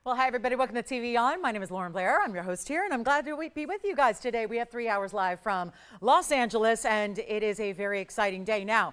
Well, hi, everybody. Welcome to TVON. My name is Blair. I'm your host here, and I'm glad to be with you guys today. We have 3 hours live from Los Angeles, and it is a very exciting day. Now,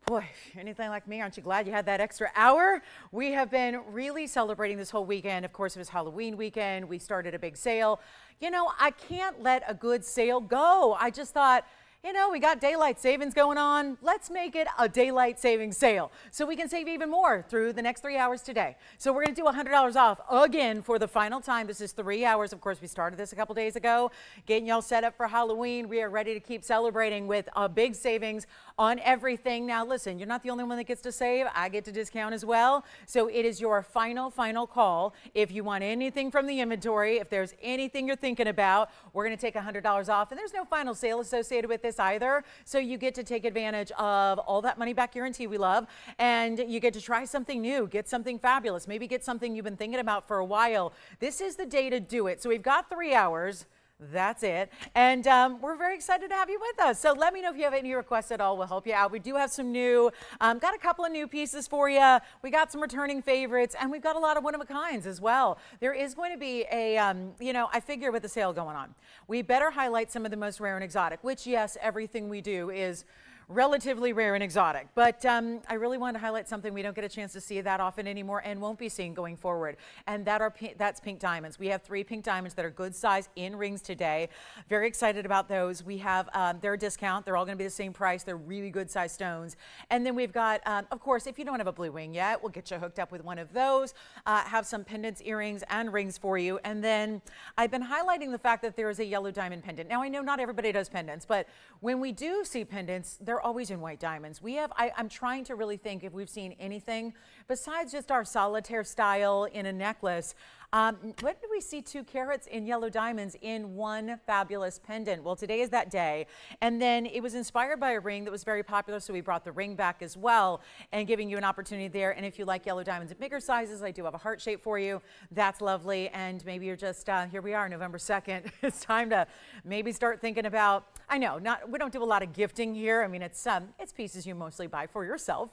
boy, if you're anything like me, aren't you glad you had that extra hour? We have been really celebrating this whole weekend. Of course, it was Halloween weekend. We started a big sale. You know, I can't let a good sale go. I just thought, you know, we got daylight savings going on. Let's make it a daylight savings sale so we can save even more through the next 3 hours today. So we're going to do $100 off again for the final time. This is 3 hours. Of course, we started this a couple days ago, getting y'all set up for Halloween. We are ready to keep celebrating with a big savings on everything. Now, listen, you're not the only one that gets to save. I get to discount as well. So it is your final call. If you want anything from the inventory, if there's anything you're thinking about, we're going to take $100 off. And there's no final sale associated with this either, so you get to take advantage of all that money back guarantee we love, and you get to try something new, get something fabulous, maybe get something you've been thinking about for a while. This is the day to do it. So we've got 3 hours. That's it. And we're very excited to have you with us. So let me know if you have any requests at all. We'll help you out. We do have some new, got a couple of new pieces for you. We got some returning favorites, and we've got a lot of one-of-a-kinds as well. There is going to be a, you know, I figure with the sale going on, we better highlight some of the most rare and exotic, which, yes, everything we do is relatively rare and exotic, but I really wanted to highlight something we don't get a chance to see that often anymore and won't be seeing going forward, and that's pink diamonds. We have 3 pink diamonds that are good size in rings today. Very excited about those. We have they're a discount. They're all going to be the same price. They're really good size stones. And then we've got, of course, if you don't have a blue wing yet, we'll get you hooked up with one of those. Have some pendants, earrings, and rings for you. And then I've been highlighting the fact that there is a yellow diamond pendant. Now, I know not everybody does pendants, but when we do see pendants, they're always in white diamonds. We have, I'm trying to really think if we've seen anything besides just our solitaire style in a necklace. When did we see 2 carats in yellow diamonds in one fabulous pendant? Well, today is that day. And then it was inspired by a ring that was very popular, so we brought the ring back as well and giving you an opportunity there. And if you like yellow diamonds in bigger sizes, I do have a heart shape for you. That's lovely. And maybe you're just, here we are, November 2nd. It's time to maybe start thinking about, I know, we don't do a lot of gifting here. I mean, it's pieces you mostly buy for yourself.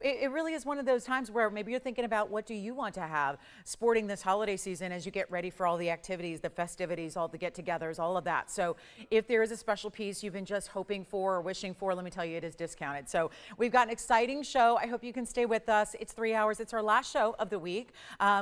It really is one of those times where maybe you're thinking about what do you want to have sporting this holiday season as you get ready for all the activities, the festivities, all the get-togethers, all of that. So if there is a special piece you've been just hoping for or wishing for, let me tell you, it is discounted. So we've got an exciting show. I hope you can stay with us. It's 3 hours. It's our last show of the week.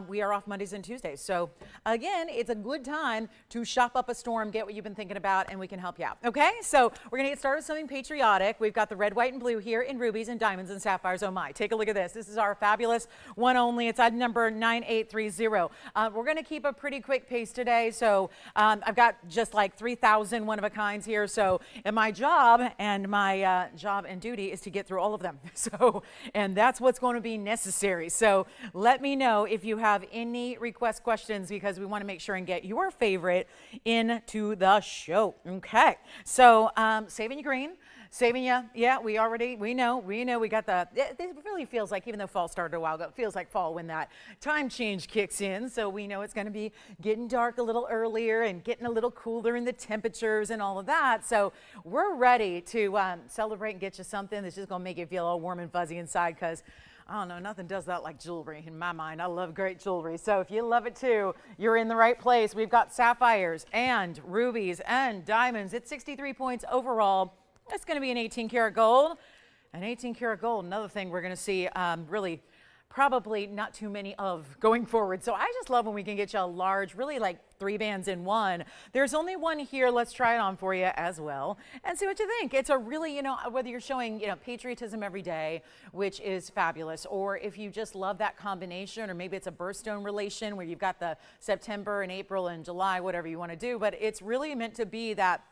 We are off Mondays and Tuesdays. So again, it's a good time to shop up a storm, get what you've been thinking about, and we can help you out. Okay, so we're going to get started with something patriotic. We've got the red, white, and blue here in rubies and diamonds and sapphires. Oh my. Take a look at this. This is our fabulous one only. It's item number 9830. We're going to keep a pretty quick pace today. So I've got just like 3,000 one-of-a-kinds here. So and my job and duty is to get through all of them. So, and that's what's going to be necessary. So let me know if you have any request questions because we want to make sure and get your favorite into the show. Okay. So saving you green. Saving you, yeah, we know, we got the, it really feels like, even though fall started a while ago, it feels like fall when that time change kicks in. So we know it's going to be getting dark a little earlier and getting a little cooler in the temperatures and all of that. So we're ready to celebrate and get you something that's just going to make you feel all warm and fuzzy inside because I don't know, nothing does that like jewelry in my mind. I love great jewelry. So if you love it too, you're in the right place. We've got sapphires and rubies and diamonds. It's 63 points overall. It's going to be an 18 karat gold. An 18 karat gold, another thing we're going to see really probably not too many of going forward. So I just love when we can get you a large, really like 3 bands in one. There's only one here. Let's try it on for you as well and see what you think. It's a really, you know, whether you're showing, you know, patriotism every day, which is fabulous, or if you just love that combination, or maybe it's a birthstone relation where you've got the September and April and July, whatever you want to do, but it's really meant to be that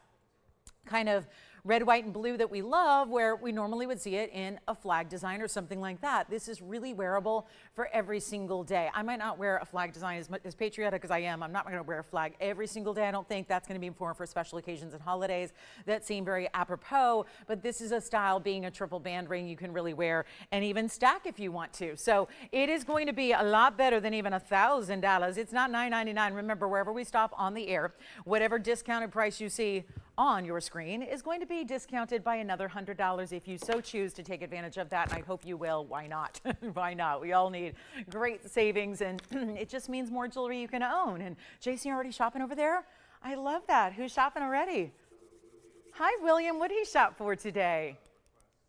kind of red, white, and blue that we love, where we normally would see it in a flag design or something like that. This is really wearable for every single day. I might not wear a flag design as patriotic as I am. I'm not going to wear a flag every single day. I don't think that's going to be important for special occasions and holidays that seem very apropos, but this is a style, being a triple band ring, you can really wear and even stack if you want to. So it is going to be a lot better than even $1,000. It's not $9.99. Remember, wherever we stop on the air, whatever discounted price you see, on your screen is going to be discounted by another $100 if you so choose to take advantage of that, and I hope you will. Why not? Why not? We all need great savings, and it just means more jewelry you can own. And Jason, you already shopping over there? I love that. Who's shopping already? Hi, William. What did he shop for today?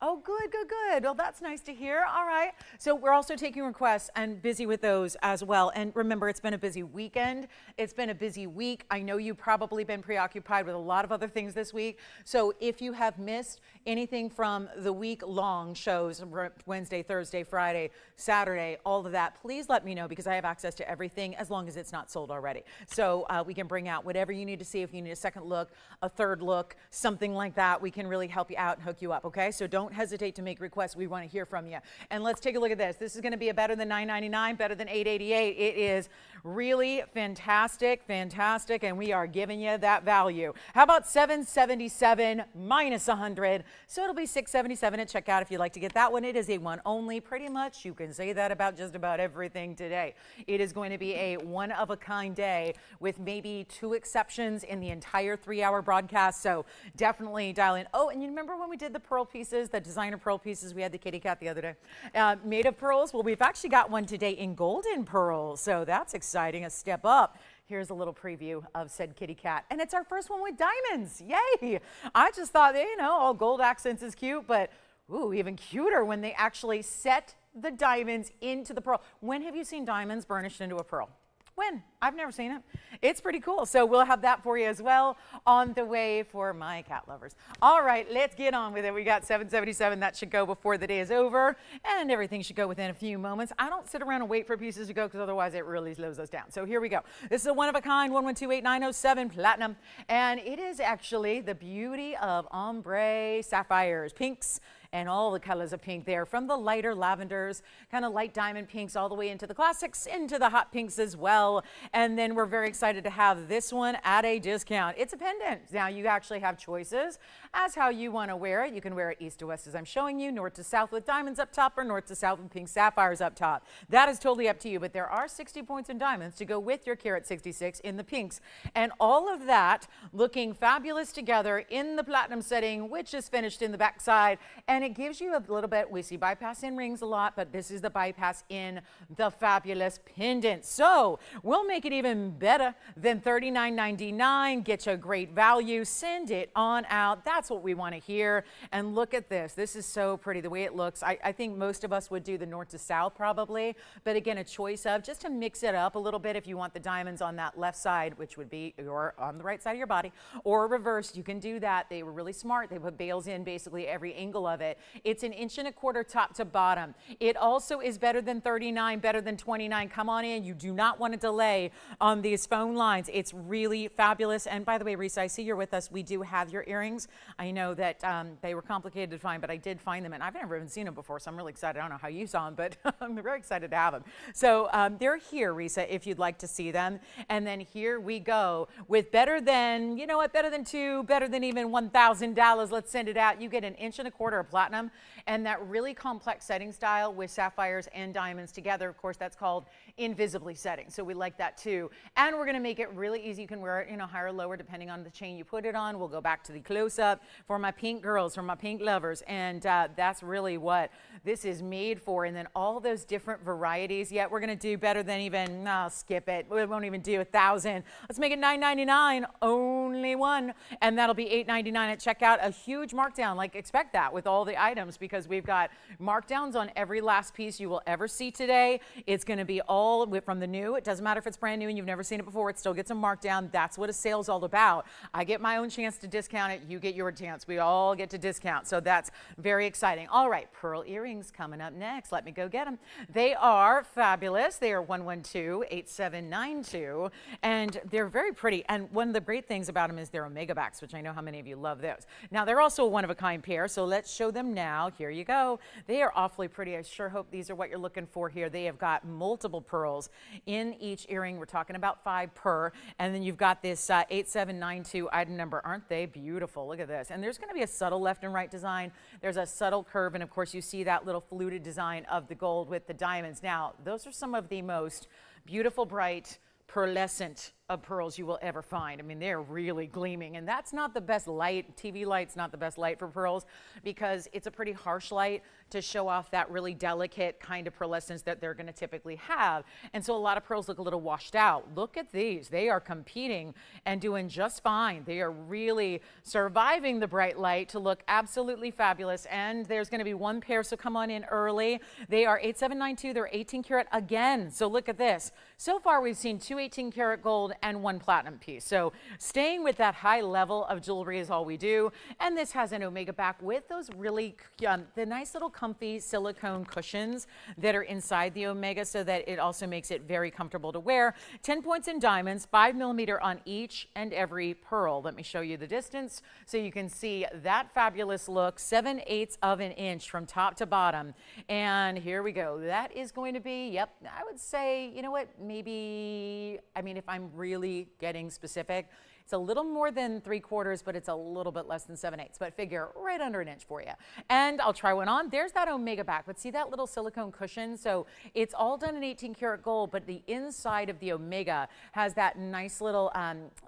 Oh, good, good, good. Well, that's nice to hear. All right. So we're also taking requests and busy with those as well. And remember, it's been a busy weekend. It's been a busy week. I know you've probably been preoccupied with a lot of other things this week. So if you have missed anything from the week-long shows, Wednesday, Thursday, Friday, Saturday, all of that, please let me know, because I have access to everything as long as it's not sold already. So we can bring out whatever you need to see. If you need a second look, a third look, something like that, we can really help you out and hook you up, okay? So don't hesitate to make requests. We want to hear from you. And let's take a look at this. This is going to be a better than $9.99, better than $8.88. It is really fantastic, fantastic, and we are giving you that value. How about $777 minus 100? So it'll be $677 at checkout if you'd like to get that one. It is a one only. Pretty much you can say that about just about everything today. It is going to be a one-of-a-kind day with maybe 2 exceptions in the entire 3-hour broadcast, so definitely dial in. Oh, and you remember when we did the pearl pieces, the designer pearl pieces? We had the kitty cat the other day made of pearls. Well, we've actually got one today in golden pearls, so that's exciting, a step up. Here's a little preview of said kitty cat, and it's our first one with diamonds. Yay! I just thought, you know, all gold accents is cute, but ooh, even cuter when they actually set the diamonds into the pearl. When have you seen diamonds burnished into a pearl? When? I've never seen it. It's pretty cool. So we'll have that for you as well on the way for my cat lovers. All right, let's get on with it. We got $777. That should go before the day is over, and everything should go within a few moments. I don't sit around and wait for pieces to go, because otherwise it really slows us down. So here we go. This is a one-of-a-kind 1128-907 platinum, and it is actually the beauty of ombre sapphires, pinks, and all the colors of pink there, from the lighter lavenders, kind of light diamond pinks, all the way into the classics, into the hot pinks as well. And then we're very excited to have this one at a discount. It's a pendant. Now you actually have choices as how you want to wear it. You can wear it east to west as I'm showing you, north to south with diamonds up top, or north to south with pink sapphires up top. That is totally up to you, but there are 60 points in diamonds to go with your carat 66 in the pinks. And all of that looking fabulous together in the platinum setting, which is finished in the backside. And it gives you a little bit, we see bypass in rings a lot, but this is the bypass in the fabulous pendant. So we'll make it even better than $39.99. Get you a great value. Send it on out. That's what we want to hear. And look at this. This is so pretty, the way it looks. I think most of us would do the north to south probably, but again, a choice of just to mix it up a little bit. If you want the diamonds on that left side, which would be your on the right side of your body, or reversed, you can do that. They were really smart. They put bails in basically every angle of it. It's an 1.25 inches top to bottom. It also is better than 39, better than 29. Come on in. You do not want to delay on these phone lines. It's really fabulous. And by the way, Risa, I see you're with us. We do have your earrings. I know that they were complicated to find, but I did find them, and I've never even seen them before, so I'm really excited. I don't know how you saw them, but I'm very excited to have them. So they're here, Risa, if you'd like to see them. And then here we go with better than, you know what, better than 2, better than even $1,000. Let's send it out. You get an 1.25 inches of platinum, and that really complex setting style with sapphires and diamonds together. Of course, that's called invisibly setting, so we like that too. And we're going to make it really easy. You can wear it, you know, higher or lower depending on the chain you put it on. We'll go back to the close-up for my pink girls, for my pink lovers, and that's really what this is made for. And then all those different varieties. Yet we're going to do better than even, no, skip it. We won't even do 1,000. Let's make it $9.99, only one, and that'll be $8.99 at checkout. A huge markdown, like expect that with all the items, because we've got markdowns on every last piece you will ever see today. It's going to be all from the new. It doesn't matter if it's brand new and you've never seen it before, it still gets a markdown. That's what a sale's all about. I get my own chance to discount it. You get your chance. We all get to discount. So that's very exciting. All right, pearl earrings coming up next. Let me go get them. They are fabulous. They are 112-8792, and they're very pretty. And one of the great things about them is they're omega backs, which I know how many of you love those. Now, they're also a one-of-a-kind pair, so let's show them now. Here you go. They are awfully pretty. I sure hope these are what you're looking for here. They have got multiple pearls in each earring. We're talking about 5 per, and then you've got this 8792 item number. Aren't they beautiful? Look at this. And there's going to be a subtle left and right design. There's a subtle curve, and of course you see that little fluted design of the gold with the diamonds. Now, those are some of the most beautiful, bright, pearlescent of pearls you will ever find. I mean, they're really gleaming, and that's not the best light. TV light's not the best light for pearls because it's a pretty harsh light to show off that really delicate kind of pearlescence that they're going to typically have. And so a lot of pearls look a little washed out. Look at these. They are competing and doing just fine. They are really surviving the bright light to look absolutely fabulous. And there's going to be one pair, so come on in early. They are 8792. They're 18 karat again. So look at this. So far, we've seen 2 18 karat gold and 1 platinum piece. So staying with that high level of jewelry is all we do. And this has an omega back with those really, the nice little comfy silicone cushions that are inside the omega, so that it also makes it very comfortable to wear. 10 points in diamonds, 5mm on each and every pearl. Let me show you the distance so you can see that fabulous look. 7/8 of an inch from top to bottom. And here we go. That is going to be, yep, I would say, you know what, maybe, I mean, if I'm really getting specific, it's a little more than 3/4, but it's a little bit less than 7/8, but figure right under an inch for you. And I'll try one on. There's that omega back, but see that little silicone cushion? So it's all done in 18 karat gold, but the inside of the omega has that nice little,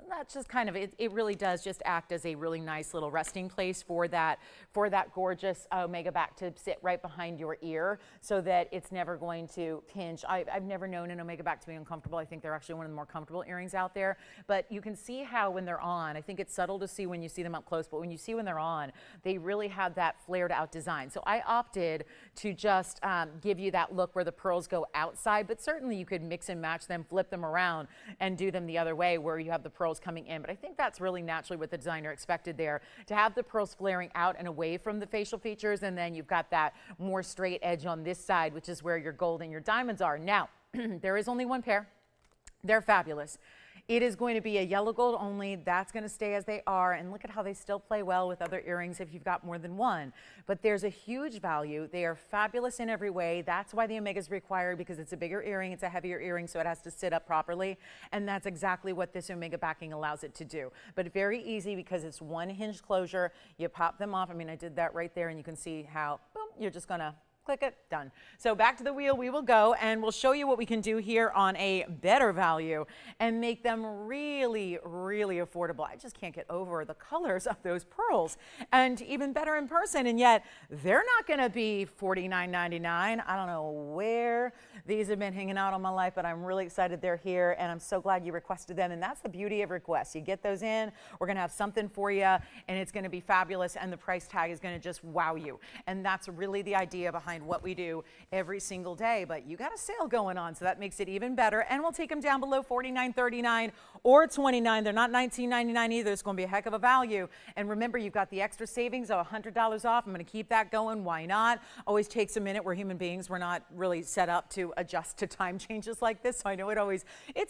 that's just kind of, it really does just act as a really nice little resting place for that gorgeous omega back to sit right behind your ear, so that it's never going to pinch. I've never known an omega back to be uncomfortable. I think they're actually one of the more comfortable earrings out there, but you can see how when they're on, I think it's subtle to see when you see them up close, but when you see when they're on, they really have that flared out design. So I opted to just give you that look where the pearls go outside, but certainly you could mix and match them, flip them around, and do them the other way where you have the pearls coming in. But I think that's really naturally what the designer expected there, to have the pearls flaring out and away from the facial features, and then you've got that more straight edge on this side, which is where your gold and your diamonds are. Now, there is only one pair. They're fabulous. It is going to be a yellow gold only. That's going to stay as they are. And look at how they still play well with other earrings if you've got more than one. But there's a huge value. They are fabulous in every way. That's why the omega is required, because it's a bigger earring. It's a heavier earring, so it has to sit up properly. And that's exactly what this omega backing allows it to do. But very easy because it's one hinge closure. You pop them off. I mean, I did that right there, and you can see how, boom, you're just going to click it, done. So back to the wheel we will go, and we'll show you what we can do here on a better value and make them really, really affordable. I just can't get over the colors of those pearls, and even better in person, and yet they're not going to be $49.99. I don't know where these have been hanging out all my life, but I'm really excited they're here, and I'm so glad you requested them. And that's the beauty of requests. You get those in, we're going to have something for you, and it's going to be fabulous, and the price tag is going to just wow you. And that's really the idea behind what we do every single day. But you got a sale going on, so that makes it even better. And we'll take them down below $49.39 or $29. They're not $19.99 either. It's going to be a heck of a value. And remember, you've got the extra savings of $100 off. I'm going to keep that going. Why not? Always takes a minute. We're human beings. We're not really set up to adjust to time changes like this. So I know it's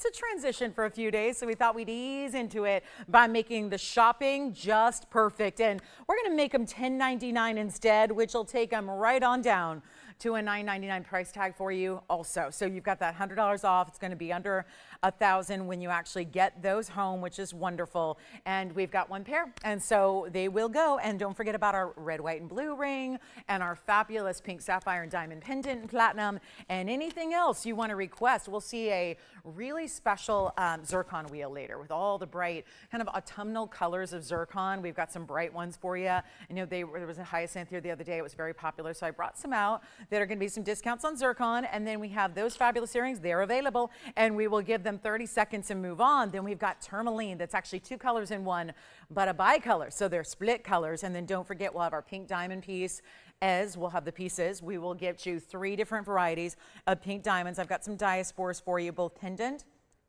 a transition for a few days. So we thought we'd ease into it by making the shopping just perfect. And we're going to make them $10.99 instead, which will take them right on down to a $9.99 price tag for you also. So you've got that $100 off. It's going to be under $1,000 when you actually get those home, which is wonderful. And we've got one pair, and so they will go. And don't forget about our red, white, and blue ring, and our fabulous pink sapphire and diamond pendant and platinum, and anything else you want to request. We'll see a really special zircon wheel later with all the bright kind of autumnal colors of zircon. We've got some bright ones for you. I know there was a hyacinth here the other day. It was very popular, so I brought some out. There are going to be some discounts on zircon, and then we have those fabulous earrings. They're available, and we will give them 30 seconds and move on. Then we've got tourmaline. That's actually 2 colors in one, but a bicolor, so they're split colors. And then don't forget, we'll have our pink diamond piece. As we'll have the pieces, we will get you 3 different varieties of pink diamonds. I've got some diaspores for you, both pendant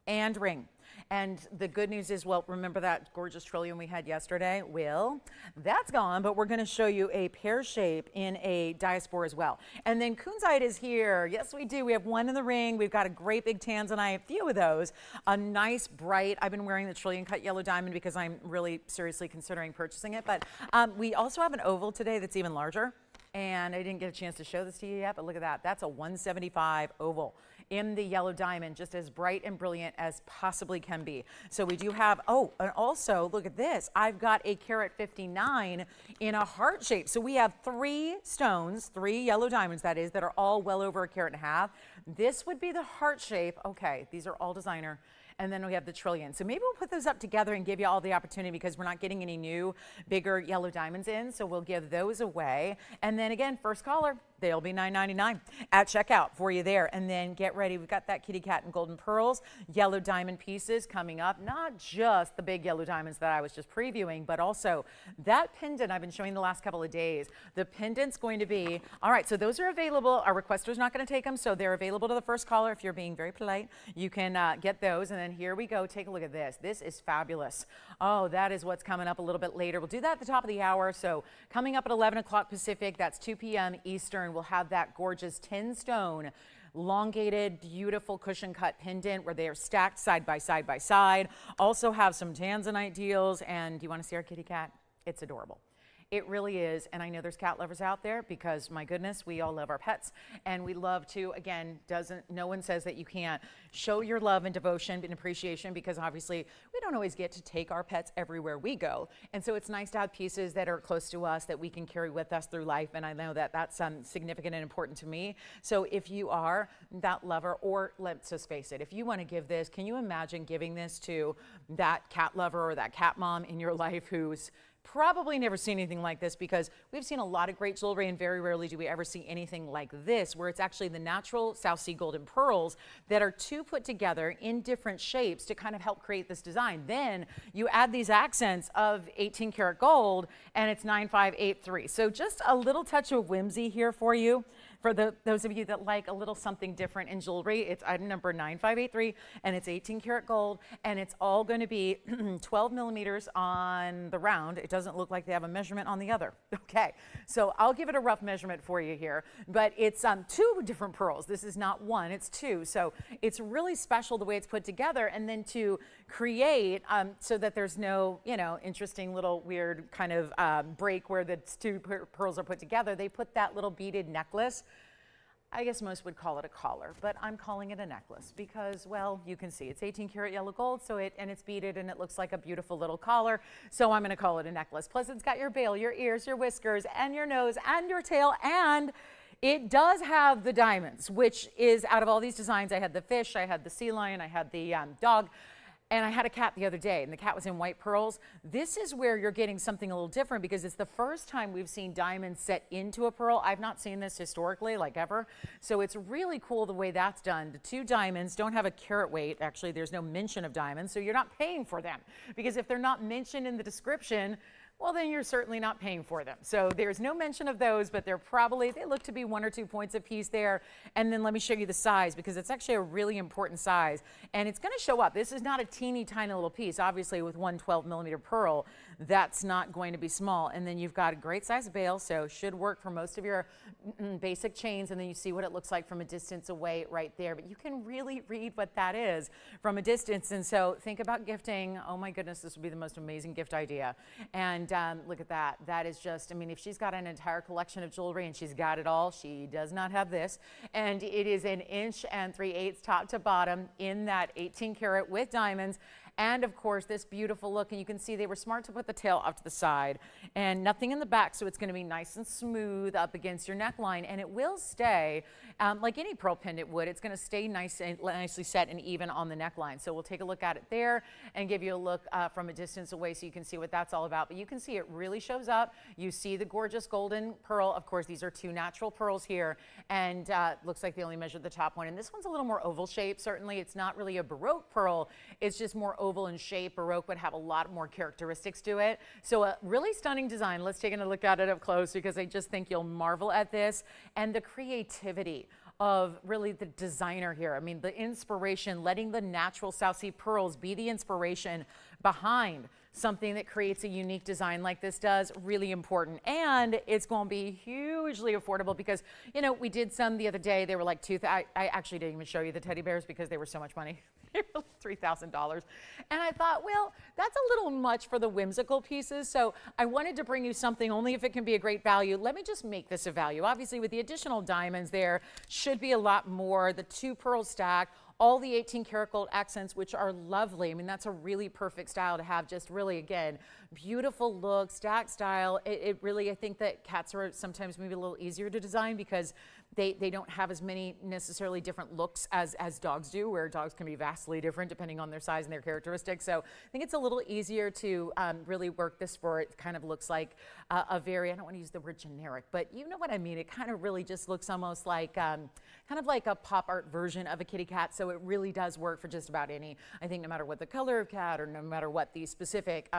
and ring. And the good news is, well, remember that gorgeous trillium we had yesterday? Well, that's gone, but we're going to show you a pear shape in a diaspore as well. And then kunzite is here. Yes, we do. We have one in the ring. We've got a great big Tanzanite, a few of those. A nice bright, I've been wearing the trillium cut yellow diamond because I'm really seriously considering purchasing it. But we also have an oval today that's even larger. And I didn't get a chance to show this to you yet, but look at that. That's a 175 oval in the yellow diamond, just as bright and brilliant as possibly can be. So we do have, oh, and also look at this. I've got a carat 59 in a heart shape. So we have 3 stones, 3 yellow diamonds, that is, that are all well over a carat and a half. This would be the heart shape. Okay, these are all designer. and then we have the trillion. So maybe we'll put those up together and give you all the opportunity because we're not getting any new, bigger yellow diamonds in. So we'll give those away. And then again, first caller, they'll be $9.99 at checkout for you there. And then get ready. We've got that kitty cat and golden pearls, yellow diamond pieces coming up. Not just the big yellow diamonds that I was just previewing, but also that pendant I've been showing the last couple of days. The pendant's going to be, all right, so those are available. Our requester's not going to take them, so they're available to the first caller. If you're being very polite, you can get those. And then here we go. Take a look at this. This is fabulous. Oh, that is what's coming up a little bit later. We'll do that at the top of the hour. So coming up at 11 o'clock Pacific, that's 2 p.m. Eastern. We'll have that gorgeous 10-stone, elongated, beautiful cushion cut pendant where they are stacked side by side by side. Also have some Tanzanite deals. And do you want to see our kitty cat? It's adorable. It really is, and I know there's cat lovers out there because, my goodness, we all love our pets, and we love to, again, no one says that you can't show your love and devotion and appreciation because obviously we don't always get to take our pets everywhere we go, and so it's nice to have pieces that are close to us that we can carry with us through life, and I know that that's significant and important to me. So if you are that lover, or let's just face it, if you want to give this, can you imagine giving this to that cat lover or that cat mom in your life who's probably never seen anything like this, because we've seen a lot of great jewelry and very rarely do we ever see anything like this, where it's actually the natural South Sea golden pearls that are put together in different shapes to kind of help create this design. Then you add these accents of 18 karat gold and it's 9583. So just a little touch of whimsy here for you. For those of you that like a little something different in jewelry, it's item number 9583 and it's 18 karat gold, and it's all going to be 12 millimeters on the round. It doesn't look like they have a measurement on the other. Okay, so I'll give it a rough measurement for you here, but it's 2 different pearls. This is not 1, it's 2. So it's really special the way it's put together, and then to create so that there's no, interesting little weird kind of break where the 2 pearls are put together. They put that little beaded necklace. I guess most would call it a collar, but I'm calling it a necklace because, well, you can see it's 18 karat yellow gold, so it's beaded and it looks like a beautiful little collar, so I'm going to call it a necklace. Plus, it's got your veil, your ears, your whiskers, and your nose, and your tail, and it does have the diamonds, which is, out of all these designs, I had the fish, I had the sea lion, I had the dog, and I had a cat the other day, and the cat was in white pearls. This is where you're getting something a little different because it's the first time we've seen diamonds set into a pearl. I've not seen this historically, like ever. So it's really cool the way that's done. The 2 diamonds don't have a carat weight. Actually, there's no mention of diamonds, so you're not paying for them. Because if they're not mentioned in the description, well, then you're certainly not paying for them. So there's no mention of those, but they look to be 1 or 2 points a piece there. And then let me show you the size, because it's actually a really important size. And it's going to show up. This is not a teeny tiny little piece. Obviously, with 1 12 millimeter pearl, that's not going to be small. And then you've got a great size bail, so should work for most of your basic chains. And then you see what it looks like from a distance away right there. But you can really read what that is from a distance. And so think about gifting. Oh my goodness, this would be the most amazing gift idea. And look at that. That is just, if she's got an entire collection of jewelry and she's got it all, she does not have this. And it is 1 3/8 inches top to bottom in that 18 karat with diamonds. And of course, this beautiful look, and you can see they were smart to put the tail up to the side and nothing in the back, so it's going to be nice and smooth up against your neckline, and it will stay like any pearl pendant would. It's going to stay nicely set and even on the neckline. So we'll take a look at it there and give you a look from a distance away so you can see what that's all about. But you can see it really shows up. You see the gorgeous golden pearl. Of course, these are 2 natural pearls here, and looks like they only measured the top one. And this one's a little more oval shape. Certainly, it's not really a Baroque pearl. It's just more oval in shape. Baroque would have a lot more characteristics to it. So a really stunning design. Let's take a look at it up close because I just think you'll marvel at this and the creativity of really the designer here. The inspiration, letting the natural South Sea pearls be the inspiration behind something that creates a unique design like this does, really important. And it's going to be hugely affordable because, we did some the other day. They were like I actually didn't even show you the teddy bears because they were so much money. They were like $3,000. And I thought, well, that's a little much for the whimsical pieces. So I wanted to bring you something only if it can be a great value. Let me just make this a value. Obviously, with the additional diamonds there, should be a lot more. The 2 pearl stack, all the 18 karat gold accents, which are lovely. That's a really perfect style to have. Just really, again, beautiful look, stack style. It really, I think that cats are sometimes maybe a little easier to design because They don't have as many necessarily different looks as dogs do, where dogs can be vastly different depending on their size and their characteristics. So I think it's a little easier to really work this for. It kind of looks like a very, I don't want to use the word generic, but you know what I mean. It kind of really just looks almost like kind of like a pop art version of a kitty cat. So it really does work for just about any, I think no matter what the color of cat or no matter what the specific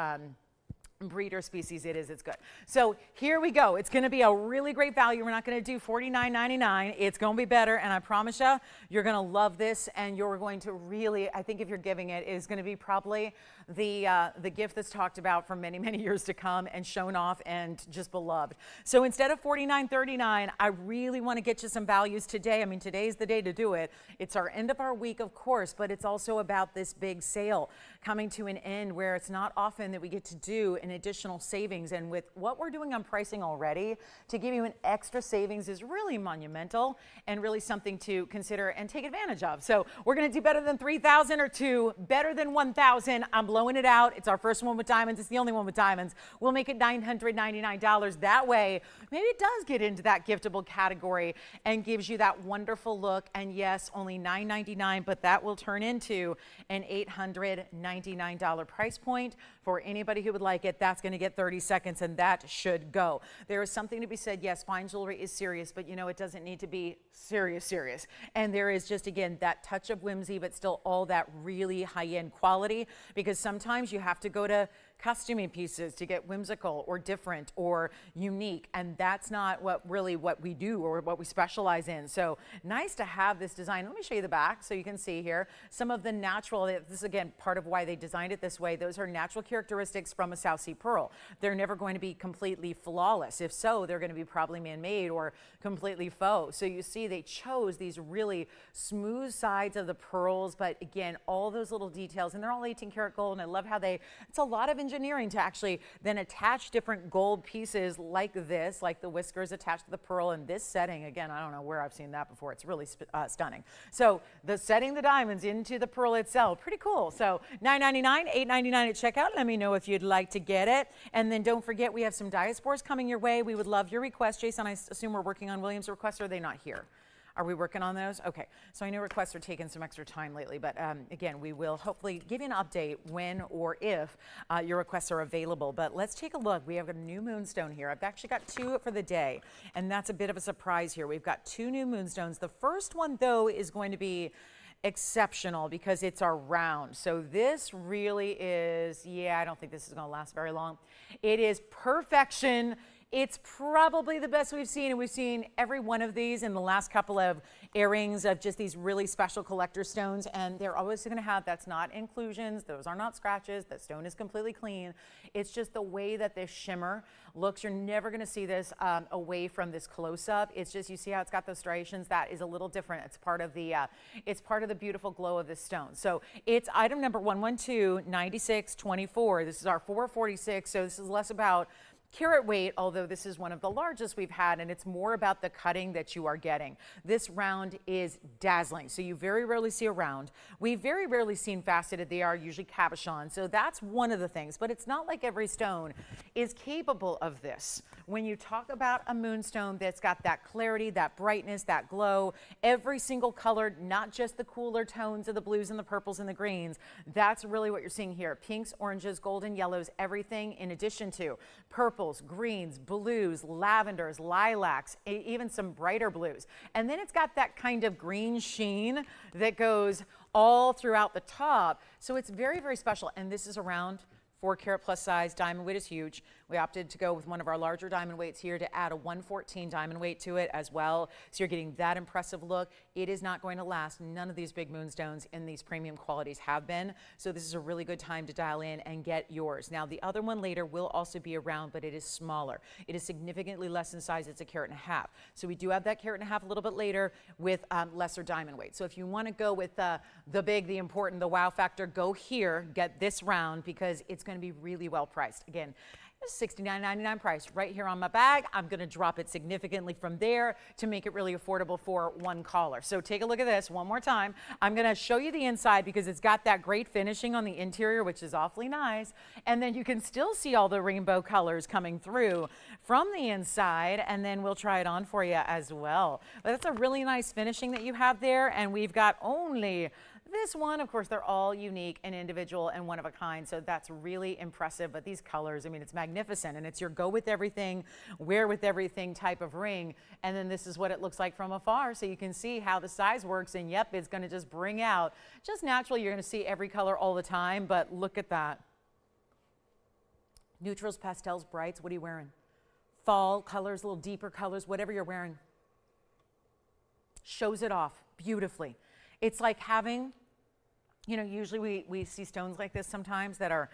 breeder species it's good. So here we go. It's going to be a really great value. We're not going to do $49.99. It's going to be better, and I promise you, you're going to love this, and you're going to really, I think if you're giving it, is going to be probably the gift that's talked about for many, many years to come and shown off and just beloved. So instead of $49.39, I really want to get you some values today. I mean, today's the day to do it. It's our end of our week, of course, but it's also about this big sale coming to an end where it's not often that we get to do an additional savings. And with what we're doing on pricing already, to give you an extra savings is really monumental and really something to consider and take advantage of. So we're going to do better than 3,000 or two, better than 1,000. I'm blowing it out. It's our first one with diamonds. It's the only one with diamonds. We'll make it $999. That way, maybe it does get into that giftable category and gives you that wonderful look. And yes, only $999, but that will turn into an $899 price point for anybody who would like it. That's going to get 30 seconds, and that should go. There is something to be said. Yes, fine jewelry is serious, but you know, it doesn't need to be serious. And there is just, again, that touch of whimsy, but still all that really high-end quality, because sometimes you have to go to costuming pieces to get whimsical or different or unique, and that's not what we do or what we specialize in. So nice to have this design. Let me show you the back so you can see here some of the natural, this is again part of why they designed it this way. Those are natural characteristics from a South Sea pearl. They're never going to be completely flawless. If so, they're going to be probably man-made or completely faux. So you see they chose these really smooth sides of the pearls, but again, all those little details, and they're all 18 karat gold, and I love how it's a lot of engineering to actually then attach different gold pieces like this, like the whiskers attached to the pearl in this setting. Again, I don't know where I've seen that before. It's really stunning. So setting the diamonds into the pearl itself, pretty cool. So $9.99, $8.99 at checkout. Let me know if you'd like to get it. And then don't forget, we have some diaspores coming your way. We would love your request. Jason, I assume we're working on William's requests, or are they not here? Are we working on those? Okay, so I know requests are taking some extra time lately, but again, we will hopefully give you an update when or if your requests are available. But let's take a look. We have a new moonstone here. I've actually got two for the day, and that's a bit of a surprise here. We've got two new moonstones. The first one, though, is going to be exceptional because it's our round. So this really is, yeah, I don't think this is going to last very long. It is perfection. It's probably the best we've seen, and we've seen every one of these in the last couple of airings of just these really special collector stones, and they're always going to have, that's not inclusions, those are not scratches, that stone is completely clean. It's just the way that this shimmer looks. You're never going to see this away from this close-up. It's just, you see how it's got those striations? That is a little different. It's part of the beautiful glow of this stone. So it's item number 112-9624. This is our 446, so this is less about carat weight, although this is one of the largest we've had, and it's more about the cutting that you are getting. This round is dazzling. So you very rarely see a round. We've very rarely seen faceted. They are usually cabochon. So that's one of the things, but it's not like every stone is capable of this. When you talk about a moonstone that's got that clarity, that brightness, that glow, every single color, not just the cooler tones of the blues and the purples and the greens, that's really what you're seeing here. Pinks, oranges, golden, yellows, everything in addition to purples, greens, blues, lavenders, lilacs, even some brighter blues. And then it's got that kind of green sheen that goes all throughout the top. So it's very, very special. And this is around 4 karat plus size. Diamond weight is huge. We opted to go with one of our larger diamond weights here to add a 114 diamond weight to it as well. So you're getting that impressive look. It is not going to last. None of these big moonstones in these premium qualities have been. So this is a really good time to dial in and get yours. Now the other one later will also be around, but it is smaller. It is significantly less in size. It's a carat and a half. So we do have that carat and a half a little bit later with lesser diamond weight. So if you want to go with the big, the important, the wow factor, go here, get this round because it's going to be really well priced. Again, $69.99 price right here on my bag. I'm going to drop it significantly from there to make it really affordable for one caller. So take a look at this one more time. I'm going to show you the inside because it's got that great finishing on the interior, which is awfully nice. And then you can still see all the rainbow colors coming through from the inside, and then we'll try it on for you as well. But that's a really nice finishing that you have there, and we've got only this one. Of course, they're all unique and individual and one of a kind, so that's really impressive. But these colors, I mean, it's magnificent, and it's your go with everything, wear with everything type of ring. And then this is what it looks like from afar, so you can see how the size works. And yep, it's going to just bring out, just naturally, you're going to see every color all the time, but look at that. Neutrals, pastels, brights, what are you wearing? Fall colors, a little deeper colors, whatever you're wearing. Shows it off beautifully. It's like having, you know, usually we see stones like this sometimes that are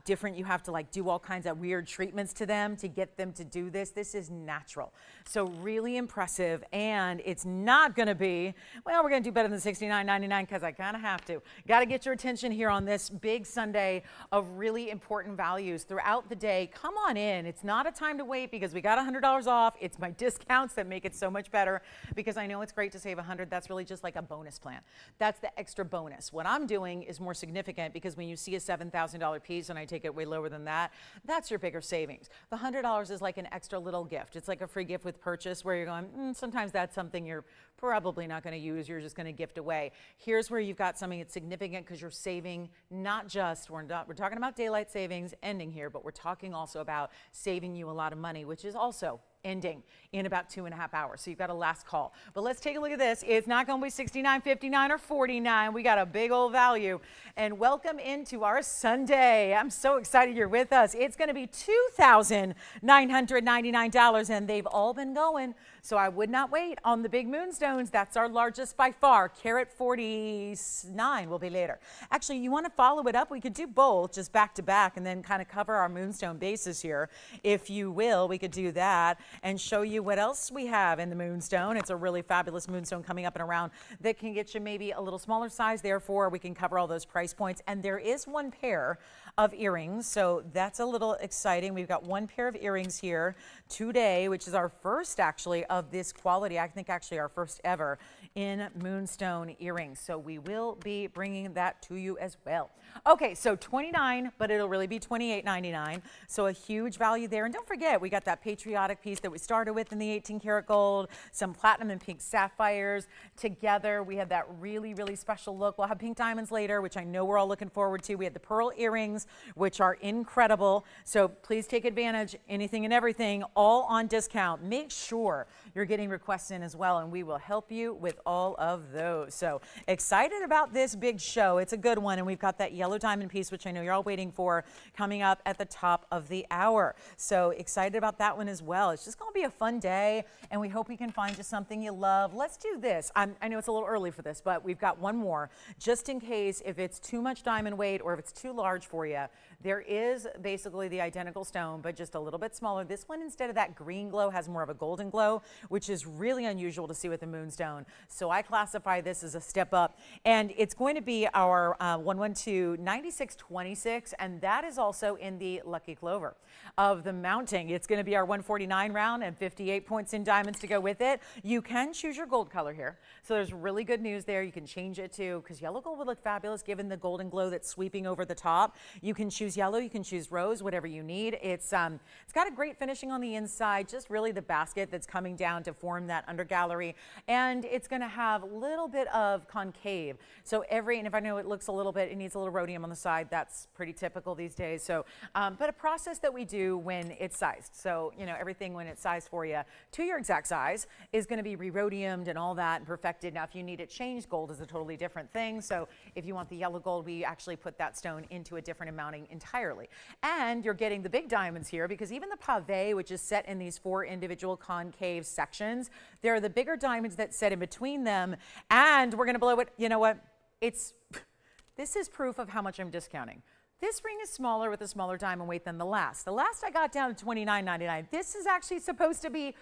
different. You have to like do all kinds of weird treatments to them to get them to do this. This is natural. So really impressive. And it's not going to be, well, we're going to do better than $69.99 because I kind of have to. Got to get your attention here on this big Sunday of really important values throughout the day. Come on in. It's not a time to wait because we got $100 off. It's my discounts that make it so much better because I know it's great to save $100. That's really just like a bonus plan. That's the extra bonus. What I'm doing is more significant because when you see a $7,000 piece, and I take it way lower than that, that's your bigger savings. The $100 is like an extra little gift. It's like a free gift with purchase where you're going, sometimes that's something you're probably not going to use. You're just going to gift away. Here's where you've got something that's significant because you're saving not just, we're talking about daylight savings ending here, but we're talking also about saving you a lot of money, which is also ending in about 2.5 hours. So you've got a last call. But let's take a look at this. It's not going to be $69.59 or $49. We got a big old value. And welcome into our Sunday. I'm so excited you're with us. It's going to be $2,999, and they've all been going. So I would not wait on the big moonstones. That's our largest by far. Carat 49 will be later. Actually, you want to follow it up? We could do both just back to back and then kind of cover our moonstone bases here. If you will, we could do that and show you what else we have in the moonstone. It's a really fabulous moonstone coming up and around that can get you maybe a little smaller size. Therefore, we can cover all those price points. And there is one pair of earrings, so that's a little exciting. We've got one pair of earrings here today, which is our first actually of this quality. I think actually our first ever in moonstone earrings. So we will be bringing that to you as well. Okay, so $29, but it'll really be $28.99. So a huge value there. And don't forget, we got that Patriotic piece that we started with in the 18 karat gold, some platinum and pink sapphires together. We had that really, really special look. We'll have pink diamonds later, which I know we're all looking forward to. We had the pearl earrings, which are incredible. So please take advantage, anything and everything, all on discount. Make sure you're getting requests in as well, and we will help you with all of those. So excited about this big show. It's a good one, and we've got that yellow diamond piece, which I know you're all waiting for, coming up at the top of the hour. So excited about that one as well. It's just going to be a fun day, and we hope we can find you something you love. Let's do this. I know it's a little early for this, but we've got one more, just in case if it's too much diamond weight or if it's too large for you. There is basically the identical stone, but just a little bit smaller. This one, instead of that green glow, has more of a golden glow, which is really unusual to see with the moonstone. So I classify this as a step up, and it's going to be our 112-9626, and that is also in the lucky clover of the mounting. It's going to be our 149 round and 58 points in diamonds to go with it. You can choose your gold color here, so there's really good news there. You can change it to, because yellow gold would look fabulous given the golden glow that's sweeping over the top. You can choose yellow, you can choose rose, whatever you need. It's got a great finishing on the inside, just really the basket that's coming down to form that under gallery, and it's going to have a little bit of concave. So and if I know it looks a little bit, it needs a little rhodium on the side. That's pretty typical these days. So, but a process that we do when it's sized. So, you know, everything when it's sized for you to your exact size is going to be re-rhodiumed and all that and perfected. Now, if you need it changed, gold is a totally different thing. So if you want the yellow gold, we actually put that stone into a different mounting entirely. And you're getting the big diamonds here because even the pave, which is set in these 4 individual concave sections, there are the bigger diamonds that set in between them. And we're going to blow it. You know what? This is proof of how much I'm discounting. This ring is smaller with a smaller diamond weight than the last. The last I got down to $29.99. This is actually supposed to be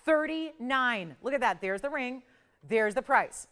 $39. Look at that. There's the ring. There's the price.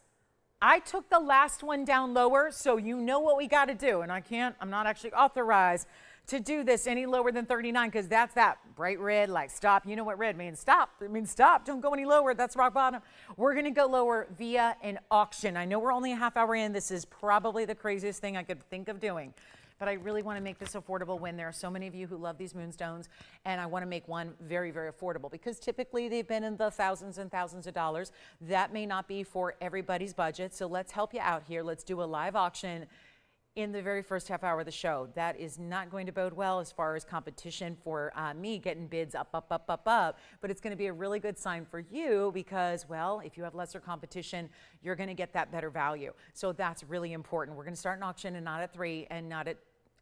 I took the last one down lower, so you know what we got to do. And I'm not actually authorized to do this any lower than 39 because that's that bright red, like stop. You know what red means? Stop. It means stop. Don't go any lower. That's rock bottom. We're going to go lower via an auction. I know we're only a half hour in. This is probably the craziest thing I could think of doing. But I really want to make this affordable when there are so many of you who love these moonstones, and I want to make one very, very affordable because typically they've been in the thousands and thousands of dollars. That may not be for everybody's budget, so let's help you out here. Let's do a live auction in the very first half hour of the show. That is not going to bode well as far as competition for me getting bids up, but it's going to be a really good sign for you because, well, if you have lesser competition, you're going to get that better value. So that's really important. We're going to start an auction and not at 3 and not at,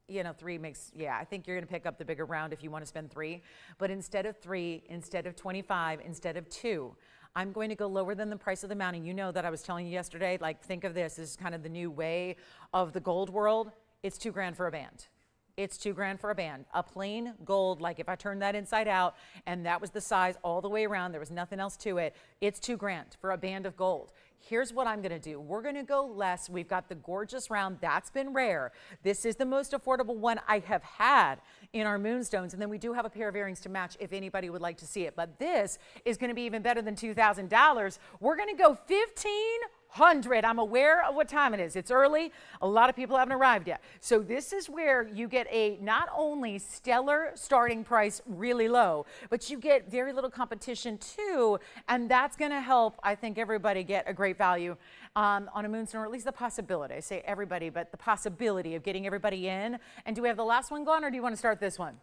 you know, 3 makes, yeah, I think you're going to pick up the bigger round if you want to spend 3. But instead of 3, instead of 25, instead of 2, I'm going to go lower than the price of the mounting. You know that I was telling you yesterday, like, think of this as kind of the new way of the gold world. It's $2,000 for a band. It's $2,000 for a band. A plain gold, like if I turned that inside out and that was the size all the way around, there was nothing else to it, it's $2,000 for a band of gold. Here's what I'm going to do. We're going to go less. We've got the gorgeous round. That's been rare. This is the most affordable one I have had in our moonstones. And then we do have a pair of earrings to match if anybody would like to see it. But this is going to be even better than $2,000. We're going to go $1,500. I'm aware of what time it is. It's early. A lot of people haven't arrived yet. So this is where you get a not only stellar starting price really low, but you get very little competition too. And that's going to help, I think, everybody get a great value on a moonstone, or at least the possibility. I say everybody, but the possibility of getting everybody in. And do we have the last one gone, or do you want to start this one?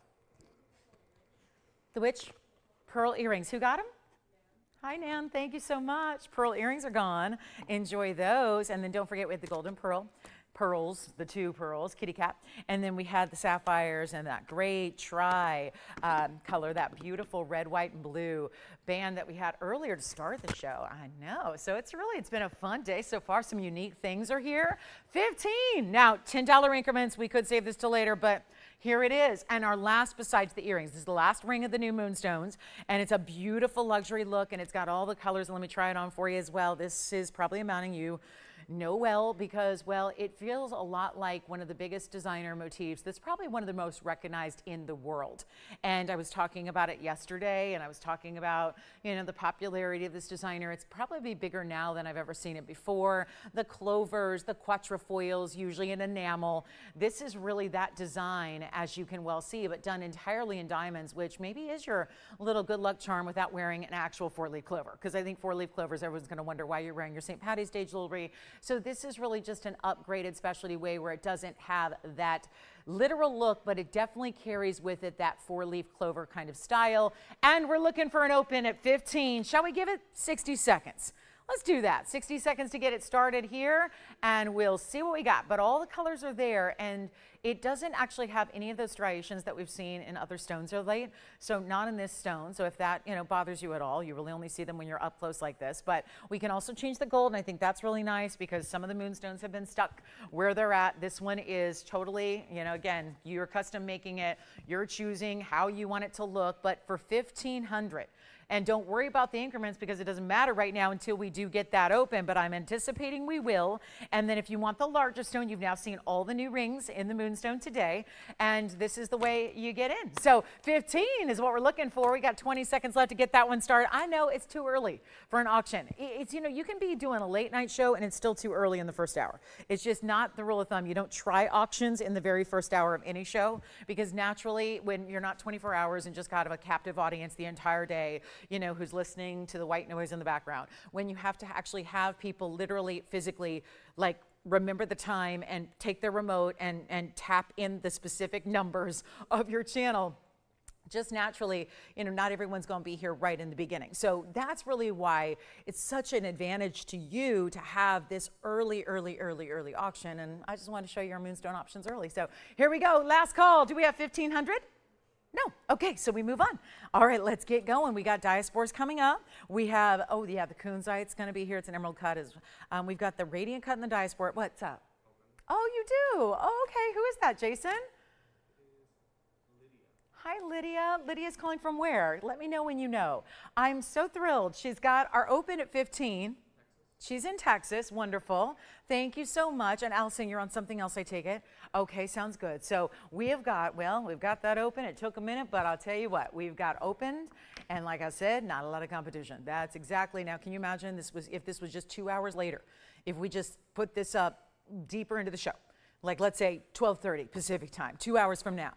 The which? Pearl earrings. Who got them? Hi, Nan. Thank you so much. Pearl earrings are gone. Enjoy those. And then don't forget we have the golden pearls, the 2 pearls, kitty cat. And then we had the sapphires and that great tri color, that beautiful red, white, and blue band that we had earlier to start the show. I know. So it's been a fun day so far. Some unique things are here. 15. Now, $10 increments. We could save this till later, but here it is. And our last, besides the earrings, this is the last ring of the new moonstones. And it's a beautiful luxury look, and it's got all the colors. And let me try it on for you as well. This is probably amounting you know well because, well, it feels a lot like one of the biggest designer motifs that's probably one of the most recognized in the world. And I was talking about it yesterday, and I was talking about, you know, the popularity of this designer. It's probably bigger now than I've ever seen it before. The clovers, the quatrefoils, usually in enamel. This is really that design, as you can well see, but done entirely in diamonds, which maybe is your little good luck charm without wearing an actual 4-leaf clover. Because I think 4-leaf clovers, everyone's going to wonder why you're wearing your St. Patty's Day jewelry. So this is really just an upgraded specialty way where it doesn't have that literal look, but it definitely carries with it that 4-leaf clover kind of style. And we're looking for an open at 15. Shall we give it 60 seconds? Let's do that. 60 seconds to get it started here, and we'll see what we got. But all the colors are there, and it doesn't actually have any of those striations that we've seen in other stones of late. So not in this stone. So if that, you know, bothers you at all, you really only see them when you're up close like this. But we can also change the gold, and I think that's really nice because some of the moonstones have been stuck where they're at. This one is totally, you know, again, you're custom making it. You're choosing how you want it to look. But for $1,500. And don't worry about the increments because it doesn't matter right now until we do get that open, but I'm anticipating we will. And then if you want the larger stone, you've now seen all the new rings in the moonstone today, and this is the way you get in. So 15 is what we're looking for. We got 20 seconds left to get that one started. I know it's too early for an auction. It's, you know, you can be doing a late night show and it's still too early in the first hour. It's just not the rule of thumb. You don't try auctions in the very first hour of any show because naturally when you're not 24 hours and just kind of a captive audience the entire day, you know, who's listening to the white noise in the background. When you have to actually have people literally, physically, like remember the time and take their remote and tap in the specific numbers of your channel. Just naturally, you know, not everyone's going to be here right in the beginning. So that's really why it's such an advantage to you to have this early auction. And I just want to show you our moonstone options early. So here we go. Last call. Do we have 1,500? No. Okay, so we move on. All right, let's get going. We got diaspores coming up. We have, oh yeah, the kunzite's going to be here. It's an emerald cut. We've got the radiant cut and the diaspore. What's up? Oh, you do? Oh, okay. Who is that, Jason? Hi, Lydia. Lydia's calling from where? Let me know when you know. I'm so thrilled. She's got our open at 15. She's in Texas. Wonderful. Thank you so much. And Allison, you're on something else, I take it. Okay, sounds good. So we've got that open. It took a minute, but I'll tell you what, we've got opened. And like I said, not a lot of competition. That's exactly, now can you imagine if this was just 2 hours later, if we just put this up deeper into the show, like let's say 12:30 Pacific time, 2 hours from now,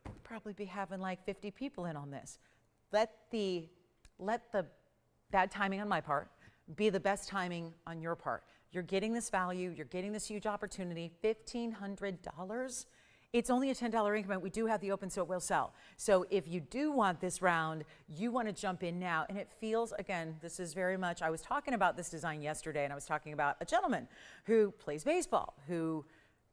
we'll probably be having like 50 people in on this. Let the bad timing on my part be the best timing on your part. You're getting this value, you're getting this huge opportunity, $1,500. It's only a $10 increment. We do have the open, so it will sell. So if you do want this round, you want to jump in now. And it feels, again, this is very much, I was talking about this design yesterday, and I was talking about a gentleman who plays baseball, who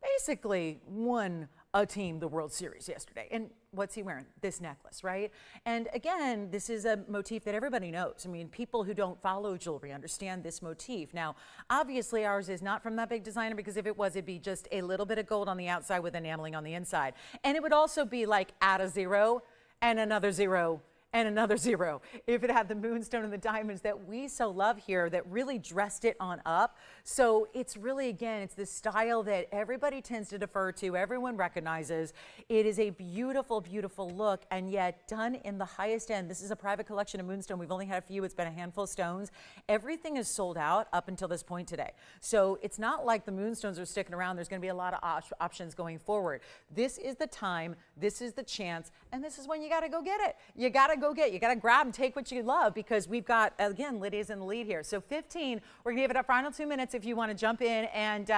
basically won a team the World Series yesterday. And what's he wearing? This necklace, right? And again, this is a motif that everybody knows. I mean, people who don't follow jewelry understand this motif. Now, obviously ours is not from that big designer, because if it was, it'd be just a little bit of gold on the outside with enameling on the inside. And it would also be like add a zero and another zero and another zero if it had the moonstone and the diamonds that we so love here that really dressed it on up. So it's really, again, it's this style that everybody tends to defer to, everyone recognizes. It is a beautiful, beautiful look, and yet done in the highest end. This is a private collection of moonstone. We've only had a few. It's been a handful of stones. Everything is sold out up until this point today. So it's not like the moonstones are sticking around. There's going to be a lot of options going forward. This is the time, this is the chance, and this is when you got to go get it. You got to you got to grab and take what you love, because we've got, again, Lydia's in the lead here. So 15, we're going to give it a final 2 minutes if you want to jump in and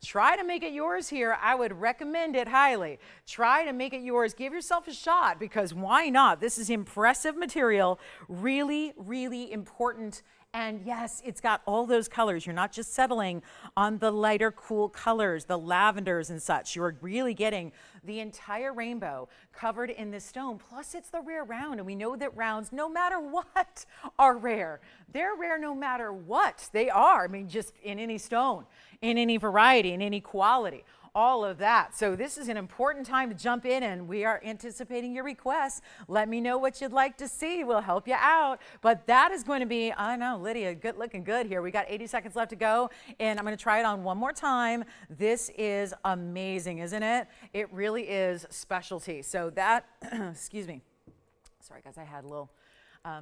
try to make it yours here. I would recommend it highly. Try to make it yours. Give yourself a shot, because why not? This is impressive material, really, really important. And yes, it's got all those colors. You're not just settling on the lighter, cool colors, the lavenders and such. You're really getting the entire rainbow covered in this stone. Plus, it's the rare round, and we know that rounds, no matter what, are rare. They're rare no matter what they are. I mean, just in any stone, in any variety, in any quality. All of that. So this is an important time to jump in, and we are anticipating your requests. Let me know what you'd like to see. We'll help you out. But that is going to be, I know, Lydia, looking good here. We got 80 seconds left to go, and I'm going to try it on one more time. This is amazing, isn't it? It really is specialty. So that, excuse me. Sorry, guys, I had a little,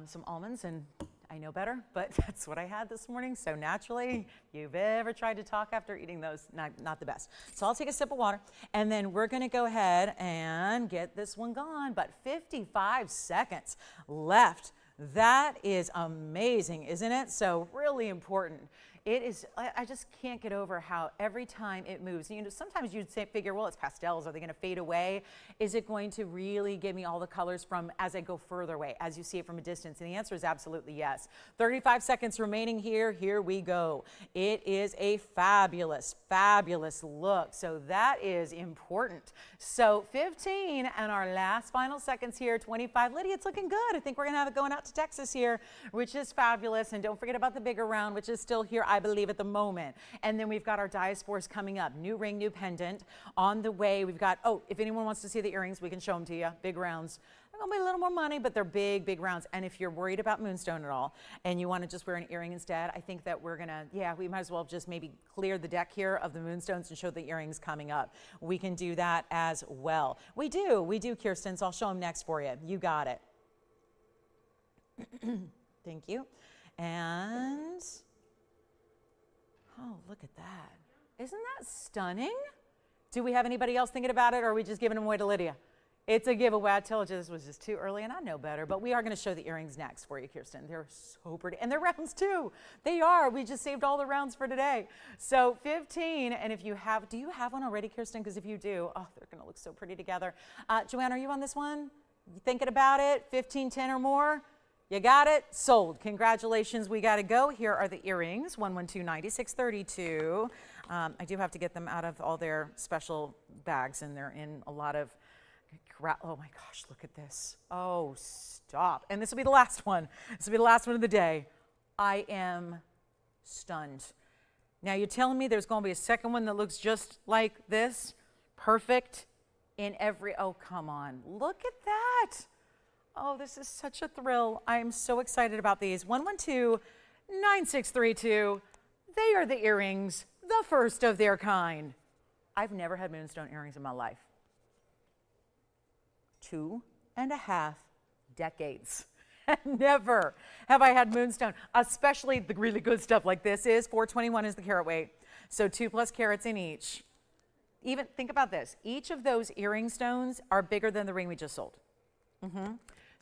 some almonds, and I know better, but that's what I had this morning. So naturally, you've ever tried to talk after eating those, not the best. So I'll take a sip of water, and then we're gonna go ahead and get this one gone. But 55 seconds left. That is amazing, isn't it? So really important. It is, I just can't get over how every time it moves, you know, sometimes you'd figure, well, it's pastels, are they going to fade away? Is it going to really give me all the colors from as I go further away, as you see it from a distance? And the answer is absolutely yes. 35 seconds remaining here. Here we go. It is a fabulous, fabulous look. So that is important. So 15 and our last final seconds here, 25. Lydia, it's looking good. I think we're going to have it going out to Texas here, which is fabulous. And don't forget about the bigger round, which is still here, I believe, at the moment. And then we've got our diaspores coming up. New ring, new pendant on the way. We've got, oh, if anyone wants to see the earrings, we can show them to you. Big rounds. They're going to be a little more money, but they're big, big rounds. And if you're worried about moonstone at all and you want to just wear an earring instead, I think that we're going to, yeah, we might as well just maybe clear the deck here of the moonstones and show the earrings coming up. We can do that as well. We do, Kirsten, so I'll show them next for you. You got it. Thank you. And oh, look at that. Isn't that stunning? Do we have anybody else thinking about it, or are we just giving them away to Lydia? It's a giveaway. I told you this was just too early, and I know better, but we are going to show the earrings next for you, Kirsten. They're so pretty, and they're rounds too. They are. We just saved all the rounds for today. So 15, and if you have, do you have one already, Kirsten? Because if you do, oh, they're going to look so pretty together. Joanne, are you on this one? You thinking about it? 15, 10 or more? You got it? Sold. Congratulations. We got to go. Here are the earrings, 112.90, 632. I do have to get them out of all their special bags, and they're in a lot of, oh my gosh, look at this. Oh, stop. And this will be the last one. This will be the last one of the day. I am stunned. Now, you're telling me there's going to be a second one that looks just like this? Perfect in every, oh, come on. Look at that. Oh, this is such a thrill. I'm so excited about these. 112, 9632. They are the earrings, the first of their kind. I've never had Moonstone earrings in my life. 2.5 decades. Never have I had Moonstone, especially the really good stuff like this is. 421 is the carat weight, so 2+ carats in each. Even think about this. Each of those earring stones are bigger than the ring we just sold.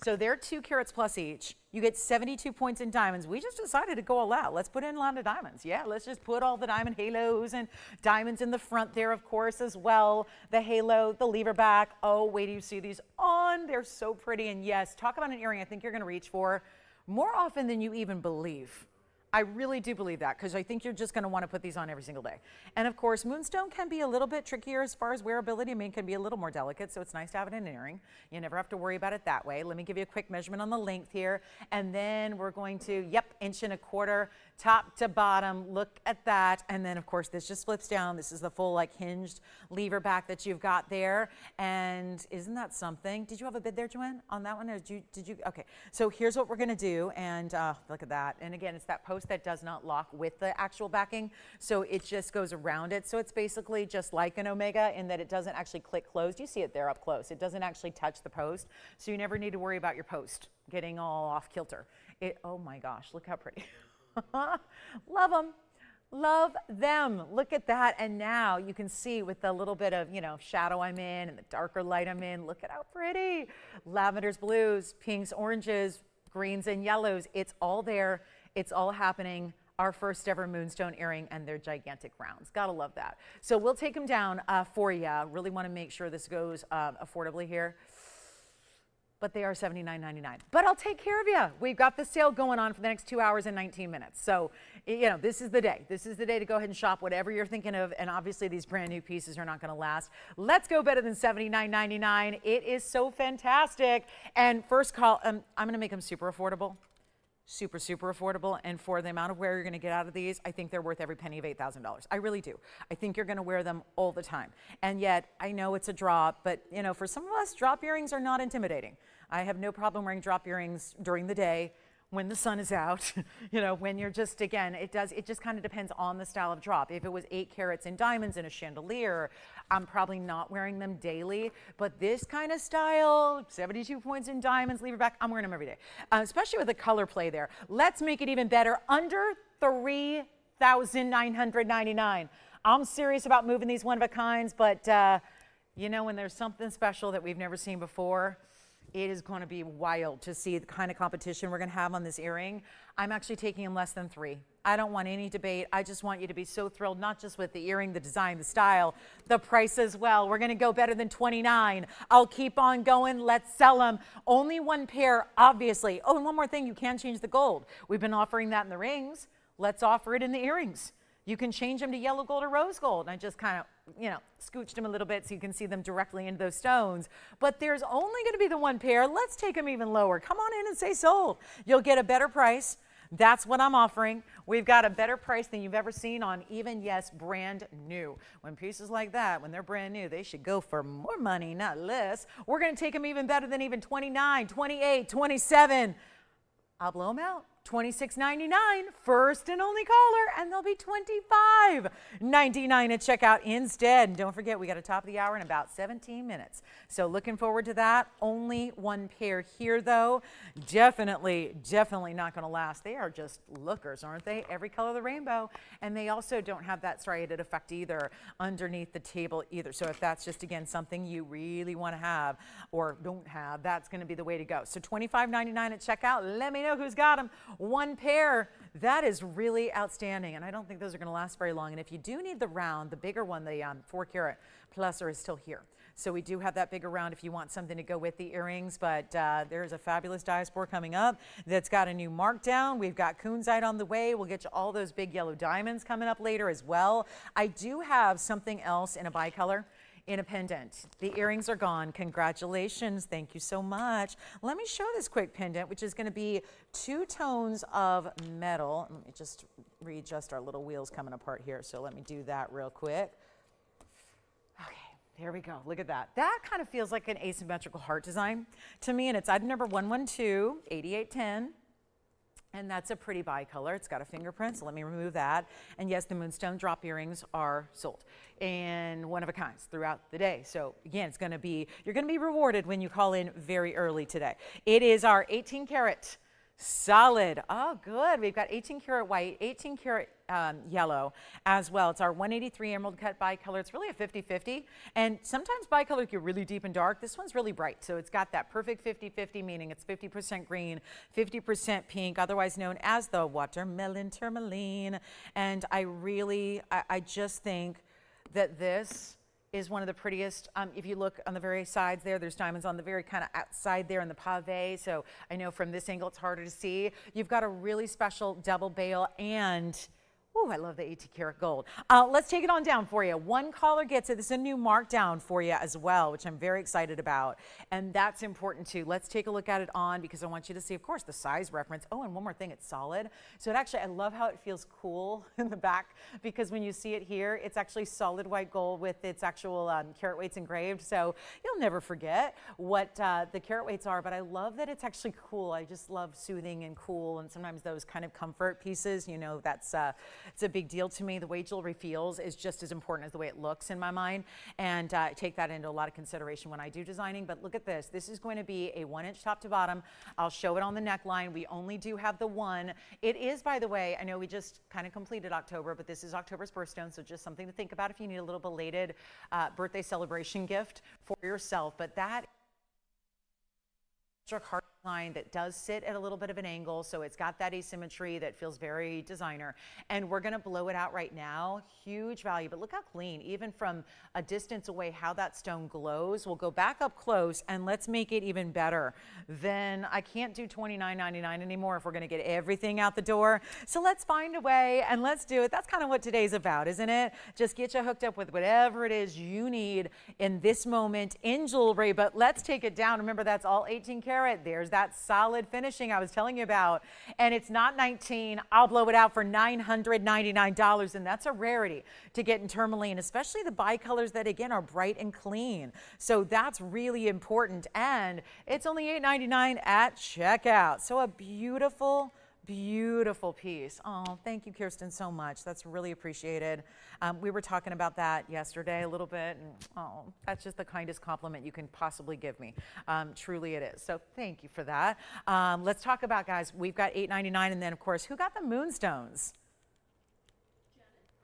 So they're 2 carats plus each. You get 72 points in diamonds. We just decided to go all out. Let's put in a lot of diamonds. Yeah, let's just put all the diamond halos and diamonds in the front there, of course, as well. The halo, the lever back. Oh, wait till you see these on. They're so pretty. And yes, talk about an earring I think you're going to reach for more often than you even believe. I really do believe that, because I think you're just going to want to put these on every single day. And of course, Moonstone can be a little bit trickier as far as wearability. I mean, it can be a little more delicate, so it's nice to have it in an earring. You never have to worry about it that way. Let me give you a quick measurement on the length here, and then we're going to, yep, 1.25 inches, top to bottom. Look at that. And then, of course, this just flips down. This is the full, like, hinged lever back that you've got there. And isn't that something? Did you have a bid there, Joanne, on that one? Or did you? Okay. So here's what we're going to do. And look at that. And again, it's that post that does not lock with the actual backing. So it just goes around it. So it's basically just like an Omega in that it doesn't actually click closed. You see it there up close. It doesn't actually touch the post. So you never need to worry about your post getting all off kilter. Oh my gosh, look how pretty. Love them. Love them. Look at that. And now you can see with the little bit of, shadow I'm in and the darker light I'm in, look at how pretty. Lavenders, blues, pinks, oranges, greens, and yellows. It's all there. It's all happening. Our first ever Moonstone earring, and they're gigantic rounds. Gotta love that. So we'll take them down for you. Really want to make sure this goes affordably here. But they are $79.99. But I'll take care of you. We've got the sale going on for the next 2 hours and 19 minutes. So, this is the day. This is the day to go ahead and shop whatever you're thinking of. And obviously, these brand new pieces are not going to last. Let's go better than $79.99. It is so fantastic. And first call, I'm going to make them super affordable. Super, super affordable. And for the amount of wear you're going to get out of these, I think they're worth every penny of $8,000. I really do. I think you're going to wear them all the time. And yet, I know it's a drop, but for some of us, drop earrings are not intimidating. I have no problem wearing drop earrings during the day when the sun is out, when you're just, again, it just kind of depends on the style of drop. If it was 8 carats in diamonds and a chandelier, I'm probably not wearing them daily. But this kind of style, 72 points in diamonds, lever back, I'm wearing them every day, especially with the color play there. Let's make it even better. Under $3,999. I'm serious about moving these one-of-a-kinds, but when there's something special that we've never seen before, it is going to be wild to see the kind of competition we're going to have on this earring. I'm actually taking them less than 3. I don't want any debate. I just want you to be so thrilled, not just with the earring, the design, the style, the price as well. We're going to go better than $29. I'll keep on going. Let's sell them. Only one pair, obviously. Oh, and one more thing. You can change the gold. We've been offering that in the rings. Let's offer it in the earrings. You can change them to yellow gold or rose gold. And I just kind of, scooched them a little bit so you can see them directly into those stones. But there's only going to be the one pair. Let's take them even lower. Come on in and say sold. You'll get a better price. That's what I'm offering. We've got a better price than you've ever seen on even, yes, brand new. When pieces like that, when they're brand new, they should go for more money, not less. We're going to take them even better than even 29, 28, 27. I'll blow them out. $26.99, first and only caller, and they'll be $25.99 at checkout instead. And don't forget, we got a top of the hour in about 17 minutes. So looking forward to that. Only one pair here, though. Definitely not going to last. They are just lookers, aren't they? Every color of the rainbow. And they also don't have that striated effect either underneath the table either. So if that's just, again, something you really want to have or don't have, that's going to be the way to go. So $25.99 at checkout. Let me know who's got them. One pair, that is really outstanding, and I don't think those are going to last very long. And if you do need the round, the bigger one, the 4 carat pluser is still here. So we do have that bigger round if you want something to go with the earrings, but there's a fabulous diaspore coming up that's got a new markdown. We've got kunzite on the way. We'll get you all those big yellow diamonds coming up later as well. I do have something else in a bicolor. In a pendant. The earrings are gone. Congratulations. Thank you so much. Let me show this quick pendant, which is going to be 2 tones of metal. Let me just readjust our little wheels coming apart here. So let me do that real quick. Okay, there we go. Look at that. That kind of feels like an asymmetrical heart design to me, and it's item number 112, 8810. And that's a pretty bicolor. It's got a fingerprint, so let me remove that. And yes, the Moonstone drop earrings are sold in one of a kinds throughout the day. So again, it's gonna be, you're gonna be rewarded when you call in very early today. It is our 18 karat solid. Oh, good. We've got 18 karat white, 18 karat yellow as well. It's our 183 emerald cut bicolor. It's really a 50-50. And sometimes bicolor get really deep and dark. This one's really bright. So it's got that perfect 50-50, meaning it's 50% green, 50% pink, otherwise known as the watermelon tourmaline. And I just think that this is one of the prettiest. If you look on the very sides there's diamonds on the very kind of outside there in the pave. So I know from this angle it's harder to see. You've got a really special double bail and ooh, I love the 18 karat gold. Let's take it on down for you. One caller gets it. This is a new markdown for you as well, which I'm very excited about. And that's important too. Let's take a look at it on because I want you to see, of course, the size reference. Oh, and one more thing, it's solid. So it actually, I love how it feels cool in the back because when you see it here, it's actually solid white gold with its actual carat weights engraved. So you'll never forget what the carat weights are, but I love that it's actually cool. I just love soothing and cool, and sometimes those kind of comfort pieces, you know, that's it's a big deal to me. The way jewelry feels is just as important as the way it looks in my mind, and I take that into a lot of consideration when I do designing. But look at this. This is going to be a 1-inch top to bottom. I'll show it on the neckline. We only do have the one. It is, by the way, I know we just kind of completed October, but this is October's birthstone, so just something to think about if you need a little belated birthday celebration gift for yourself. But that heart line that does sit at a little bit of an angle, so it's got that asymmetry that feels very designer, and we're going to blow it out right now. Huge value, but look how clean, even from a distance away, how that stone glows. We'll go back up close and let's make it even better. Then I can't do $29.99 anymore if we're going to get everything out the door, so let's find a way and let's do it. That's kind of what today's about, isn't it? Just get you hooked up with whatever it is you need in this moment in jewelry. But let's take it down. Remember, that's all 18 karat. There's that solid finishing I was telling you about, and it's not 19. I'll blow it out for $999, and that's a rarity to get in tourmaline, especially the bicolors that again are bright and clean. So that's really important, and it's only $899 at checkout. So a beautiful, beautiful piece. Oh, thank you, Kirsten, so much. That's really appreciated. We were talking about that yesterday a little bit, and oh, that's just the kindest compliment you can possibly give me. Truly it is. So thank you for that. Let's talk about, guys, we've got $899, and then, of course, who got the Moonstones?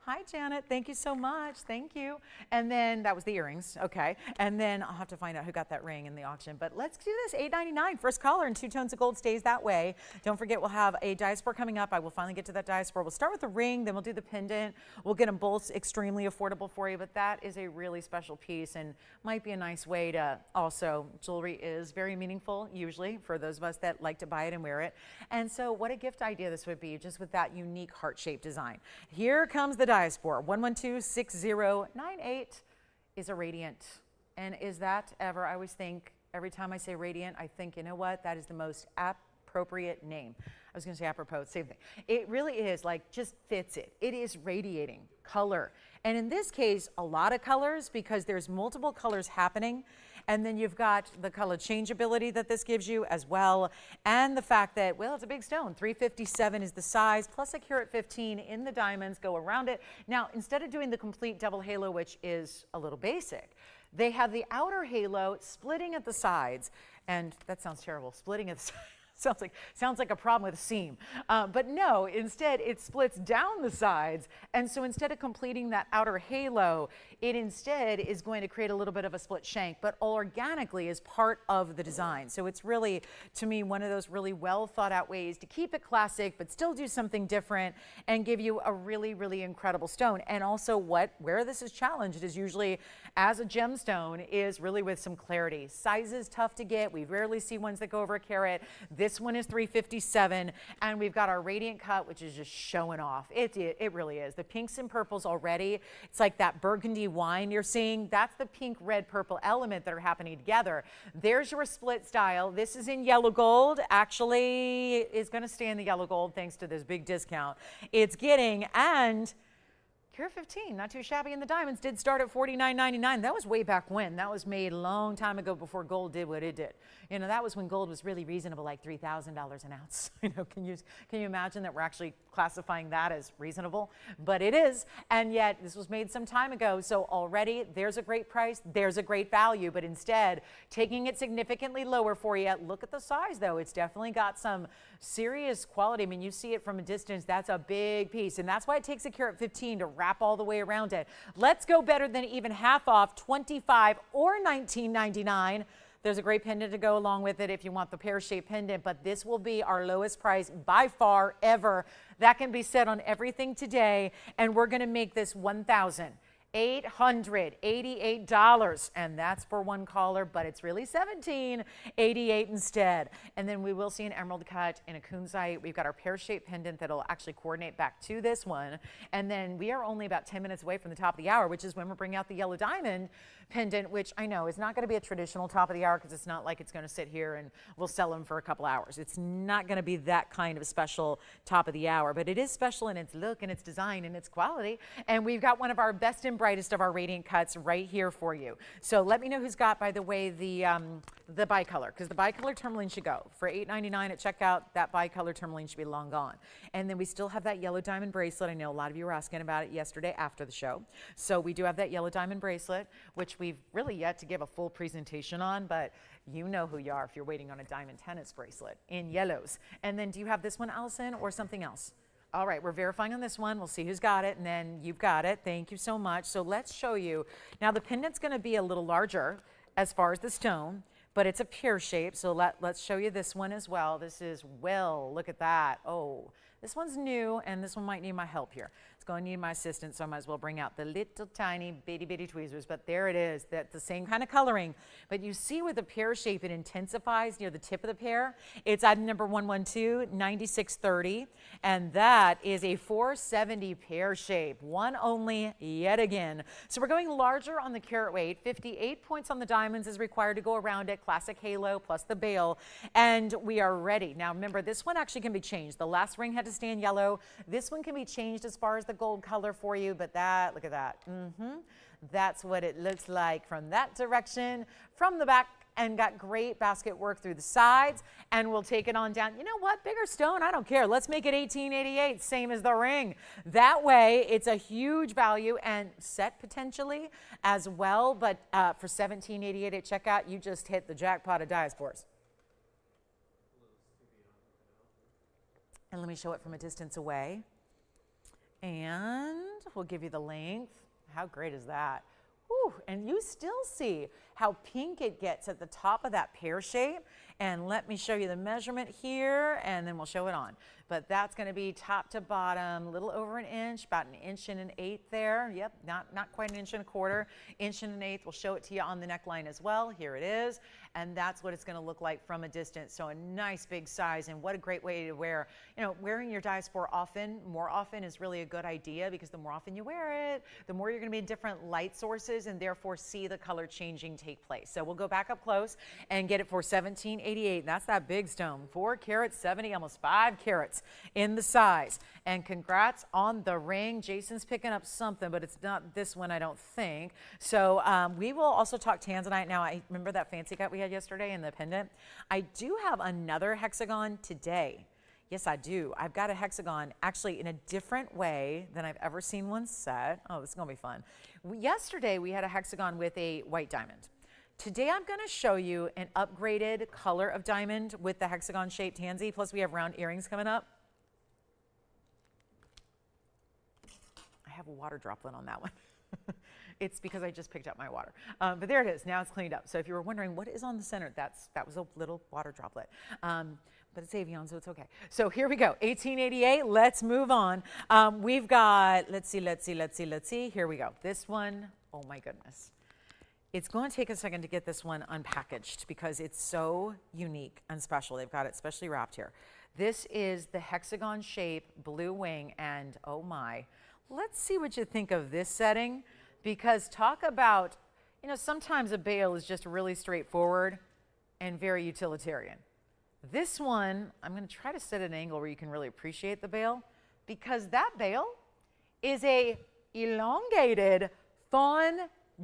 Hi, Janet. Thank you so much. Thank you. And then that was the earrings. Okay. And then I'll have to find out who got that ring in the auction. But let's do this. $899. First caller and 2 tones of gold stays that way. Don't forget, we'll have a diaspore coming up. I will finally get to that diaspore. We'll start with the ring, then we'll do the pendant. We'll get them both extremely affordable for you. But that is a really special piece and might be a nice way to also, jewelry is very meaningful usually for those of us that like to buy it and wear it. And so what a gift idea this would be, just with that unique heart-shaped design. Here comes the diaspore. 112-6098 is a radiant. And is that ever, I always think, every time I say radiant, I think, you know what, that is the most appropriate name. I was going to say apropos, same thing. It really is, like, just fits it. It is radiating color. And in this case, a lot of colors, because there's multiple colors happening. And then you've got the color changeability that this gives you as well. And the fact that, well, it's a big stone. 357 is the size, plus a carat 15 in the diamonds go around it. Now, instead of doing the complete double halo, which is a little basic, they have the outer halo splitting at the sides. And that sounds terrible, splitting at the sides. Sounds like a problem with a seam. But no, instead it splits down the sides. And so instead of completing that outer halo, it instead is going to create a little bit of a split shank, but all organically is part of the design. So it's really, to me, one of those really well thought out ways to keep it classic, but still do something different and give you a really, really incredible stone. And also where this is challenged is usually as a gemstone is really with some clarity. Size is tough to get. We rarely see ones that go over a carat. This one is 357, and we've got our radiant cut, which is just showing off. It really is. The pinks and purples already, it's like that burgundy wine you're seeing. That's the pink, red, purple element that are happening together. There's your split style. This is in yellow gold. Actually, is going to stay in the yellow gold thanks to this big discount it's getting. And Carat 15, not too shabby, and the diamonds did start at $49.99. That was way back when. That was made a long time ago before gold did what it did. You know, that was when gold was really reasonable, like $3,000 an ounce. You know, can you imagine that we're actually classifying that as reasonable? But it is, and yet this was made some time ago, so already there's a great price, there's a great value, but instead taking it significantly lower for you. Look at the size, though. It's definitely got some serious quality. I mean, you see it from a distance. That's a big piece, and that's why it takes a carat 15 to wrap all the way around it. Let's go better than even half off, $25 or $19.99. There's a great pendant to go along with it if you want the pear-shaped pendant, but this will be our lowest price by far ever. That can be said on everything today, and we're going to make this $1,888, and that's for one caller, but it's really $1,788 instead. And then we will see an emerald cut in a kunzite. We've got our pear-shaped pendant that'll actually coordinate back to this one, and then we are only about 10 minutes away from the top of the hour, which is when we're bringing out the yellow diamond pendant, which I know is not going to be a traditional top of the hour, because it's not like it's going to sit here and we'll sell them for a couple hours. It's not going to be that kind of special top of the hour, but it is special in its look and its design and its quality. And we've got one of our best and brightest of our radiant cuts right here for you. So let me know who's got, by the way, the bicolor, because the bicolor tourmaline should go. For $8.99 at checkout, that bicolor tourmaline should be long gone. And then we still have that yellow diamond bracelet. I know a lot of you were asking about it yesterday after the show. So we do have that yellow diamond bracelet, which we've really yet to give a full presentation on, but you know who you are if you're waiting on a diamond tennis bracelet in yellows. And then do you have this one, Allison, or something else? All right, we're verifying on this one. We'll see who's got it, and then you've got it. Thank you so much. So let's show you. Now the pendant's going to be a little larger as far as the stone, but it's a pear shape. So let's show you this one as well. This is, well, look at that. Oh, this one's new, and this one might need my help here. It's going to need my assistance, so I might as well bring out the little tiny bitty tweezers, but there it is. That's the same kind of coloring, but you see with the pear shape, it intensifies near the tip of the pear. It's item number 112, 9630, and that is a 470 pear shape, one only yet again. So we're going larger on the carat weight. 58 points on the diamonds is required to go around it, classic halo plus the bail, and we are ready. Now remember, this one actually can be changed. The last ring had to stay in yellow. This one can be changed as far as the gold color for you, but that, look at that. That's what it looks like from that direction, from the back, and got great basket work through the sides, and we'll take it on down. You know what, bigger stone, I don't care. Let's make it $18.88, same as the ring. That way, it's a huge value and set potentially as well, but for $17.88 at checkout, you just hit the jackpot of diaspores. And let me show it from a distance away. And we'll give you the length. How great is that? Whew. And you still see how pink it gets at the top of that pear shape. And let me show you the measurement here, and then we'll show it on. But that's going to be top to bottom, a little over an inch, about an inch and an eighth there. Yep, not quite an inch and a quarter, inch and an eighth. We'll show it to you on the neckline as well. Here it is. And that's what it's going to look like from a distance. So a nice big size, and what a great way to wear. You know, wearing your diaspore more often is really a good idea, because the more often you wear it, the more you're going to be in different light sources and therefore see the color changing take place. So we'll go back up close and get it for $17.88. That's that big stone, 4 carats, 70, almost 5 carats in the size. And congrats on the ring. Jason's picking up something, but it's not this one, I don't think. So we will also talk Tanzanite. Now, I remember that fancy cut we had yesterday in the pendant. I do have another hexagon today. Yes, I do. I've got a hexagon actually in a different way than I've ever seen one set. Oh, this is going to be fun. Yesterday, we had a hexagon with a white diamond. Today, I'm going to show you an upgraded color of diamond with the hexagon-shaped tansy. Plus, we have round earrings coming up. I have a water droplet on that one. It's because I just picked up my water. But there it is. Now it's cleaned up. So if you were wondering what is on the center, that was a little water droplet. But it's TVON, so it's okay. So here we go. $18.88. Let's move on. We've got, let's see. Here we go. This one, oh my goodness. It's going to take a second to get this one unpackaged because it's so unique and special. They've got it specially wrapped here. This is the hexagon shape blue wing, and oh my. Let's see what you think of this setting, because talk about, you know, sometimes a bail is just really straightforward and very utilitarian. This one, I'm going to try to set an angle where you can really appreciate the bail, because that bail is a elongated fawn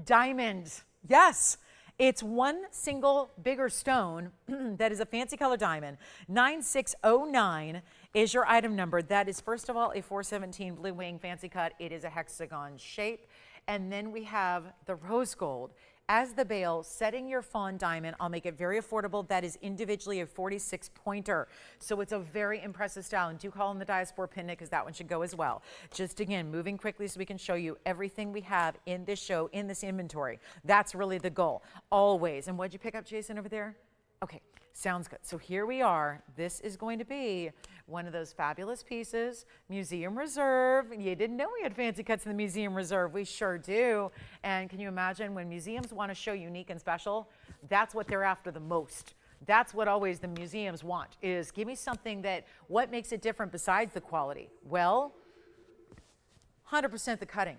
diamond. Yes, it's one single bigger stone that is a fancy color diamond. 9609 is your item number. That is, first of all, a 417 blue wing fancy cut. It is a hexagon shape. And then we have the rose gold as the bail, setting your fawn diamond. I'll make it very affordable. That is individually a 46 pointer. So it's a very impressive style. And do call in the diaspore pendant because that one should go as well. Just again, moving quickly so we can show you everything we have in this show, in this inventory. That's really the goal, always. And what'd you pick up, Jason, over there? Okay, sounds good. So here we are. This is going to be one of those fabulous pieces, Museum Reserve. You didn't know we had fancy cuts in the Museum Reserve. We sure do. And can you imagine when museums want to show unique and special, that's what they're after the most. That's what always the museums want, is give me something that, what makes it different besides the quality? Well, 100% the cutting.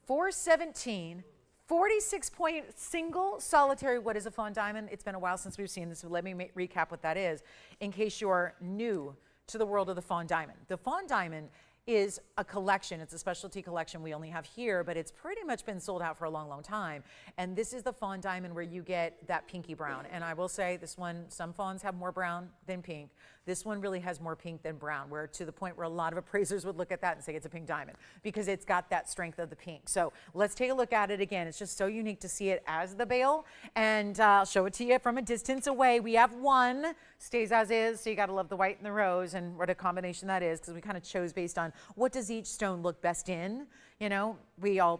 417, 46 point single solitary. What is a fawn diamond? It's been a while since we've seen this, so let me recap what that is in case you're new to the world of the fawn diamond. The fawn diamond is a collection. It's a specialty collection we only have here, but it's pretty much been sold out for a long, long time. And this is the fawn diamond where you get that pinky brown. And I will say this one, some fawns have more brown than pink. This one really has more pink than brown, where to the point where a lot of appraisers would look at that and say it's a pink diamond because it's got that strength of the pink. So let's take a look at it again. It's just so unique to see it as the bail, and I'll show it to you from a distance away. We have one, stays as is, so you got to love the white and the rose and what a combination that is, because we kind of chose based on what does each stone look best in. You know,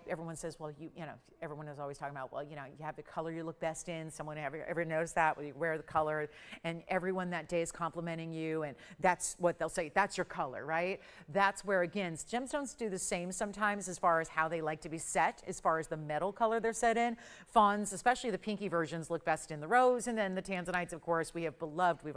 everyone says, well, you know, everyone is always talking about, well, you know, you have the color you look best in. Someone ever noticed that? Well, you wear the color, and everyone that day is complimenting you, and that's what they'll say. That's your color, right? That's where, again, gemstones do the same sometimes as far as how they like to be set, as far as the metal color they're set in. Fawns, especially the pinky versions, look best in the rose, and then the Tanzanites, of course, we've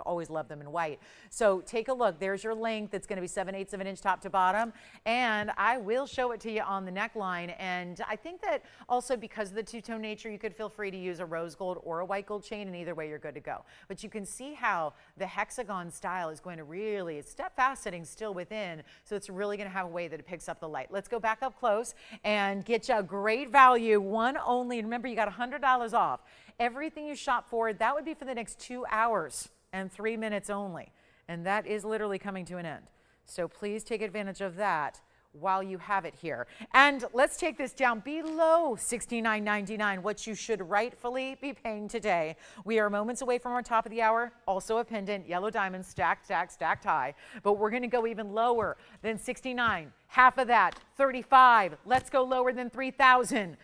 always loved them in white. So take a look. There's your length. It's going to be 7/8 of an inch top to bottom, and I will show it to you on the neckline. And I think that also because of the two-tone nature, you could feel free to use a rose gold or a white gold chain, and either way you're good to go. But you can see how the hexagon style is going to really, it's step faceting still within, so it's really going to have a way that it picks up the light. Let's go back up close and get you a great value, one only. And remember, you got $100 off. Everything you shop for, that would be for the next 2 hours and 3 minutes only. And that is literally coming to an end. So please take advantage of that while you have it here. And let's take this down below $69.99, what you should rightfully be paying today. We are moments away from our top of the hour. Also a pendant, yellow diamond, stacked, stacked, stacked high. But we're going to go even lower than $69. Half of that, $35. Let's go lower than $3,000.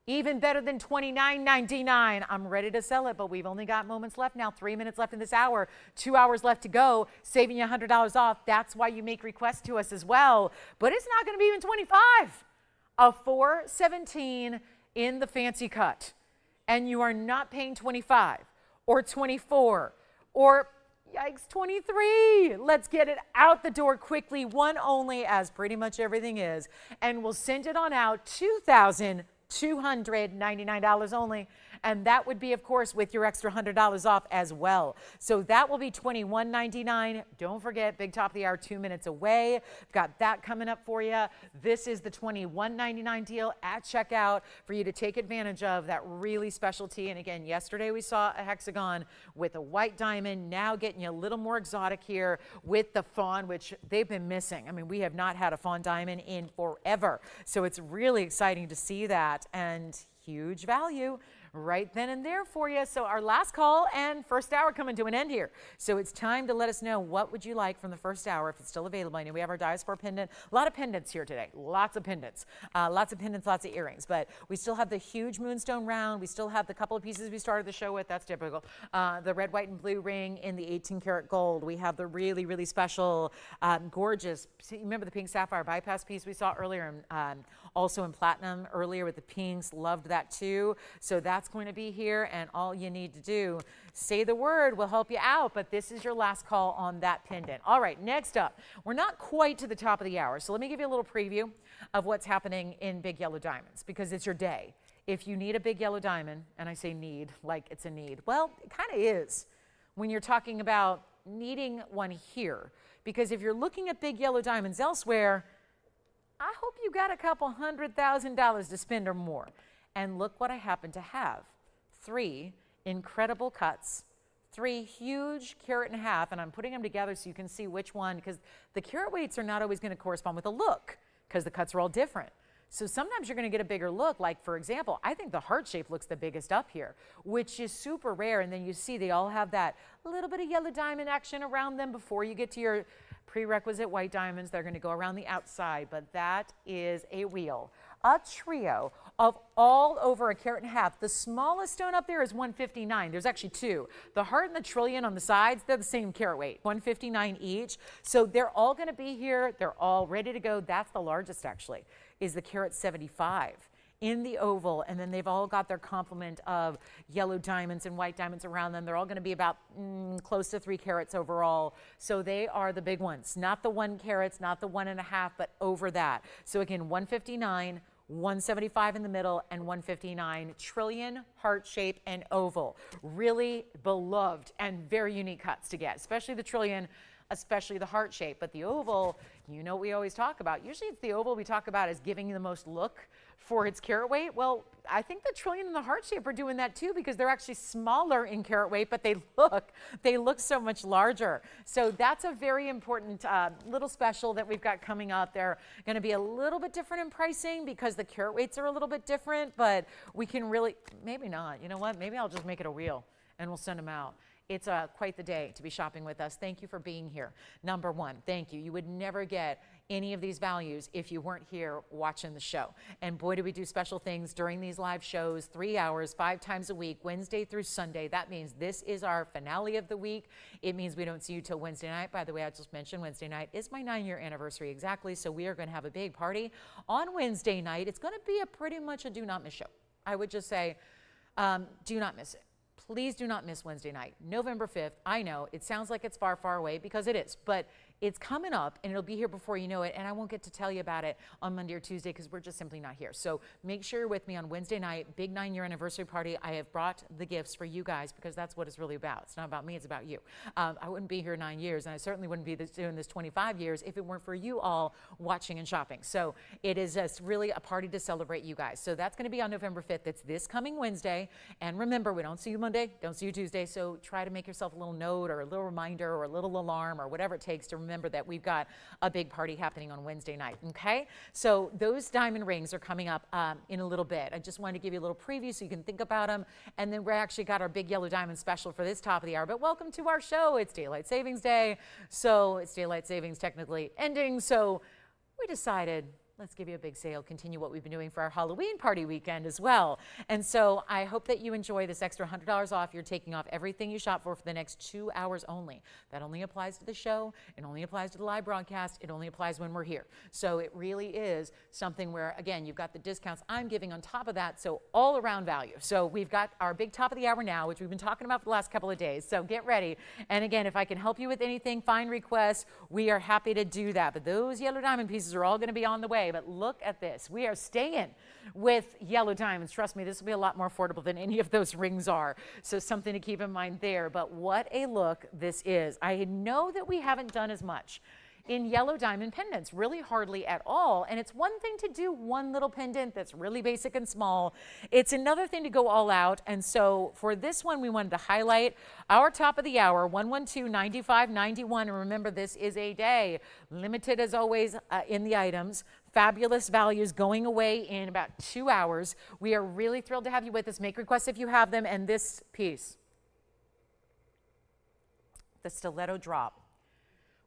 Even better than $29.99. I'm ready to sell it, but we've only got moments left now. 3 minutes left in this hour. 2 hours left to go. Saving you $100 off. That's why you make requests to us as well. But it's not going to be even $25. A 417 in the fancy cut. And you are not paying $25 or $24 or, yikes, $23. Let's get it out the door quickly. One only, as pretty much everything is. And we'll send it on out. $2,299 only, and that would be, of course, with your extra $100 off as well. So that will be $21.99. Don't forget, big top of the hour, 2 minutes away. Got that coming up for you. This is the $21.99 deal at checkout for you to take advantage of, that really specialty. And again, yesterday we saw a hexagon with a white diamond, now getting you a little more exotic here with the fawn, which they've been missing. I mean, we have not had a fawn diamond in forever. So it's really exciting to see that, and huge value right then and there for you. So our last call and first hour coming to an end here. So it's time to let us know what would you like from the first hour, if it's still available. I know we have our diaspore pendant. A lot of pendants here today. Lots of pendants. Lots of pendants, lots of earrings. But we still have the huge Moonstone round. We still have the couple of pieces we started the show with. That's typical. The red, white, and blue ring in the 18-karat gold. We have the really, really special, gorgeous, remember the pink sapphire bypass piece we saw earlier, and also in platinum earlier with the pinks. Loved that too. So that's going to be here, and all you need to do, say the word, we'll help you out. But this is your last call on that pendant. All right, next up, we're not quite to the top of the hour, so let me give you a little preview of what's happening in big yellow diamonds, because it's your day. If you need a big yellow diamond, and I say need like it's a need, well, it kind of is when you're talking about needing one here, because if you're looking at big yellow diamonds elsewhere, I hope you got a couple $100,000 to spend or more. And look what I happen to have. 3 incredible cuts, 3 huge carat and a half, and I'm putting them together so you can see which one, because the carat weights are not always going to correspond with the look, because the cuts are all different. So sometimes you're going to get a bigger look. Like, for example, I think the heart shape looks the biggest up here, which is super rare. And then you see they all have that little bit of yellow diamond action around them before you get to your prerequisite white diamonds. They're going to go around the outside, but that is a wheel. A trio of all over a carat and a half. The smallest stone up there is 159. There's actually 2. The heart and the trillion on the sides, they're the same carat weight, 159 each. So they're all going to be here. They're all ready to go. That's the largest, actually, is the carat 75 in the oval, and then they've all got their complement of yellow diamonds and white diamonds around them. They're all going to be about close to 3 carats overall. So they are the big ones, not the 1 carats, not the 1.5, but over that. So again, 159, 175 in the middle, and 159 trillion, heart shape, and oval. Really beloved and very unique cuts to get, especially the trillion, especially the heart shape. But the oval, you know, we always talk about, usually it's the oval we talk about as giving you the most look for its carat weight. Well, I think the trillion and the heart shape are doing that too, because they're actually smaller in carat weight, but they look so much larger. So that's a very important little special that we've got coming up. They're going to be a little bit different in pricing because the carat weights are a little bit different, but we can really, maybe not. You know what? Maybe I'll just make it a wheel and we'll send them out. It's quite the day to be shopping with us. Thank you for being here. Number one, thank you. You would never get any of these values if you weren't here watching the show. And boy, do we do special things during these live shows, 3 hours, 5 times a week, Wednesday through Sunday. That means this is our finale of the week. It means we don't see you till Wednesday night. By the way, I just mentioned Wednesday night is my 9-year anniversary exactly. So we are going to have a big party on Wednesday night. It's going to be pretty much a do not miss show. I would just say, do not miss it. Please do not miss Wednesday night, November 5th. I know it sounds like it's far, far away because it is, but it's coming up and it'll be here before you know it. And I won't get to tell you about it on Monday or Tuesday because we're just simply not here. So make sure you're with me on Wednesday night, big 9-year anniversary party. I have brought the gifts for you guys because that's what it's really about. It's not about me, it's about you. I wouldn't be here 9 years, and I certainly wouldn't be doing this 25 years if it weren't for you all watching and shopping. So it is just really a party to celebrate you guys. So that's going to be on November 5th. It's this coming Wednesday. And remember, we don't see you Monday, don't see you Tuesday. So try to make yourself a little note or a little reminder or a little alarm or whatever it takes to remember that we've got a big party happening on Wednesday night, okay? So those diamond rings are coming up in a little bit. I just wanted to give you a little preview so you can think about them. And then we actually got our big yellow diamond special for this top of the hour. But welcome to our show. It's Daylight Savings Day. So it's Daylight Savings technically ending. So we decided, let's give you a big sale, continue what we've been doing for our Halloween party weekend as well. And so I hope that you enjoy this extra $100 off. You're taking off everything you shop for the next 2 hours only. That only applies to the show. It only applies to the live broadcast. It only applies when we're here. So it really is something where, again, you've got the discounts I'm giving on top of that. So all around value. So we've got our big top of the hour now, which we've been talking about for the last couple of days. So get ready. And again, if I can help you with anything, fine requests, we are happy to do that. But those yellow diamond pieces are all going to be on the way. But look at this. We are staying with yellow diamonds. Trust me, this will be a lot more affordable than any of those rings are. So something to keep in mind there. But what a look this is. I know that we haven't done as much in yellow diamond pendants, really hardly at all. And it's one thing to do one little pendant that's really basic and small. It's another thing to go all out. And so for this one, we wanted to highlight our top of the hour, 112-9591. And remember, this is a day, limited as always in the items. Fabulous values going away in about 2 hours. We are really thrilled to have you with us. Make requests if you have them. And this piece, the stiletto drop,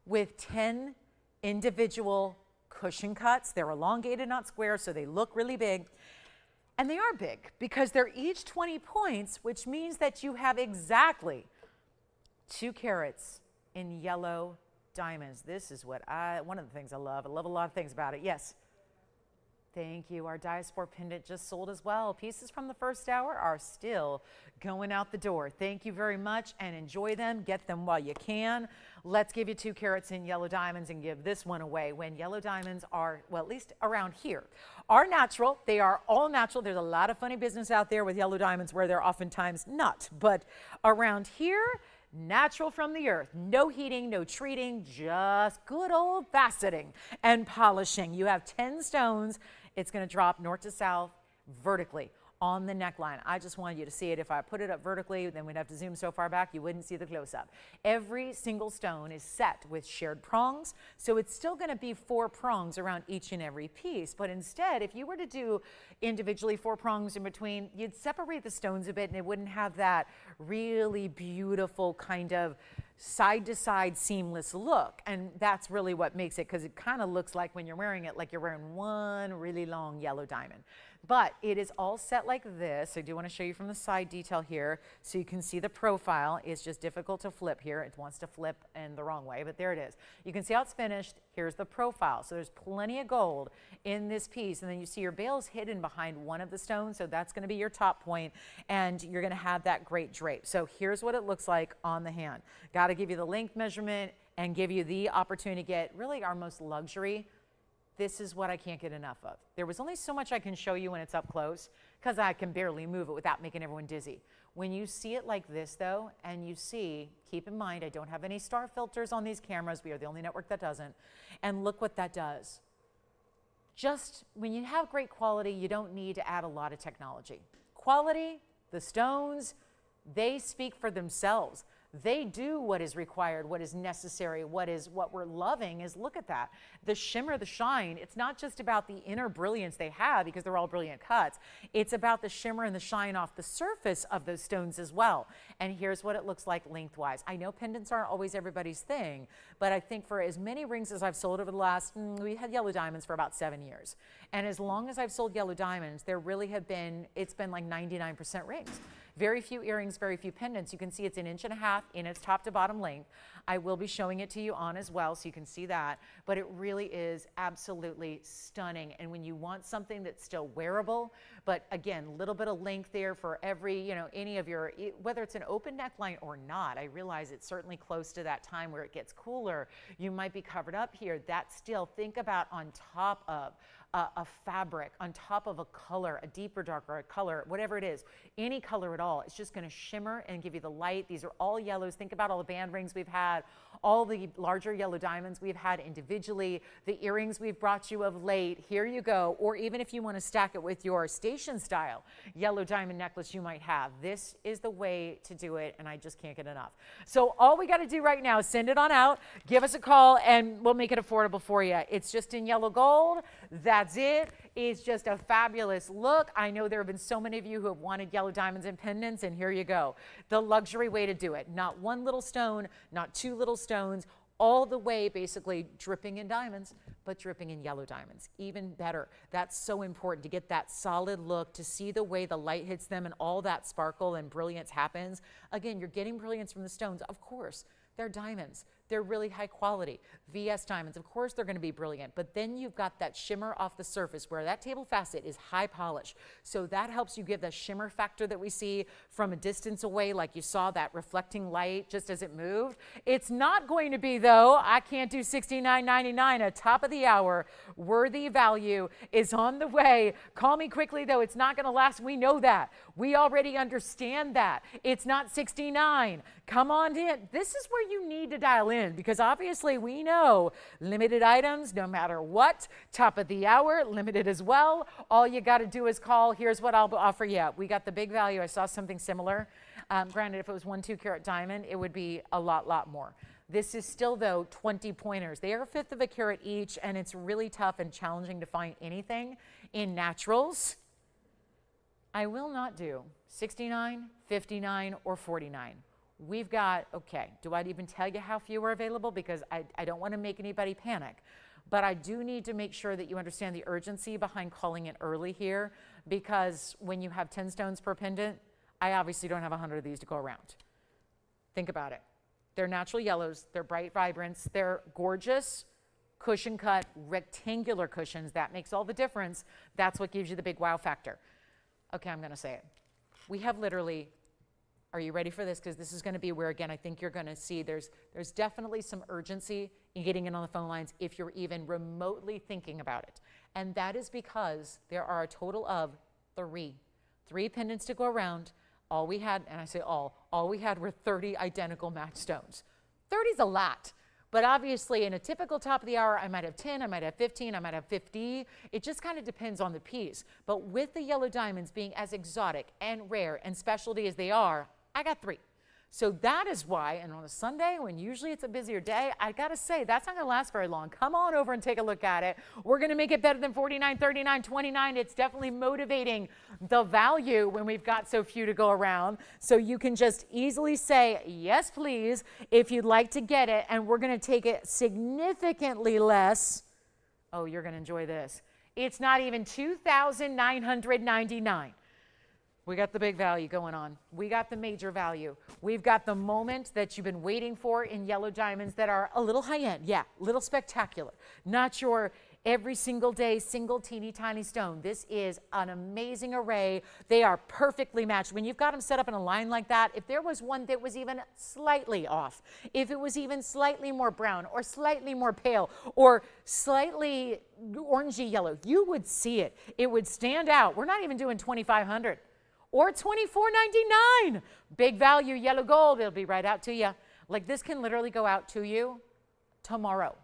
with 10 individual cushion cuts. They're elongated, not square, so they look really big. And they are big because they're each 20 points, which means that you have exactly 2 carats in yellow diamonds. This is what one of the things I love. I love a lot of things about it. Yes. Thank you. Our diaspore pendant just sold as well. Pieces from the first hour are still going out the door. Thank you very much and enjoy them. Get them while you can. Let's give you 2 carats in yellow diamonds and give this one away when yellow diamonds are, well, at least around here, are natural. They are all natural. There's a lot of funny business out there with yellow diamonds where they're oftentimes not. But around here, natural from the earth, no heating, no treating, just good old faceting and polishing. You have 10 stones. It's going to drop north to south vertically on the neckline. I just wanted you to see it. If I put it up vertically, then we'd have to zoom so far back you wouldn't see the close-up. Every single stone is set with shared prongs, so it's still going to be 4 prongs around each and every piece. But instead, if you were to do individually 4 prongs in between, you'd separate the stones a bit and it wouldn't have that really beautiful kind of side-to-side seamless look. And that's really what makes it, because it kind of looks like when you're wearing it like you're wearing one really long yellow diamond. But it is all set like this. I do want to show you from the side detail here so you can see the profile. It's just difficult to flip here. It wants to flip in the wrong way, but there it is. You can see how it's finished. Here's the profile. So there's plenty of gold in this piece, and then you see your bale's hidden behind one of the stones, so that's going to be your top point, and you're going to have that great drape. So here's what it looks like on the hand. Got to give you the length measurement and give you the opportunity to get really our most luxury. This is what I can't get enough of. There was only so much I can show you when it's up close because I can barely move it without making everyone dizzy. When you see it like this though, and you see, keep in mind, I don't have any star filters on these cameras. We are the only network that doesn't. And look what that does. Just when you have great quality, you don't need to add a lot of technology. Quality, the stones, they speak for themselves. They do what is required, what is necessary, what we're loving is, look at that. The shimmer, the shine, it's not just about the inner brilliance they have because they're all brilliant cuts. It's about the shimmer and the shine off the surface of those stones as well. And here's what it looks like lengthwise. I know pendants aren't always everybody's thing, but I think for as many rings as I've sold over the last, we had yellow diamonds for about 7 years. And as long as I've sold yellow diamonds, there really have been, it's been like 99% rings. Very few earrings, very few pendants. You can see it's 1.5 inches in its top to bottom length. I will be showing it to you on as well, so you can see that. But it really is absolutely stunning. And when you want something that's still wearable, but again, a little bit of length there for every, any of your, whether it's an open neckline or not, I realize it's certainly close to that time where it gets cooler. You might be covered up here. That still, think about on top of a fabric, on top of a color, a deeper, darker color, whatever it is, any color at all, it's just going to shimmer and give you the light. These are all yellows. Think about all the band rings we've had, all the larger yellow diamonds we've had individually, the earrings we've brought you of late. Here you go. Or even if you want to stack it with your station style yellow diamond necklace you might have, this is the way to do it, and I just can't get enough. So all we got to do right now is send it on out, give us a call, and we'll make it affordable for you. It's just in yellow gold. That's it. It's just a fabulous look. I know there have been so many of you who have wanted yellow diamonds and pendants, and here you go. The luxury way to do it. Not one little stone, not 2 little stones, all the way basically dripping in diamonds, but dripping in yellow diamonds. Even better. That's so important to get that solid look, to see the way the light hits them and all that sparkle and brilliance happens. Again, you're getting brilliance from the stones. Of course, they're diamonds. They're really high quality. VS diamonds, of course they're going to be brilliant, but then you've got that shimmer off the surface where that table facet is high polish. So that helps you give the shimmer factor that we see from a distance away, like you saw that reflecting light just as it moved. It's not going to be, though, I can't do $69.99 at top of the hour. Worthy value is on the way. Call me quickly, though. It's not going to last. We know that. We already understand that. It's not $69. Come on in. This is where you need to dial in, because obviously we know limited items, no matter what, top of the hour, limited as well. All you got to do is call. Here's what I'll offer you. We got the big value. I saw something similar. Granted, if it was 1 2-carat diamond, it would be a lot more. This is still, though, 20 pointers. They are 1/5 of a carat each, and it's really tough and challenging to find anything in naturals. I will not do $69, $59, or $49. We've got, okay, do I even tell you how few are available? Because I don't want to make anybody panic. But I do need to make sure that you understand the urgency behind calling it early here, because when you have 10 stones per pendant, I obviously don't have 100 of these to go around. Think about it. They're natural yellows. They're bright vibrants. They're gorgeous, cushion cut, rectangular cushions. That makes all the difference. That's what gives you the big wow factor. Okay, I'm going to say it. We have literally, are you ready for this? Because this is going to be where, again, I think you're going to see there's definitely some urgency in getting in on the phone lines if you're even remotely thinking about it. And that is because there are a total of three pendants to go around. All we had, and I say all all we had were 30 identical match stones. 30 is a lot. But obviously, in a typical top of the hour, I might have 10, I might have 15, I might have 50. It just kind of depends on the piece. But with the yellow diamonds being as exotic and rare and specialty as they are, I got 3. So that is why, and on a Sunday, when usually it's a busier day, I gotta say, that's not gonna last very long. Come on over and take a look at it. We're gonna make it better than 49, 39, 29. It's definitely motivating the value when we've got so few to go around. So you can just easily say, yes, please, if you'd like to get it, and we're gonna take it significantly less. Oh, you're gonna enjoy this. It's not even $2,999. We got the big value going on. We got the major value. We've got the moment that you've been waiting for in yellow diamonds that are a little high-end, yeah, a little spectacular. Not your every single day, single teeny tiny stone. This is an amazing array. They are perfectly matched. When you've got them set up in a line like that, if there was one that was even slightly off, if it was even slightly more brown or slightly more pale or slightly orangey yellow, you would see it. It would stand out. We're not even doing $2,500. Or $24.99. Big value, yellow gold. It'll be right out to you. Like this can literally go out to you tomorrow.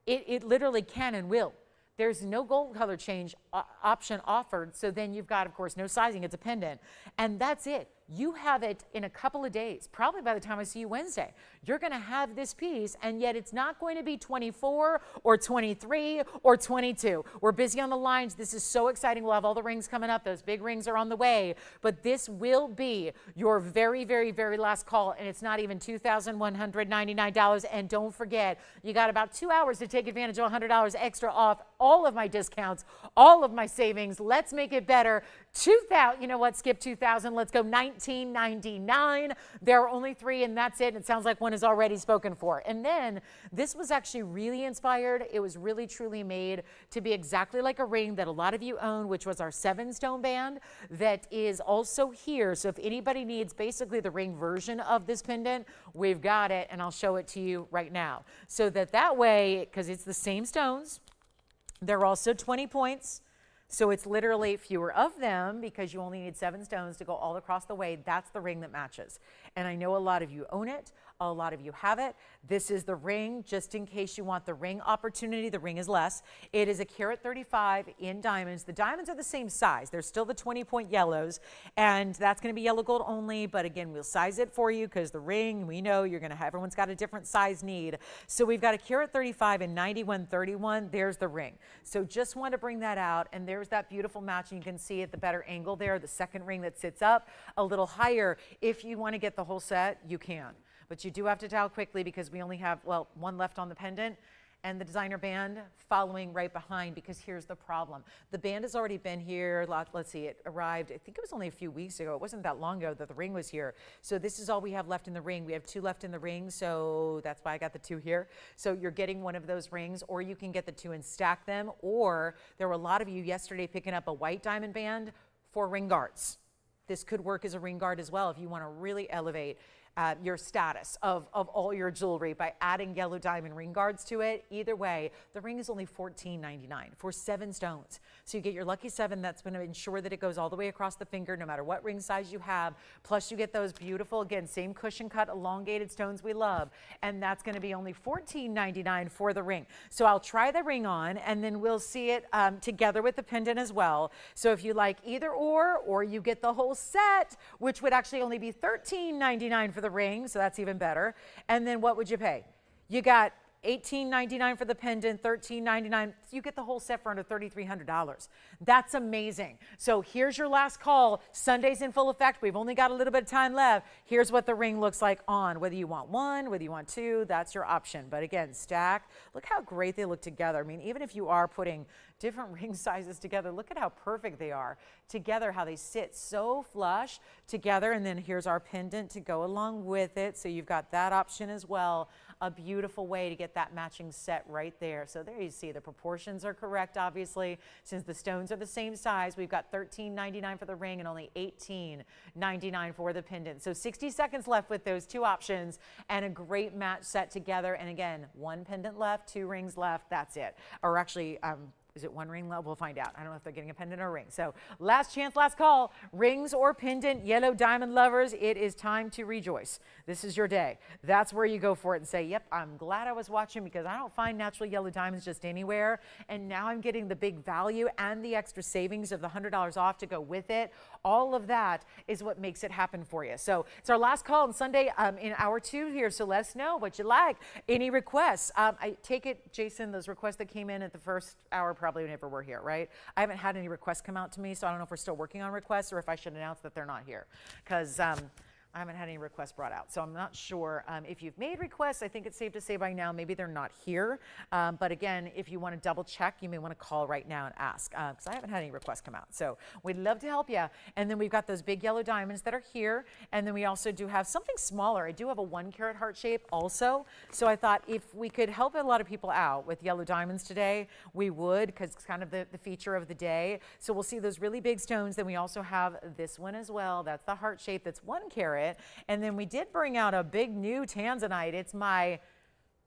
It literally can and will. There's no gold color change option offered. So then you've got, of course, no sizing. It's a pendant. And that's it. You have it in a couple of days. Probably by the time I see you Wednesday, you're going to have this piece, and yet it's not going to be 24 or 23 or 22. We're busy on the lines. This is so exciting. We'll have all the rings coming up. Those big rings are on the way. But this will be your very, very, very last call, and it's not even $2,199. And don't forget, you got about 2 hours to take advantage of $100 extra off all of my discounts, all of my savings. Let's make it better. 2,000, you know what, skip 2,000. Let's go $19.99. There are only 3, and that's it. It sounds like one is already spoken for. And then this was actually really inspired. It was really truly made to be exactly like a ring that a lot of you own, which was our 7-stone band that is also here. So if anybody needs basically the ring version of this pendant, we've got it, and I'll show it to you right now. So that way, because it's the same stones, they're also 20 points. So it's literally fewer of them because you only need 7 stones to go all across the way. That's the ring that matches. And I know a lot of you own it. A lot of you have it. This is the ring, just in case you want the ring opportunity. The ring is less. It is a carat 35 in diamonds. The diamonds are the same size. They're still the 20-point yellows, and that's going to be yellow gold only. But again, we'll size it for you because the ring, we know you're going to have, everyone's got a different size need. So we've got a carat 35 and 9131. There's the ring. So just want to bring that out, and there's that beautiful match. And you can see at the better angle there, the second ring that sits up a little higher. If you want to get the whole set, you can. But you do have to dial quickly because we only have, well, one left on the pendant and the designer band following right behind, because here's the problem. The band has already been here. Let's see, it arrived, I think it was only a few weeks ago. It wasn't that long ago that the ring was here. So this is all we have left in the ring. We have 2 left in the ring, so that's why I got the 2 here. So you're getting one of those rings, or you can get the 2 and stack them, or there were a lot of you yesterday picking up a white diamond band for ring guards. This could work as a ring guard as well if you want to really elevate your status of all your jewelry by adding yellow diamond ring guards to it. Either way, the ring is only $14.99 for 7 stones. So you get your lucky 7. That's going to ensure that it goes all the way across the finger, no matter what ring size you have. Plus you get those beautiful, again, same cushion cut, elongated stones we love. And that's going to be only $14.99 for the ring. So I'll try the ring on, and then we'll see it together with the pendant as well. So if you like either or you get the whole set, which would actually only be $13.99 for the ring, so that's even better. And then what would you pay? You got $18.99 for the pendant, $13.99. You get the whole set for under $3,300. That's amazing. So here's your last call. Sunday's in full effect. We've only got a little bit of time left. Here's what the ring looks like on. Whether you want 1, whether you want 2, that's your option. But again, stack. Look how great they look together. I mean, even if you are putting different ring sizes together, look at how perfect they are together, how they sit so flush together. And then here's our pendant to go along with it. So you've got that option as well. A beautiful way to get that matching set right there. So there you see the proportions are correct, obviously. Since the stones are the same size, we've got $13.99 for the ring and only $18.99 for the pendant. So 60 seconds left with those 2 options and a great match set together. And again, 1 pendant left, 2 rings left, that's it. Or actually, Is it one ring? We'll find out. I don't know if they're getting a pendant or a ring. So last chance, last call. Rings or pendant, yellow diamond lovers, it is time to rejoice. This is your day. That's where you go for it and say, yep, I'm glad I was watching because I don't find natural yellow diamonds just anywhere. And now I'm getting the big value and the extra savings of the $100 off to go with it. All of that is what makes it happen for you. So it's our last call on Sunday in hour 2 here. So let us know what you like. Any requests? I take it, Jason, those requests that came in at the first hour probably never were here, right? I haven't had any requests come out to me, so I don't know if we're still working on requests or if I should announce that they're not here, because I haven't had any requests brought out. So I'm not sure if you've made requests. I think it's safe to say by now maybe they're not here. But again, if you want to double check, you may want to call right now and ask, because I haven't had any requests come out. So we'd love to help you. And then we've got those big yellow diamonds that are here. And then we also do have something smaller. I do have a 1 carat heart shape also. So I thought if we could help a lot of people out with yellow diamonds today, we would, because it's kind of the feature of the day. So we'll see those really big stones. Then we also have this one as well. That's the heart shape. That's 1 carat. And then we did bring out a big new Tanzanite. It's my,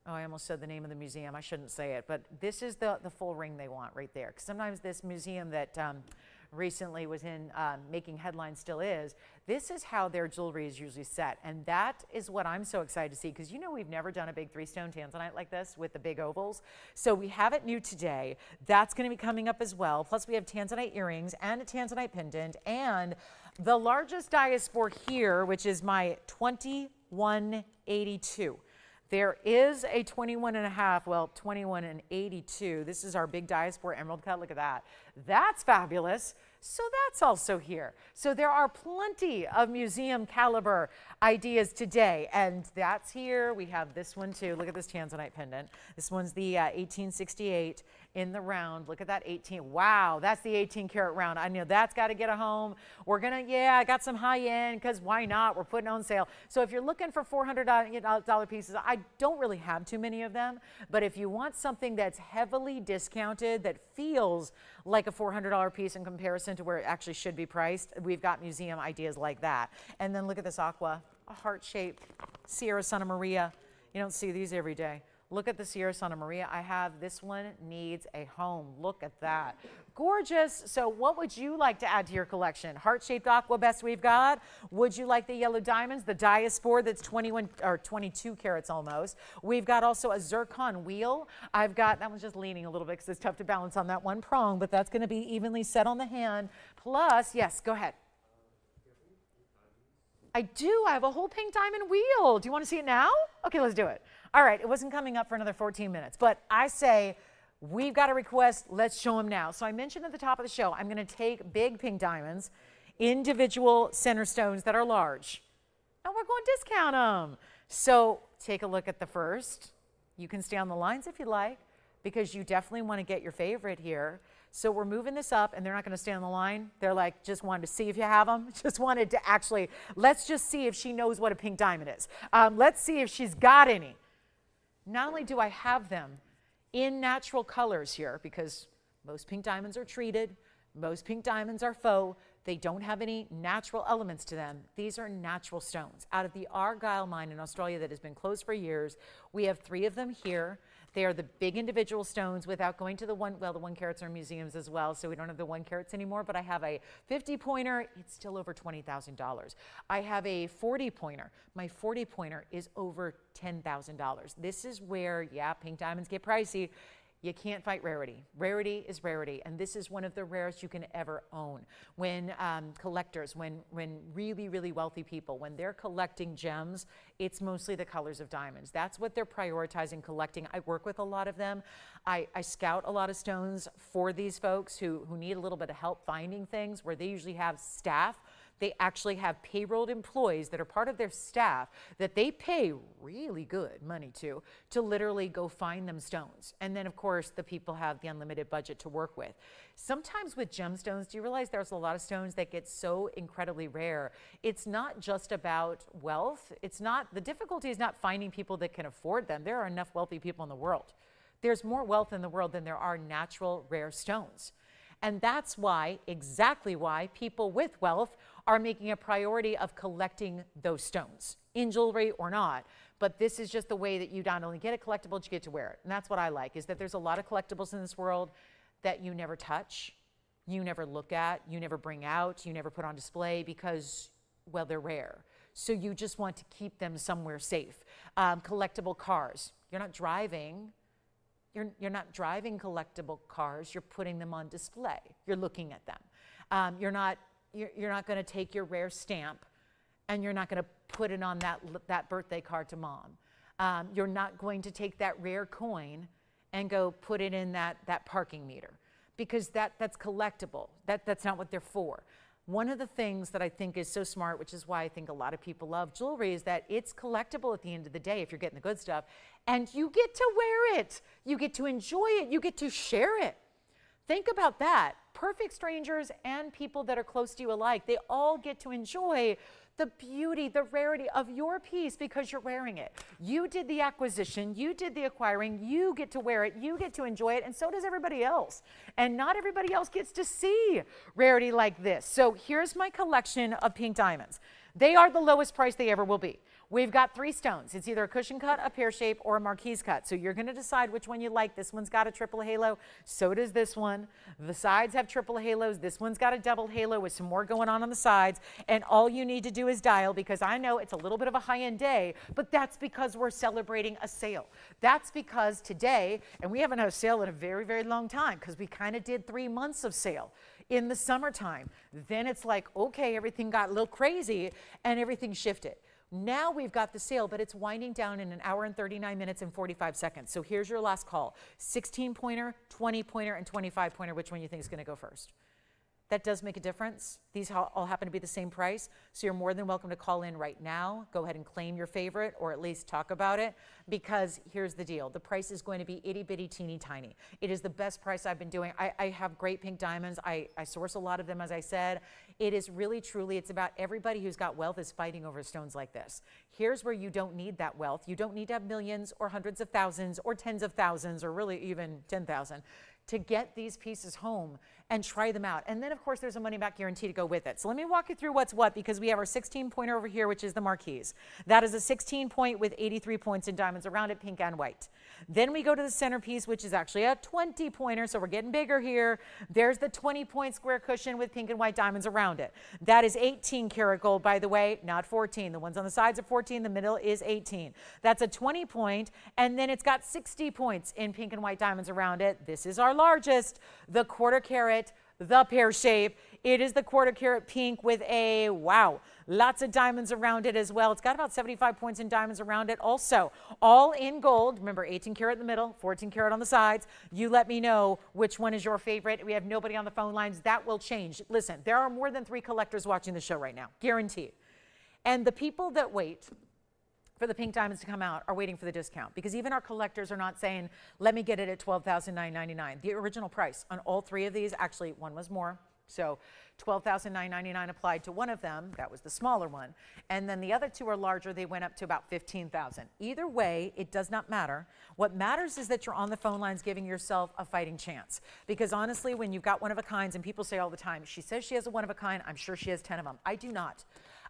oh, I almost said the name of the museum. I shouldn't say it, but this is the full ring they want right there. Because sometimes this museum that recently was in making headlines still is, this is how their jewelry is usually set. And that is what I'm so excited to see, because you know we've never done a big 3-stone Tanzanite like this with the big ovals. So we have it new today. That's going to be coming up as well. Plus we have Tanzanite earrings and a Tanzanite pendant and the largest diaspore here, which is my 2182. There is a 21.5, well, 21 and 82. This is our big diaspore emerald cut. Look at that. That's fabulous. So that's also here. So there are plenty of museum caliber ideas today. And that's here. We have this one too. Look at this Tanzanite pendant. This one's the 1868 in the round. Look at that 18. Wow, that's the 18 karat round. I know that's got to get a home. We're going to, yeah, I got some high end because why not? We're putting on sale. So if you're looking for $400 pieces, I don't really have too many of them. But if you want something that's heavily discounted, that feels like a $400 piece in comparison to where it actually should be priced, we've got museum ideas like that. And then look at this aqua, a heart-shaped Sierra Santa Maria. You don't see these every day. Look at the Sierra Santa Maria I have. This one needs a home. Look at that. Gorgeous. So what would you like to add to your collection? Heart-shaped aqua, best we've got. Would you like the yellow diamonds, the diaspore that's 21 or 22 carats almost? We've got also a zircon wheel. I've got, that one's just leaning a little bit because it's tough to balance on that one prong, but that's going to be evenly set on the hand. Plus, yes, go ahead. I do. I have a whole pink diamond wheel. Do you want to see it now? Okay, let's do it. All right, it wasn't coming up for another 14 minutes, but I say we've got a request. Let's show them now. So I mentioned at the top of the show, I'm going to take big pink diamonds, individual center stones that are large, and we're going to discount them. So take a look at the first. You can stay on the lines if you like, because you definitely want to get your favorite here. So we're moving this up, and they're not going to stay on the line. They're like, just wanted to see if you have them. Just wanted to actually, let's just see if she knows what a pink diamond is. Let's see if she's got any. Not only do I have them in natural colors here, because most pink diamonds are treated, most pink diamonds are faux, they don't have any natural elements to them. These are natural stones. Out of the Argyle mine in Australia that has been closed for years, we have 3 of them here. They are the big individual stones without going to the one, well, the 1 carats are in museums as well, so we don't have the 1 carats anymore, but I have a 50 pointer, it's still over $20,000. I have a 40 pointer. My 40 pointer is over $10,000. This is where, yeah, pink diamonds get pricey. You can't fight rarity. Rarity is rarity, and this is one of the rarest you can ever own. When collectors, when really, really wealthy people, when they're collecting gems, it's mostly the colors of diamonds. That's what they're prioritizing collecting. I work with a lot of them. I scout a lot of stones for these folks who need a little bit of help finding things, where they usually have staff. They actually have payrolled employees that are part of their staff that they pay really good money to literally go find them stones. And then, of course, the people have the unlimited budget to work with. Sometimes with gemstones, do you realize there's a lot of stones that get so incredibly rare? It's not just about wealth. It's not, the difficulty is not finding people that can afford them. There are enough wealthy people in the world. There's more wealth in the world than there are natural rare stones. And that's why, exactly why, people with wealth are making a priority of collecting those stones, in jewelry or not. But this is just the way that you not only get a collectible, but you get to wear it. And that's what I like, is that there's a lot of collectibles in this world. that you never touch, you never look at, you never bring out, you never put on display because, well, they're rare. So you just want to keep them somewhere safe. Collectible cars. You're not driving collectible cars. You're putting them on display. You're looking at them. You're not going to take your rare stamp and you're not going to put it on that birthday card to mom. You're not going to take that rare coin and go put it in that parking meter, because that's collectible. That's not what they're for. One of the things that I think is so smart, which is why I think a lot of people love jewelry, is that it's collectible at the end of the day if you're getting the good stuff, and you get to wear it. You get to enjoy it. You get to share it. Think about that. Perfect strangers and people that are close to you alike, they all get to enjoy the beauty, the rarity of your piece because you're wearing it. You did the acquisition, you did the acquiring, you get to wear it, you get to enjoy it, and so does everybody else. And not everybody else gets to see rarity like this. So here's my collection of pink diamonds. They are the lowest price they ever will be. We've got 3 stones. It's either a cushion cut, a pear shape, or a marquise cut. So you're going to decide which one you like. This one's got a triple halo. So does this one. The sides have triple halos. This one's got a double halo with some more going on the sides. And all you need to do is dial, because I know it's a little bit of a high-end day, but that's because we're celebrating a sale. That's because today, and we haven't had a sale in a very, very long time, because we kind of did 3 months of sale in the summertime. Then it's like, okay, everything got a little crazy and everything shifted. Now we've got the sale, but it's winding down in 1 hour and 39 minutes and 45 seconds. So here's your last call. 16-pointer, 20-pointer, and 25-pointer. Which one you think is going to go first? That does make a difference. These all happen to be the same price. So you're more than welcome to call in right now. Go ahead and claim your favorite, or at least talk about it, because here's the deal. The price is going to be itty bitty teeny tiny. It is the best price I've been doing. I have great pink diamonds. I source a lot of them, as I said. It is really, truly, it's about everybody who's got wealth is fighting over stones like this. Here's where you don't need that wealth. You don't need to have millions or hundreds of thousands or tens of thousands or really even 10,000 to get these pieces home and try them out. And then, of course, there's a money-back guarantee to go with it. So let me walk you through what's what, because we have our 16-pointer over here, which is the marquise. That is a 16-point with 83 points in diamonds around it, pink and white. Then we go to the centerpiece, which is actually a 20-pointer, so we're getting bigger here. There's the 20-point square cushion with pink and white diamonds around it. That is 18 karat gold, by the way, not 14. The ones on the sides are 14, the middle is 18. That's a 20-point, and then it's got 60 points in pink and white diamonds around it. This is our largest, the quarter carat, the pear shape. It is the quarter carat pink with a, wow, lots of diamonds around it as well. It's got about 75 points in diamonds around it. Also, all in gold. Remember, 18 karat in the middle, 14 karat on the sides. You let me know which one is your favorite. We have nobody on the phone lines. That will change. Listen, there are more than 3 collectors watching the show right now, guaranteed. And the people that wait for the pink diamonds to come out are waiting for the discount, because even our collectors are not saying, let me get it at $12,999. The original price on all 3 of these, actually one was more, so $12,999 applied to one of them. That was the smaller one. And then the other 2 are larger. They went up to about $15,000. Either way, it does not matter. What matters is that you're on the phone lines giving yourself a fighting chance. Because honestly, when you've got one of a kinds, and people say all the time, she says she has a one of a kind, I'm sure she has 10 of them. I do not.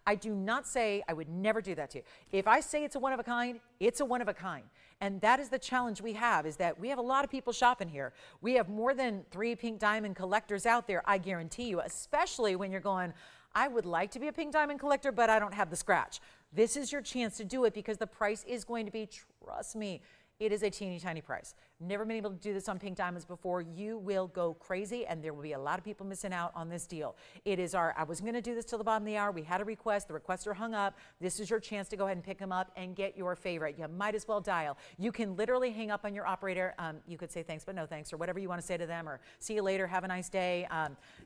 I do not say, I would never do that to you. If I say it's a one of a kind, it's a one of a kind. And that is the challenge we have, is that we have a lot of people shopping here. We have more than 3 pink diamond collectors out there, I guarantee you, especially when you're going, I would like to be a pink diamond collector, but I don't have the scratch. This is your chance to do it, because the price is going to be, trust me, it is a teeny tiny price. Never been able to do this on pink diamonds before. You will go crazy, and there will be a lot of people missing out on this deal. It is I wasn't going to do this till the bottom of the hour. We had a request. The requests are hung up. This is your chance to go ahead and pick them up and get your favorite. You might as well dial. You can literally hang up on your operator. You could say thanks, but no thanks, or whatever you want to say to them, or see you later, have a nice day,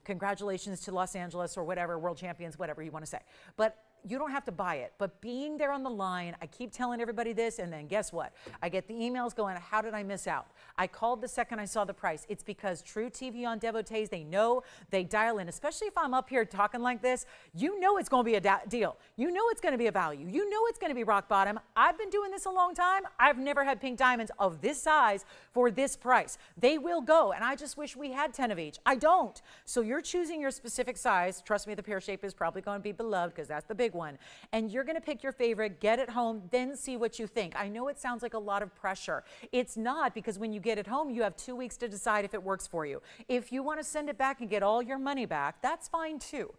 congratulations to Los Angeles, or whatever, world champions, whatever you want to say. But you don't have to buy it, but being there on the line, I keep telling everybody this, and then guess what? I get the emails going, how did I miss out? I called the second I saw the price. It's because true TVON devotees, they know, they dial in, especially if I'm up here talking like this. You know it's going to be a deal. You know it's going to be a value. You know it's going to be rock bottom. I've been doing this a long time. I've never had pink diamonds of this size for this price. They will go, and I just wish we had 10 of each. I don't. So you're choosing your specific size. Trust me, the pear shape is probably going to be beloved, because that's the big big one. And you're going to pick your favorite, get it home, then see what you think. I know it sounds like a lot of pressure. It's not, because when you get it home, you have 2 weeks to decide if it works for you. If you want to send it back and get all your money back, that's fine too.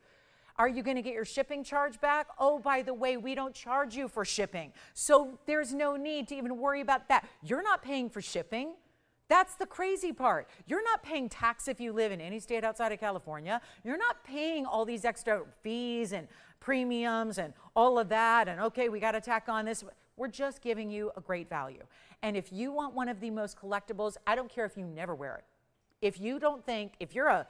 Are you going to get your shipping charge back? Oh, by the way, we don't charge you for shipping. So there's no need to even worry about that. You're not paying for shipping. That's the crazy part. You're not paying tax if you live in any state outside of California. You're not paying all these extra fees and premiums and all of that. And okay, we got to tack on this. We're just giving you a great value. And if you want one of the most collectibles, I don't care if you never wear it. If you don't think, if you're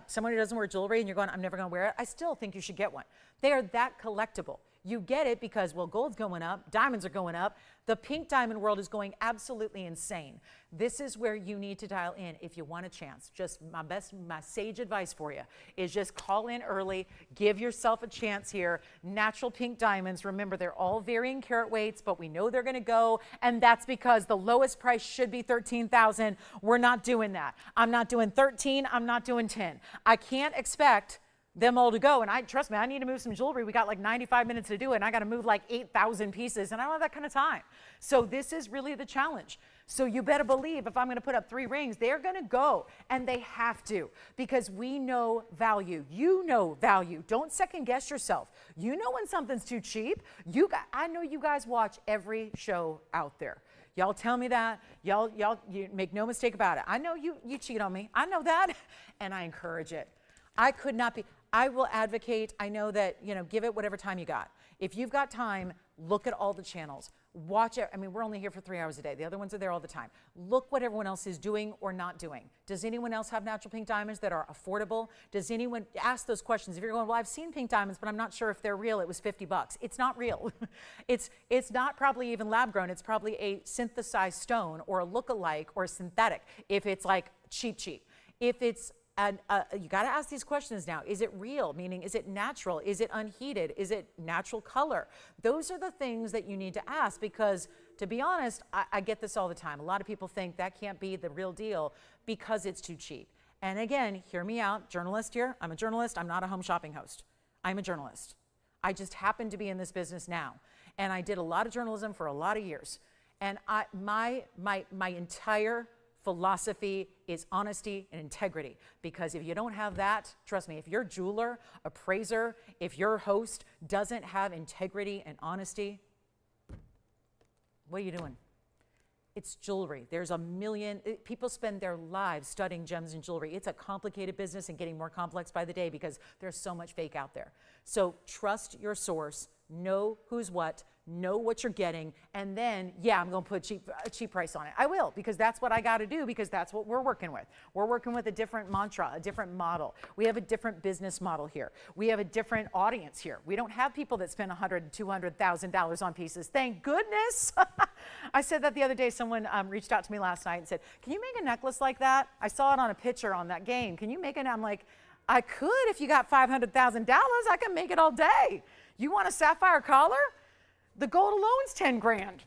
someone who doesn't wear jewelry and you're going, I'm never going to wear it, I still think you should get one. They are that collectible. You get it because, well, gold's going up, diamonds are going up. The pink diamond world is going absolutely insane. This is where you need to dial in if you want a chance. Just my sage advice for you is just call in early, give yourself a chance here. Natural pink diamonds, remember, they're all varying carat weights, but we know they're going to go, and that's because the lowest price should be $13,000. We're not doing that. I'm not doing 13, I'm not doing 10. I can't expect them all to go, and trust me, I need to move some jewelry. We got like 95 minutes to do it, and I got to move like 8,000 pieces, and I don't have that kind of time. So this is really the challenge. So you better believe if I'm going to put up 3 rings, they're going to go, and they have to, because we know value. You know value. Don't second guess yourself. You know when something's too cheap. I know you guys watch every show out there. Y'all tell me that. You make no mistake about it. I know you cheat on me. I know that, and I encourage it. I could not be. I will advocate. I know that, give it whatever time you got. If you've got time, look at all the channels. Watch it. I mean, we're only here for 3 hours a day. The other ones are there all the time. Look what everyone else is doing or not doing. Does anyone else have natural pink diamonds that are affordable? Does anyone ask those questions? If you're going, well, I've seen pink diamonds, but I'm not sure if they're real. It was $50. It's not real. It's not probably even lab grown. It's probably a synthesized stone or a look-alike or a synthetic. If it's like cheap. If it's you got to ask these questions now. Is it real? Meaning, is it natural? Is it unheated? Is it natural color? Those are the things that you need to ask, because to be honest, I get this all the time. A lot of people think that can't be the real deal because it's too cheap. And again, hear me out, journalist here. I'm a journalist. I'm not a home shopping host. I'm a journalist. I just happen to be in this business now. And I did a lot of journalism for a lot of years. And my entire philosophy is honesty and integrity, because if you don't have that, trust me, if your jeweler, appraiser, if your host doesn't have integrity and honesty, what are you doing? It's jewelry. There's people spend their lives studying gems and jewelry. It's a complicated business and getting more complex by the day because there's so much fake out there. So trust your source, know who's what, know what you're getting, and then, yeah, I'm going to put a cheap price on it. I will, because that's what I got to do, because that's what we're working with. We're working with a different mantra, a different model. We have a different business model here. We have a different audience here. We don't have people that spend $100,000, $200,000 on pieces. Thank goodness. I said that the other day. Someone reached out to me last night and said, can you make a necklace like that? I saw it on a picture on that game. Can you make it? I'm like, I could if you got $500,000. I can make it all day. You want a sapphire collar? The gold alone's 10 grand.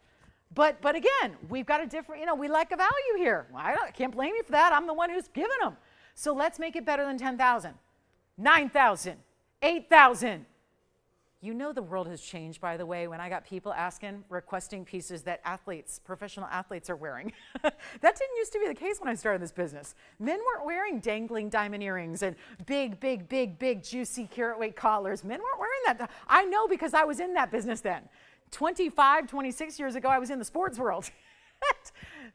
But again, we've got a different, we like a value here. Well, I can't blame you for that. I'm the one who's giving them. So let's make it better than 10,000, 9,000, 8,000. You know the world has changed, by the way, when I got people requesting pieces that professional athletes are wearing. That didn't used to be the case when I started this business. Men weren't wearing dangling diamond earrings and big, juicy carat weight collars. Men weren't wearing that. I know, because I was in that business then. 25, 26 years ago, I was in the sports world.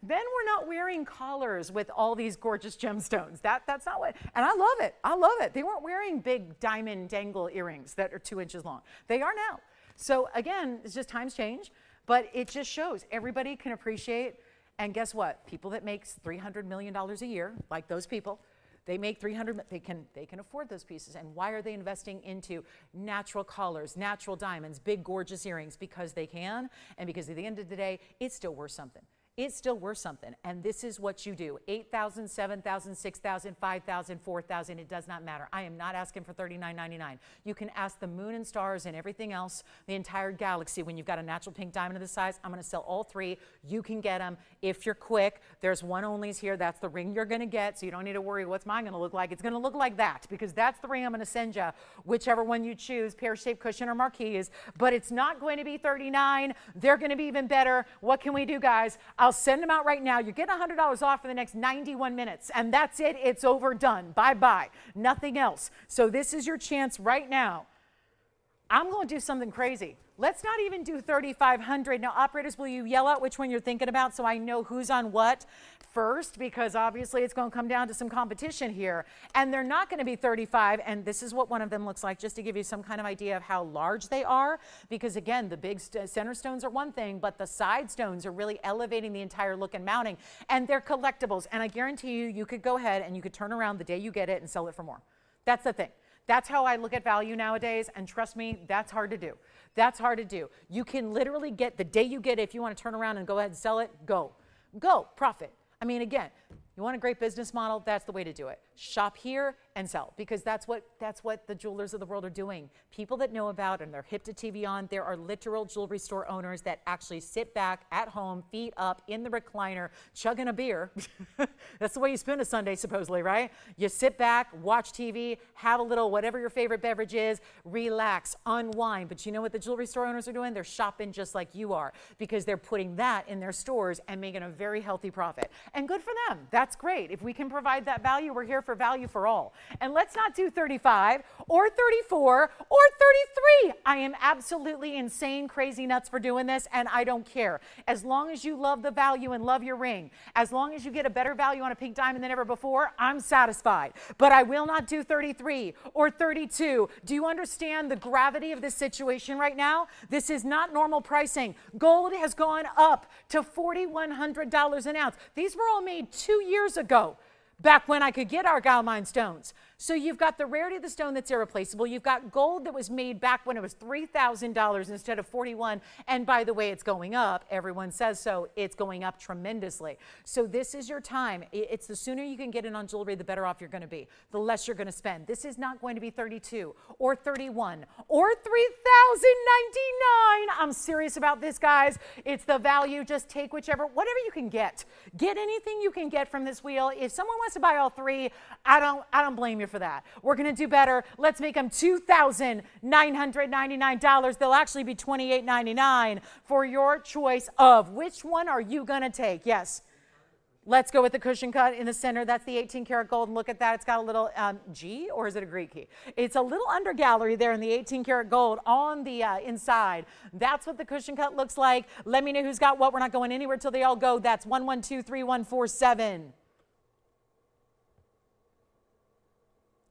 Men were not wearing collars with all these gorgeous gemstones. That's not what, and I love it. I love it. They weren't wearing big diamond dangle earrings that are 2 inches long. They are now. So again, it's just times change, but it just shows everybody can appreciate. And guess what? People that make $300 million a year, like those people, they make they can afford those pieces. And why are they investing into natural collars, natural diamonds, big gorgeous earrings? Because they can, and because at the end of the day, it's still worth something. it's still worth something. And this is what you do. 8,000, 7,000, 6,000, 5,000, 4,000, it does not matter. I am not asking for $39.99. You can ask the moon and stars and everything else, the entire galaxy. When you've got a natural pink diamond of this size, I'm going to sell all three. You can get them if you're quick. There's one onlys here. That's the ring you're going to get, so you don't need to worry what's mine going to look like. It's going to look like that, because that's the ring I'm going to send you, whichever one you choose, pear-shaped cushion or marquise. But it's not going to be $39. They're going to be even better. What can we do, guys? I'll send them out right now. You're getting $100 off for the next 91 minutes, and that's it. It's over, done. Bye-bye. Nothing else. So this is your chance right now. I'm going to do something crazy. Let's not even do 3,500. Now, operators, will you yell out which one you're thinking about so I know who's on what first? Because obviously it's going to come down to some competition here. And they're not going to be 35. And this is what one of them looks like, just to give you some kind of idea of how large they are. Because again, the big center stones are one thing, but the side stones are really elevating the entire look and mounting. And they're collectibles. And I guarantee you, you could go ahead and you could turn around the day you get it and sell it for more. That's the thing. That's how I look at value nowadays, and trust me, that's hard to do. That's hard to do. You can literally get the day you get it. If you want to turn around and go ahead and sell it, go. Go, profit. I mean, again, you want a great business model, that's the way to do it. Shop here and sell, because that's what the jewelers of the world are doing. People that know about and they're hip to TVON, there are literal jewelry store owners that actually sit back at home, feet up in the recliner, chugging a beer. That's the way you spend a Sunday, supposedly, right? You sit back, watch TV, have a little whatever your favorite beverage is, relax, unwind. But you know what the jewelry store owners are doing? They're shopping just like you are, because they're putting that in their stores and making a very healthy profit. And good for them. That's great. If we can provide that value, we're here for value for all. And let's not do 35 or 34 or 33. I am absolutely insane, crazy nuts for doing this, and I don't care. As long as you love the value and love your ring, as long as you get a better value on a pink diamond than ever before, I'm satisfied. But I will not do 33 or 32. Do you understand the gravity of this situation right now? This is not normal pricing. Gold has gone up to $4,100 an ounce. These were all made 2 years ago, back when I could get Argyle Mine stones. So you've got the rarity of the stone that's irreplaceable. You've got gold that was made back when it was $3,000 instead of $41. And by the way, it's going up. Everyone says so. It's going up tremendously. So this is your time. It's the sooner you can get in on jewelry, the better off you're going to be, the less you're going to spend. This is not going to be 32 or 31 or $3,099. I'm serious about this, guys. It's the value. Just take whatever you can get. Get anything you can get from this wheel. If someone wants to buy all three, I don't blame you for that. We're going to do better. Let's make them $2,999. They'll actually be $2,899 for your choice of which one are you going to take. Yes. Let's go with the cushion cut in the center. That's the 18 karat gold. And look at that. It's got a little G, or is it a Greek key? It's a little under gallery there in the 18 karat gold on the inside. That's what the cushion cut looks like. Let me know who's got what. We're not going anywhere till they all go. That's 112347.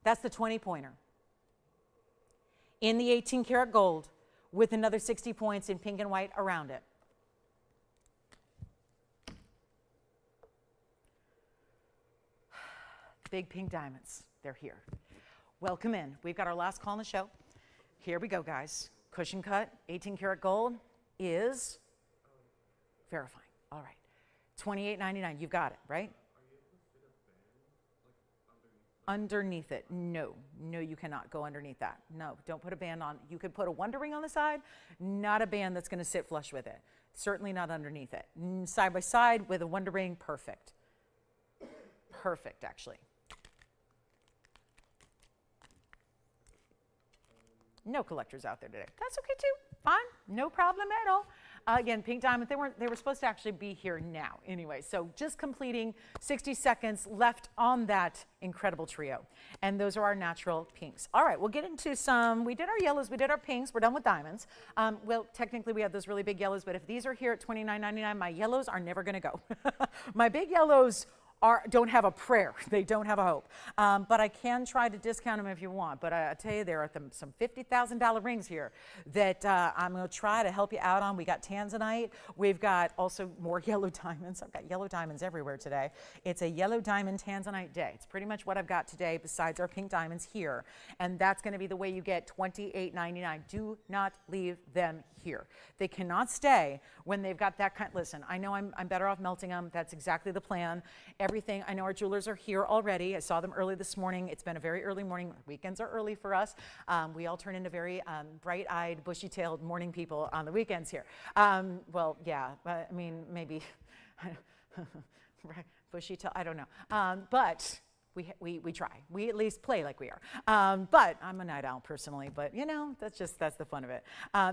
That's the 20-pointer in the 18 karat gold with another 60 points in pink and white around it. Big pink diamonds, they're here. Welcome in. We've got our last call on the show. Here we go, guys. Cushion cut, 18 karat gold is verifying. All right, $28.99. You've got it, right? Underneath it. No, you cannot go underneath that. No, don't put a band on. You could put a wonder ring on the side, not a band that's going to sit flush with it. Certainly not underneath it. Side by side with a wonder ring, perfect. Perfect, actually. No collectors out there today. That's okay too. Fine, no problem at all. Again, pink diamond, they were supposed to actually be here now anyway. So just completing 60 seconds left on that incredible trio. And those are our natural pinks. All right, we'll get into some, we did our yellows, we did our pinks, we're done with diamonds. Well, technically we have those really big yellows, but if these are here at $29.99, my yellows are never gonna go. My big yellows don't have a prayer. They don't have a hope. But I can try to discount them if you want. But I tell you, there are some $50,000 rings here that I'm going to try to help you out on. We got Tanzanite. We've got also more yellow diamonds. I've got yellow diamonds everywhere today. It's a yellow diamond Tanzanite day. It's pretty much what I've got today besides our pink diamonds here. And that's going to be the way you get $28.99. Do not leave them here. They cannot stay when they've got that kind. Listen, I know I'm better off melting them. That's exactly the plan. Everything, I know our jewelers are here already. I saw them early this morning. It's been a very early morning. Weekends are early for us. We all turn into very bright-eyed, bushy-tailed morning people on the weekends here. Well, yeah, I mean, maybe bushy-tailed, I don't know. But we try. We at least play like we are. But I'm a night owl personally, but you know, that's the fun of it.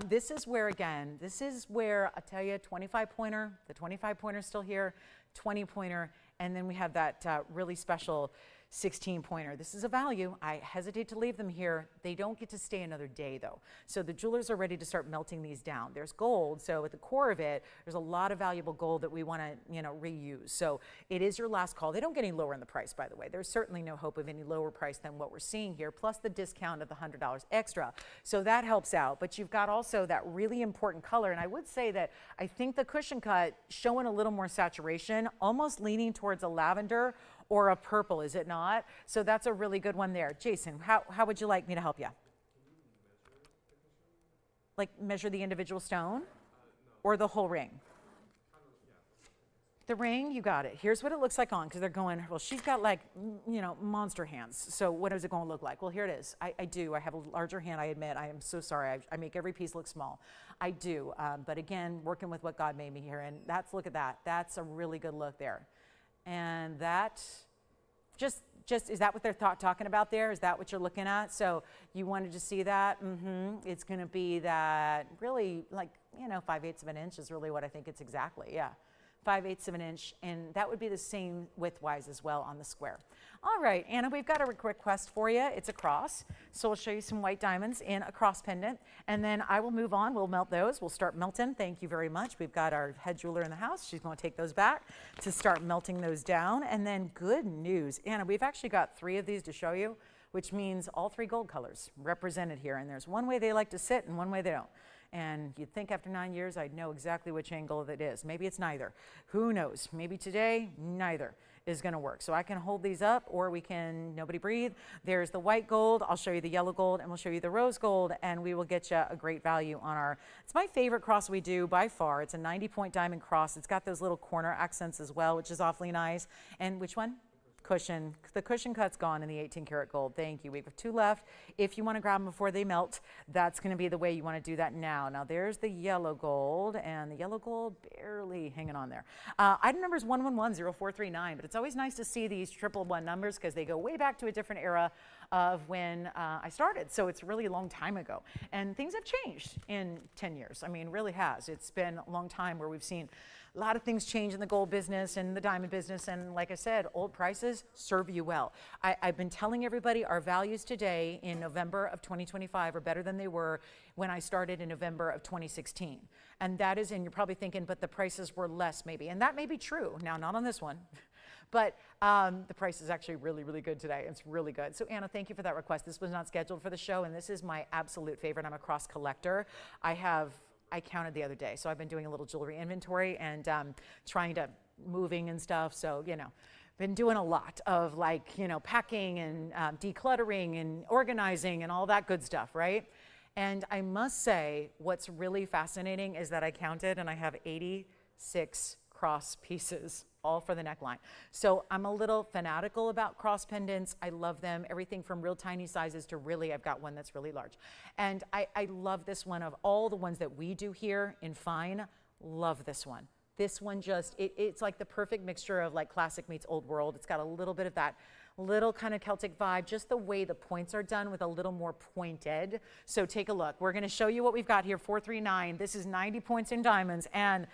This is where, again, I tell you, 25-pointer, the 25-pointer is still here, 20-pointer, and then we have that really special 16-pointer. This is a value. I hesitate to leave them here. They don't get to stay another day though. So the jewelers are ready to start melting these down. There's gold, so at the core of it, there's a lot of valuable gold that we want to, reuse. So it is your last call. They don't get any lower in the price, by the way. There's certainly no hope of any lower price than what we're seeing here, plus the discount of the $100 extra. So that helps out. But you've got also that really important color, and I would say that I think the cushion cut showing a little more saturation, almost leaning towards a lavender or a purple, is it not? So that's a really good one there. Jason, how would you like me to help you? Like measure the individual stone? Or the whole ring? The ring, you got it. Here's what it looks like on, because they're going, well, she's got like, monster hands. So what is it going to look like? Well, here it is. I do. I have a larger hand, I admit. I am so sorry. I make every piece look small. I do. But again, working with what God made me here. And look at that. That's a really good look there. And that, just is that what they're talking about there? Is that what you're looking at? So you wanted to see that? It's going to be that really like, 5/8 of an inch is really what I think it's exactly. Yeah. 5/8 of an inch, and that would be the same width-wise as well on the square. All right, Anna, we've got a request for you. It's a cross, so we'll show you some white diamonds in a cross pendant, and then I will move on. We'll melt those. We'll start melting. Thank you very much. We've got our head jeweler in the house. She's going to take those back to start melting those down, and then good news, Anna, we've actually got 3 of these to show you, which means all 3 gold colors represented here, and there's one way they like to sit and one way they don't. And you'd think after 9 years, I'd know exactly which angle it is. Maybe it's neither. Who knows? Maybe today, neither is going to work. So I can hold these up, or we can, nobody breathe. There's the white gold. I'll show you the yellow gold, and we'll show you the rose gold, and we will get you a great value on our, it's my favorite cross we do by far. It's a 90-point diamond cross. It's got those little corner accents as well, which is awfully nice. And which one? Cushion. The cushion cut's gone in the 18-karat gold. Thank you. We have 2 left. If you want to grab them before they melt, that's going to be the way you want to do that now. Now there's the yellow gold, and the yellow gold barely hanging on there. Item number is 1110-439, but it's always nice to see these 111 numbers because they go way back to a different era of when I started. So it's really a long time ago. And things have changed in 10 years. I mean, really has. It's been a long time where we've seen a lot of things change in the gold business and the diamond business, and like I said, old prices serve you well. I've been telling everybody our values today in November of 2025 are better than they were when I started in November of 2016. And that is, and you're probably thinking, but the prices were less maybe, and that may be true. Now, not on this one. But the price is actually really, really good today. It's really good. So Anna, thank you for that request. This was not scheduled for the show, and this is my absolute favorite. I'm a cross collector. I counted the other day, so I've been doing a little jewelry inventory and trying to moving and stuff. So, been doing a lot of packing and decluttering and organizing and all that good stuff, right? And I must say, what's really fascinating is that I counted and I have 86 cross pieces, all for the neckline. So I'm a little fanatical about cross pendants. I love them, everything from real tiny sizes to really, I've got one that's really large. And I love this one. Of all the ones that we do here in fine, love this one. This one just, it's like the perfect mixture of like classic meets old world. It's got a little bit of that little kind of Celtic vibe, just the way the points are done with a little more pointed. So take a look. We're gonna show you what we've got here, 439. This is 90 points in diamonds, and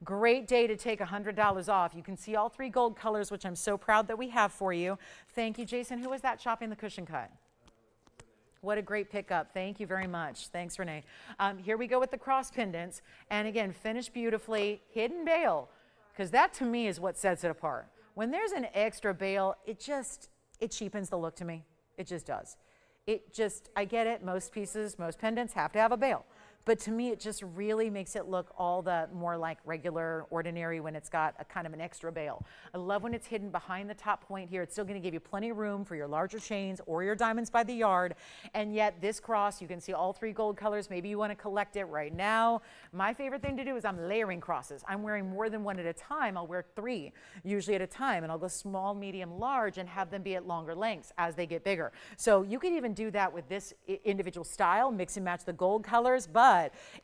great day to take $100 off. You can see all 3 gold colors, which I'm so proud that we have for you. Thank you, Jason. Who was that shopping the cushion cut? What a great pickup. Thank you very much. Thanks, Renee. Here we go with the cross pendants. And again, finished beautifully, hidden bail, because that to me is what sets it apart. when there's an extra bail, it cheapens the look to me. It just does. I get it, most pieces, most pendants have to have a bail. But to me, it just really makes it look all the more like regular, ordinary when it's got a kind of an extra bail. I love when it's hidden behind the top point here. It's still going to give you plenty of room for your larger chains or your diamonds by the yard. And yet this cross, you can see all three gold colors. Maybe you want to collect it right now. My favorite thing to do is I'm layering crosses. I'm wearing more than one at a time. I'll wear three usually at a time. And I'll go small, medium, large and have them be at longer lengths as they get bigger. So you can even do that with this individual style, mix and match the gold colors, but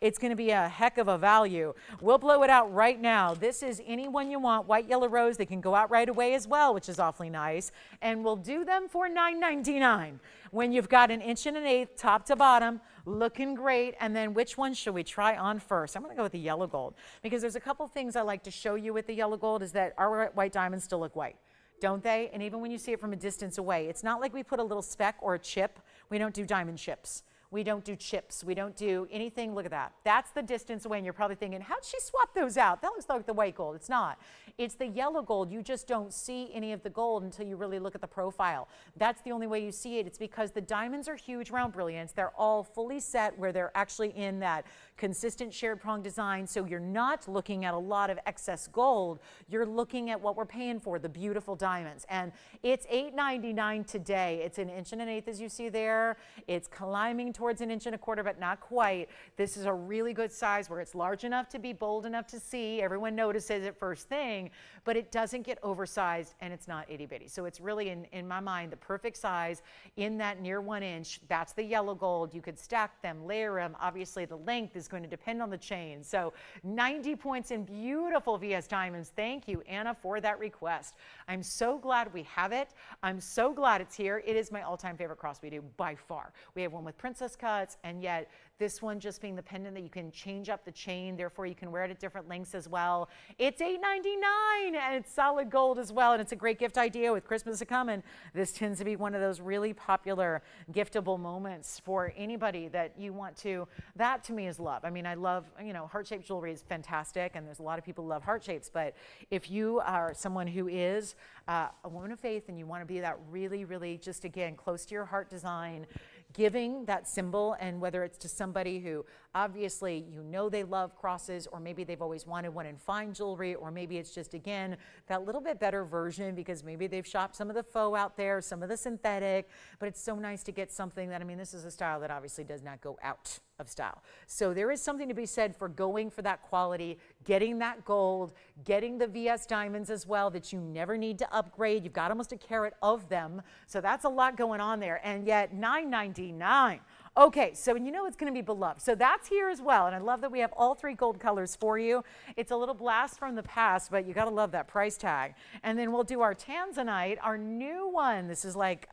it's going to be a heck of a value. We'll blow it out right now. This is any one you want, white, yellow, rose. They can go out right away as well, which is awfully nice. And we'll do them for $9.99 when you've got 1.125" top to bottom, looking great. And then which one should we try on first? I'm going to go with the yellow gold because there's a couple things I like to show you with the yellow gold is that our white diamonds still look white, don't they? And even when you see it from a distance away, it's not like we put a little speck or a chip. We don't do diamond chips. We don't do chips. We don't do anything. Look at that. That's the distance away. And you're probably thinking, how'd she swap those out? That looks like the white gold. It's not. It's the yellow gold. You just don't see any of the gold until you really look at the profile. That's the only way you see it. It's because the diamonds are huge round brilliance. They're all fully set where they're actually in that consistent shared prong design. So you're not looking at a lot of excess gold. You're looking at what we're paying for, the beautiful diamonds. And it's $8.99 today. It's 1.125" as you see there. It's climbing towards 1.25", but not quite. This is a really good size where it's large enough to be bold enough to see. Everyone notices it first thing, but it doesn't get oversized and it's not itty bitty. So it's really, in my mind, the perfect size in that near 1 inch. That's the yellow gold. You could stack them, layer them. Obviously, the length is going to depend on the chain. So 90 points in beautiful VS diamonds. Thank you, Anna, for that request. I'm so glad we have it. I'm so glad it's here. It is my all-time favorite cross we do by far. We have one with princess cuts, and yet this one just being the pendant that you can change up the chain, therefore you can wear it at different lengths as well. It's $8.99 and it's solid gold as well, and it's a great gift idea with Christmas coming. This tends to be one of those really popular giftable moments for anybody that you want to. That to me is love. I mean, I love, heart-shaped jewelry is fantastic, and there's a lot of people who love heart shapes, but if you are someone who is a woman of faith and you want to be that really, really just, again, close to your heart design, giving that symbol, and whether it's to somebody who obviously they love crosses, or maybe they've always wanted one in fine jewelry, or maybe it's just, again, that little bit better version because maybe they've shopped some of the faux out there, some of the synthetic, but it's so nice to get something that, this is a style that obviously does not go out of style. So there is something to be said for going for that quality, getting that gold, getting the VS diamonds as well that you never need to upgrade. You've got almost a carat of them. So that's a lot going on there. And yet $9.99. Okay, so it's going to be beloved. So that's here as well. And I love that we have all three gold colors for you. It's a little blast from the past, but you got to love that price tag. And then we'll do our Tanzanite, our new one. This is like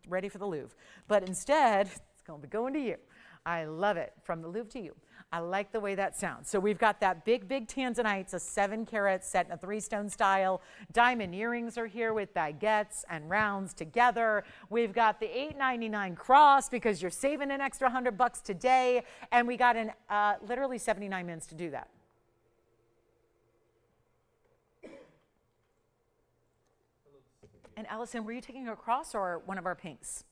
ready for the Louvre. But instead, it's going to be going to you. I love it. From the Louvre to you. I like the way that sounds. So we've got that big Tanzanite. It's a 7 carat set in a 3-stone style. Diamond earrings are here with baguettes and rounds together. We've got the $8.99 cross because you're saving an extra $100 today. And we got literally 79 minutes to do that. And Allison, were you taking a cross or one of our pinks?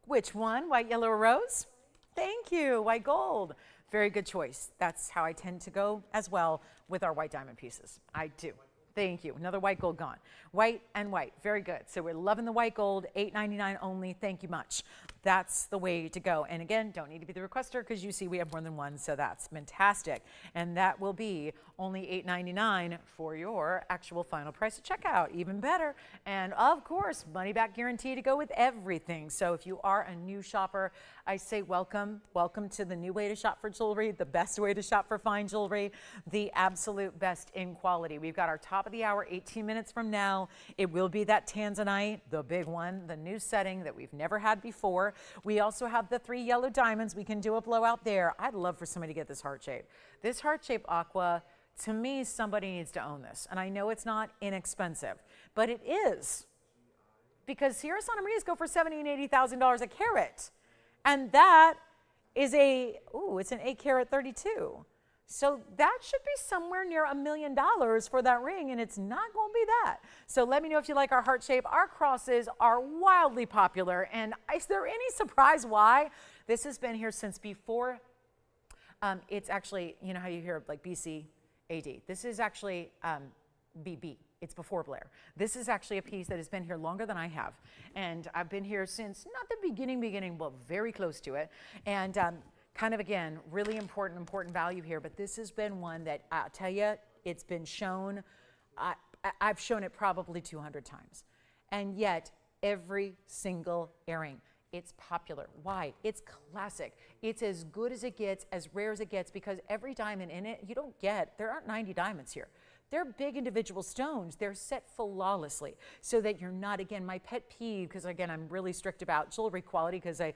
Which one? White, yellow, or rose? Thank you. White gold. Very good choice. That's how I tend to go as well with our white diamond pieces. I do. Thank you. Another white gold gone. White and white. Very good. So we're loving the white gold. $8.99 only. Thank you much. That's the way to go. And again, don't need to be the requester because you see we have more than one, so that's fantastic. And that will be only $8.99 for your actual final price at checkout. Even better. And of course, money back guarantee to go with everything. So if you are a new shopper, I say welcome. Welcome to the new way to shop for jewelry, the best way to shop for fine jewelry, the absolute best in quality. We've got our top of the hour, 18 minutes from now. It will be that Tanzanite, the big one, the new setting that we've never had before. We also have the 3 yellow diamonds. We can do a blowout there. I'd love for somebody to get this heart shape. This heart shape aqua, to me, somebody needs to own this. And I know it's not inexpensive, but it is. Because Sierra Santa Marias go for $70,000 and $80,000 a carat. And that is it's an 8 carat 32. So that should be somewhere near $1 million for that ring, and it's not going to be that. So let me know if you like our heart shape. Our crosses are wildly popular, and is there any surprise why? This has been here since before. It's actually, you know how you hear like BC AD. This is actually BB. It's before Blair. This is actually a piece that has been here longer than I have, and I've been here since not the beginning, but very close to it. And kind of, again, really important value here, but this has been one that I'll tell you, it's been shown, I've shown it probably 200 times. And yet, every single earring, it's popular. Why? It's classic. It's as good as it gets, as rare as it gets, because every diamond in it, you don't get, there aren't 90 diamonds here. They're big individual stones. They're set flawlessly so that you're not, again, my pet peeve, because again, I'm really strict about jewelry quality because I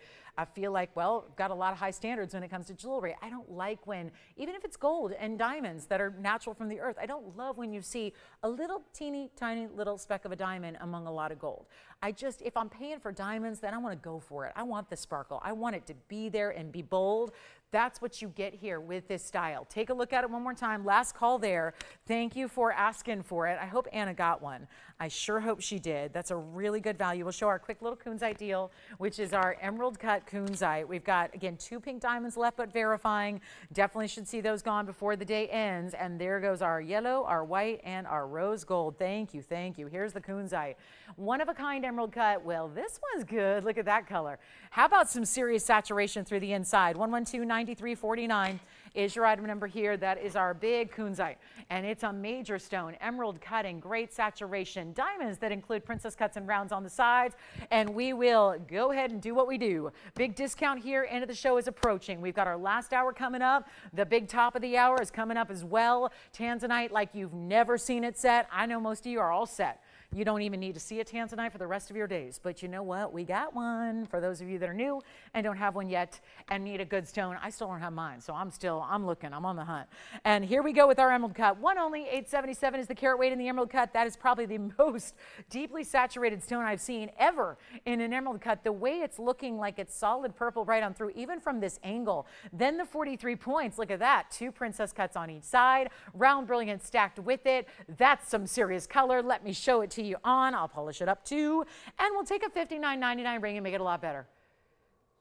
feel like, well, I've got a lot of high standards when it comes to jewelry. I don't like when, even if it's gold and diamonds that are natural from the earth, I don't love when you see a little teeny tiny little speck of a diamond among a lot of gold. If I'm paying for diamonds, then I want to go for it. I want the sparkle. I want it to be there and be bold. That's what you get here with this style. Take a look at it one more time. Last call there. Thank you for asking for it. I hope Anna got one. I sure hope she did. That's a really good value. We'll show our quick little kunzite deal, which is our emerald cut kunzite. We've got, again, 2 pink diamonds left, but verifying. Definitely should see those gone before the day ends. And there goes our yellow, our white, and our rose gold. Thank you, thank you. Here's the kunzite. One of a kind emerald cut. Well, this one's good. Look at that color. How about some serious saturation through the inside? 112-9349 is your item number here. That is our big kunzite, and it's a major stone, emerald cutting, great saturation, diamonds that include princess cuts and rounds on the sides, and we will go ahead and do what we do. Big discount here. End of the show is approaching. We've got our last hour coming up. The big top of the hour is coming up as well. Tanzanite like you've never seen it set. I know most of you are all set. You don't even need to see a Tanzanite for the rest of your days. But you know what? We got one for those of you that are new and don't have one yet and need a good stone. I still don't have mine, so I'm looking. I'm on the hunt. And here we go with our emerald cut. One only, 877 is the carat weight in the emerald cut. That is probably the most deeply saturated stone I've seen ever in an emerald cut. The way it's looking like it's solid purple right on through, even from this angle. Then the 43 points. Look at that. 2 princess cuts on each side. Round brilliant stacked with it. That's some serious color. Let me show it to you on. I'll polish it up too. And we'll take a $59.99 ring and make it a lot better.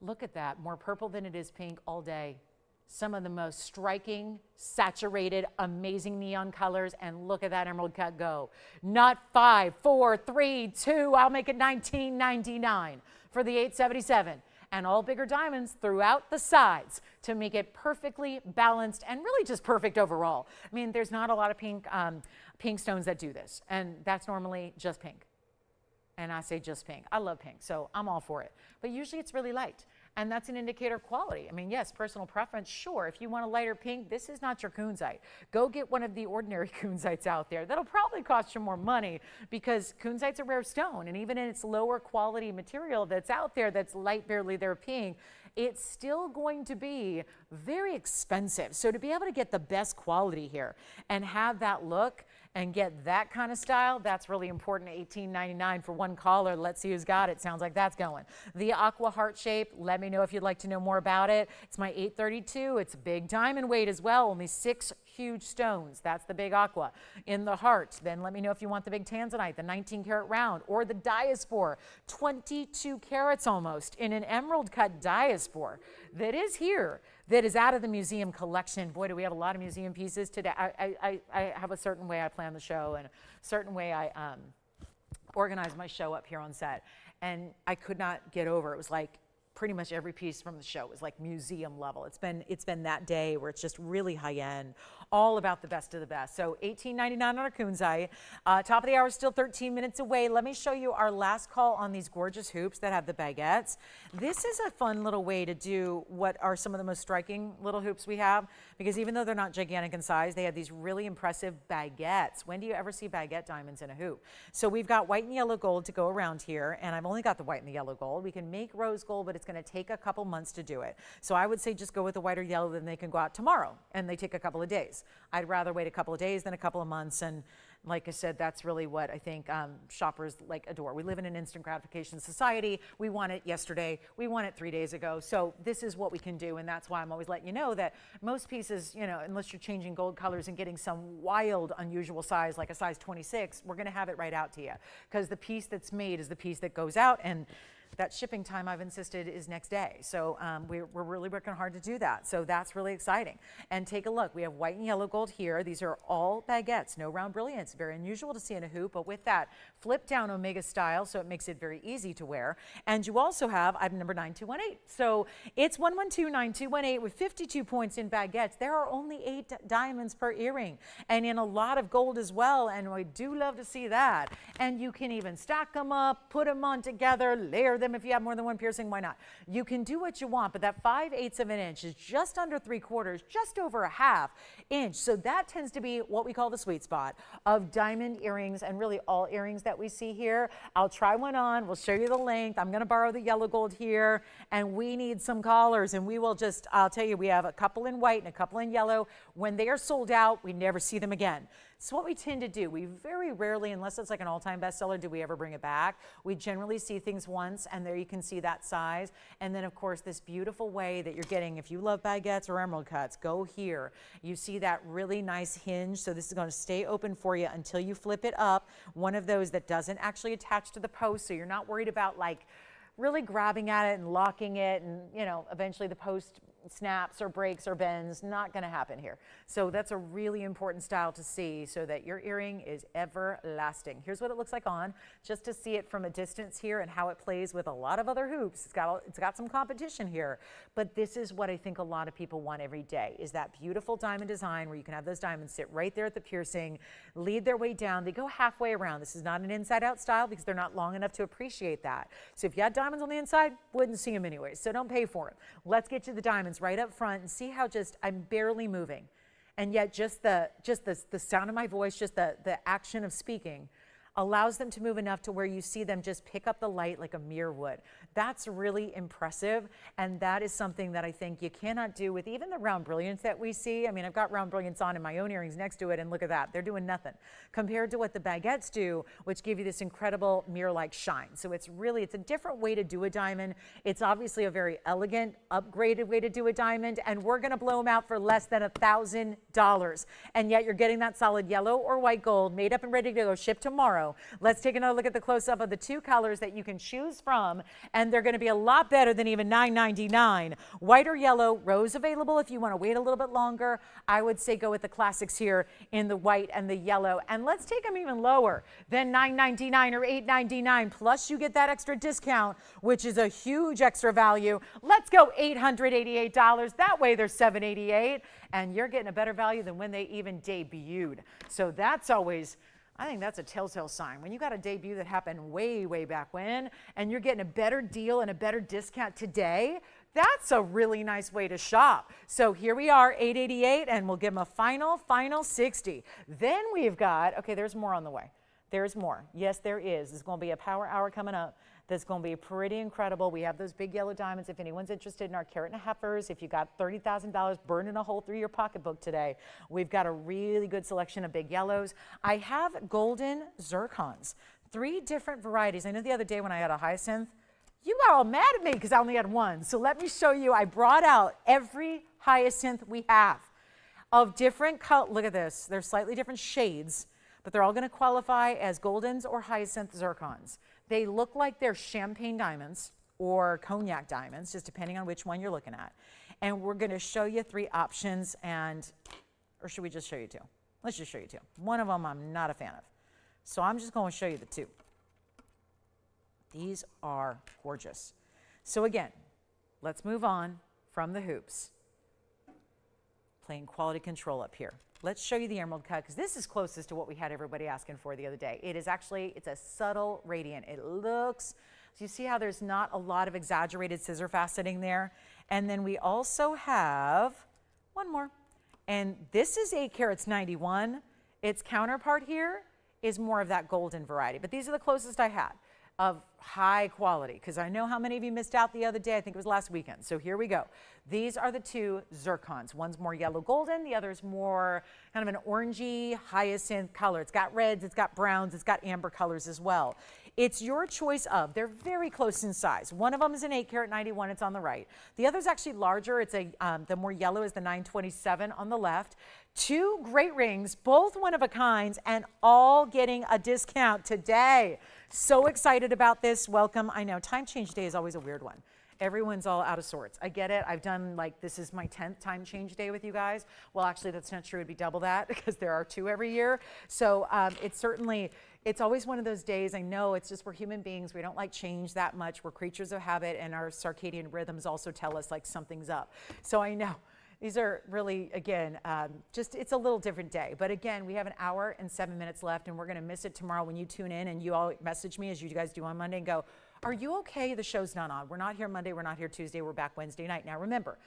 Look at that. More purple than it is pink all day. Some of the most striking, saturated, amazing neon colors. And look at that emerald cut go. Not 5, 4, 3, 2. I'll make it $19.99 for the 877. And all bigger diamonds throughout the sides to make it perfectly balanced and really just perfect overall. I mean, there's not a lot of pink stones that do this, and that's normally just pink. And I say just pink. I love pink, so I'm all for it. But usually it's really light, and that's an indicator of quality. I mean, yes, personal preference, sure. If you want a lighter pink, this is not your kunzite. Go get one of the ordinary kunzites out there. That'll probably cost you more money because kunzite's a rare stone, and even in its lower quality material that's out there that's light, barely there pink, it's still going to be very expensive. So to be able to get the best quality here and have that look and get that kind of style, that's really important. $18.99 for one caller. Let's see who's got it. Sounds like that's going. The aqua heart shape, let me know if you'd like to know more about it. It's my 832. It's big diamond weight as well. Only 6 huge stones. That's the big aqua in the heart. Then let me know if you want the big Tanzanite, the 19 karat round, or the diaspore, 22 carats almost in an emerald cut diaspore that is here, that is out of the museum collection. Boy, do we have a lot of museum pieces today. I have a certain way I plan the show and a certain way I organize my show up here on set. And I could not get over, it was like pretty much every piece from the show was like museum level. It's been that day where it's just really high end, all about the best of the best. So $18.99 on our kunzite. Top of the hour is still 13 minutes away. Let me show you our last call on these gorgeous hoops that have the baguettes. This is a fun little way to do what are some of the most striking little hoops we have, because even though they're not gigantic in size, they have these really impressive baguettes. When do you ever see baguette diamonds in a hoop? So we've got white and yellow gold to go around here, and I've only got the white and the yellow gold. We can make rose gold, but it's going to take a couple months to do it. So I would say just go with the white or yellow, then they can go out tomorrow, and they take a couple of days. days. I'd rather wait a couple of days than a couple of months. And like I said, that's really what I think shoppers like adore. We live in an instant gratification society. We want it yesterday. We want it 3 days ago. So this is what we can do. And that's why I'm always letting you know that most pieces, you know, unless you're changing gold colors and getting some wild, unusual size, like a size 26, we're going to have it right out to you. Because the piece that's made is the piece that goes out. And that shipping time, I've insisted, is next day. So we're really working hard to do that. So that's really exciting. And take a look. We have white and yellow gold here. These are all baguettes, no round brilliance. Very unusual to see in a hoop, but with that flip down Omega style, so it makes it very easy to wear. And you also have item number 9218. So it's 1129218 with 52 points in baguettes. There are only 8 diamonds per earring and in a lot of gold as well. And we do love to see that. And you can even stack them up, put them on together, layer them. If you have more than one piercing, why not? You can do what you want, but that 5/8 of an inch is just under 3/4, just over a ½ inch. So that tends to be what we call the sweet spot of diamond earrings and really all earrings that we see here. I'll try one on. We'll show you the length. I'm going to borrow the yellow gold here, and we need some collars, and we will just, I'll tell you, we have a couple in white and a couple in yellow. When they are sold out, we never see them again. So what we tend to do, we very rarely, unless it's like an all-time bestseller, do we ever bring it back. We generally see things once, and there you can see that size. And then, of course, this beautiful way that you're getting, if you love baguettes or emerald cuts, go here. You see that really nice hinge. So this is going to stay open for you until you flip it up. One of those that doesn't actually attach to the post, so you're not worried about like really grabbing at it and locking it, and you know, eventually the post snaps or breaks or bends. Not going to happen here. So that's a really important style to see so that your earring is everlasting. Here's what it looks like on, just to see it from a distance here and how it plays with a lot of other hoops. It's got some competition here, but this is what I think a lot of people want every day, is that beautiful diamond design where you can have those diamonds sit right there at the piercing, lead their way down. They go halfway around. This is not an inside out style because they're not long enough to appreciate that. So if you had diamonds on the inside, wouldn't see them anyways. So don't pay for them. Let's get you the diamonds right up front and see how just I'm barely moving, and yet just the sound of my voice, just the action of speaking allows them to move enough to where you see them just pick up the light like a mirror would. That's really impressive, and that is something that I think you cannot do with even the round brilliance that we see. I mean, I've got round brilliance on in my own earrings next to it, and look at that. They're doing nothing compared to what the baguettes do, which give you this incredible mirror-like shine. So it's a different way to do a diamond. It's obviously a very elegant, upgraded way to do a diamond, and we're gonna blow them out for less than $1,000. And yet you're getting that solid yellow or white gold made up and ready to go, shipped tomorrow. Let's take another look at the close-up of the 2 colors that you can choose from, and they're going to be a lot better than even $9.99. White or yellow, rose available if you want to wait a little bit longer. I would say go with the classics here in the white and the yellow, and let's take them even lower than $9.99 or $8.99, plus you get that extra discount, which is a huge extra value. Let's go $888. That way they're $788, and you're getting a better value than when they even debuted. So that's always, I think that's a telltale sign. When you got a debut that happened way, way back when, and you're getting a better deal and a better discount today, that's a really nice way to shop. So here we are, $888, and we'll give them a final 60. Then we've got, okay, there's more on the way. There's more. Yes, there is. There's going to be a power hour coming up. That's going to be pretty incredible. We have those big yellow diamonds. If anyone's interested in our carat and a heifers, if you got $30,000 burning a hole through your pocketbook today, we've got a really good selection of big yellows. I have golden zircons, 3 different varieties. I know the other day when I had a hyacinth, you got all mad at me because I only had one. So let me show you. I brought out every hyacinth we have of different colors. Look at this. They're slightly different shades, but they're all going to qualify as goldens or hyacinth zircons. They look like they're champagne diamonds or cognac diamonds, just depending on which one you're looking at. And we're going to show you 3 options, or should we just show you 2? Let's just show you 2. One of them I'm not a fan of. So I'm just going to show you the 2. These are gorgeous. So again, let's move on from the hoops. Playing quality control up here. Let's show you the emerald cut, because this is closest to what we had everybody asking for the other day. It is actually, it's a subtle radiant. It looks, so you see how there's not a lot of exaggerated scissor faceting there. And then we also have one more. And this is 8 carats 91. Its counterpart here is more of that golden variety, but these are the closest I had. of high quality, because I know how many of you missed out the other day. I think it was last weekend. So here we go. These are the two zircons. One's more yellow golden, the other's more kind of an orangey hyacinth color. It's got reds, it's got browns, it's got amber colors as well. It's your choice of, they're very close in size. One of them is an 8 karat 91, it's on the right. The other's actually larger. It's the more yellow is the 927 on the left. Two great rings, both one of a kind, and all getting a discount today. So excited about this. Welcome. I know time change day is always a weird one. Everyone's all out of sorts. I get it. I've done like, this is my 10th time change day with you guys. Well, actually that's not true. It'd be double that because there are 2 every year. So it's always one of those days. I know it's just, we're human beings. We don't like change that much. We're creatures of habit, and our circadian rhythms also tell us like something's up. So I know. These are really, again, it's a little different day. But again, we have an hour and 7 minutes left, and we're going to miss it tomorrow when you tune in and you all message me, as you guys do on Monday, and go, are you okay? The show's not on. We're not here Monday. We're not here Tuesday. We're back Wednesday night. Now, remember,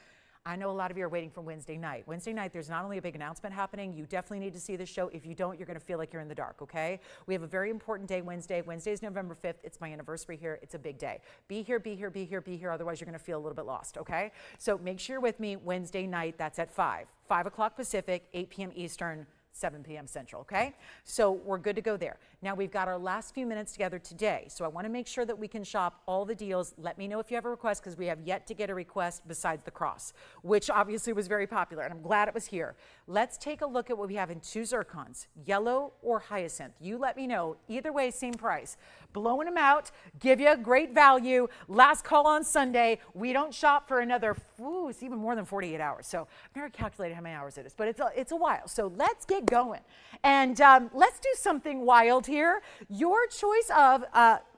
I know a lot of you are waiting for Wednesday night. Wednesday night, there's not only a big announcement happening, you definitely need to see the show. If you don't, you're going to feel like you're in the dark, okay? We have a very important day Wednesday. Wednesday is November 5th. It's my anniversary here. It's a big day. Be here, be here, be here, be here. Otherwise, you're going to feel a little bit lost, okay? So make sure you're with me Wednesday night. That's at 5 o'clock Pacific, 8 p.m. Eastern, 7 p.m. Central, okay? So we're good to go there. Now we've got our last few minutes together today, so I want to make sure that we can shop all the deals. Let me know if you have a request, because we have yet to get a request besides the cross, which obviously was very popular, and I'm glad it was here. Let's take a look at what we have in 2 zircons, yellow or hyacinth. You let me know. Either way, same price. Blowing them out, give you a great value. Last call on Sunday. We don't shop for another, it's even more than 48 hours. So I've never calculated how many hours it is, but it's a while. So let's get going. And let's do something wild here. Your choice of,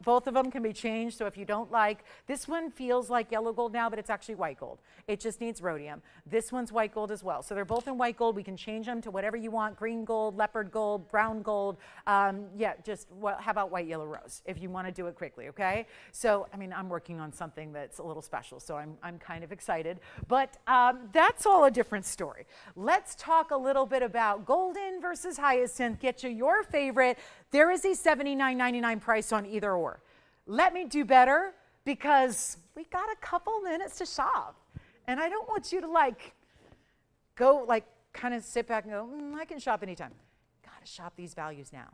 both of them can be changed. So if you don't like, this one feels like yellow gold now, but it's actually white gold. It just needs rhodium. This one's white gold as well. So they're both in white gold. We can change them to whatever you want: green gold, leopard gold, brown gold. Yeah, just, well, how about white, yellow, rose, if you want to do it quickly, okay? So, I mean, I'm working on something that's a little special, so I'm kind of excited. But that's all a different story. Let's talk a little bit about golden versus hyacinth. Get you your favorite. There is a $79.99 price on either or. Let me do better, because we got a couple minutes to shop. And I don't want you to go kind of sit back and go, I can shop anytime. Gotta shop these values now.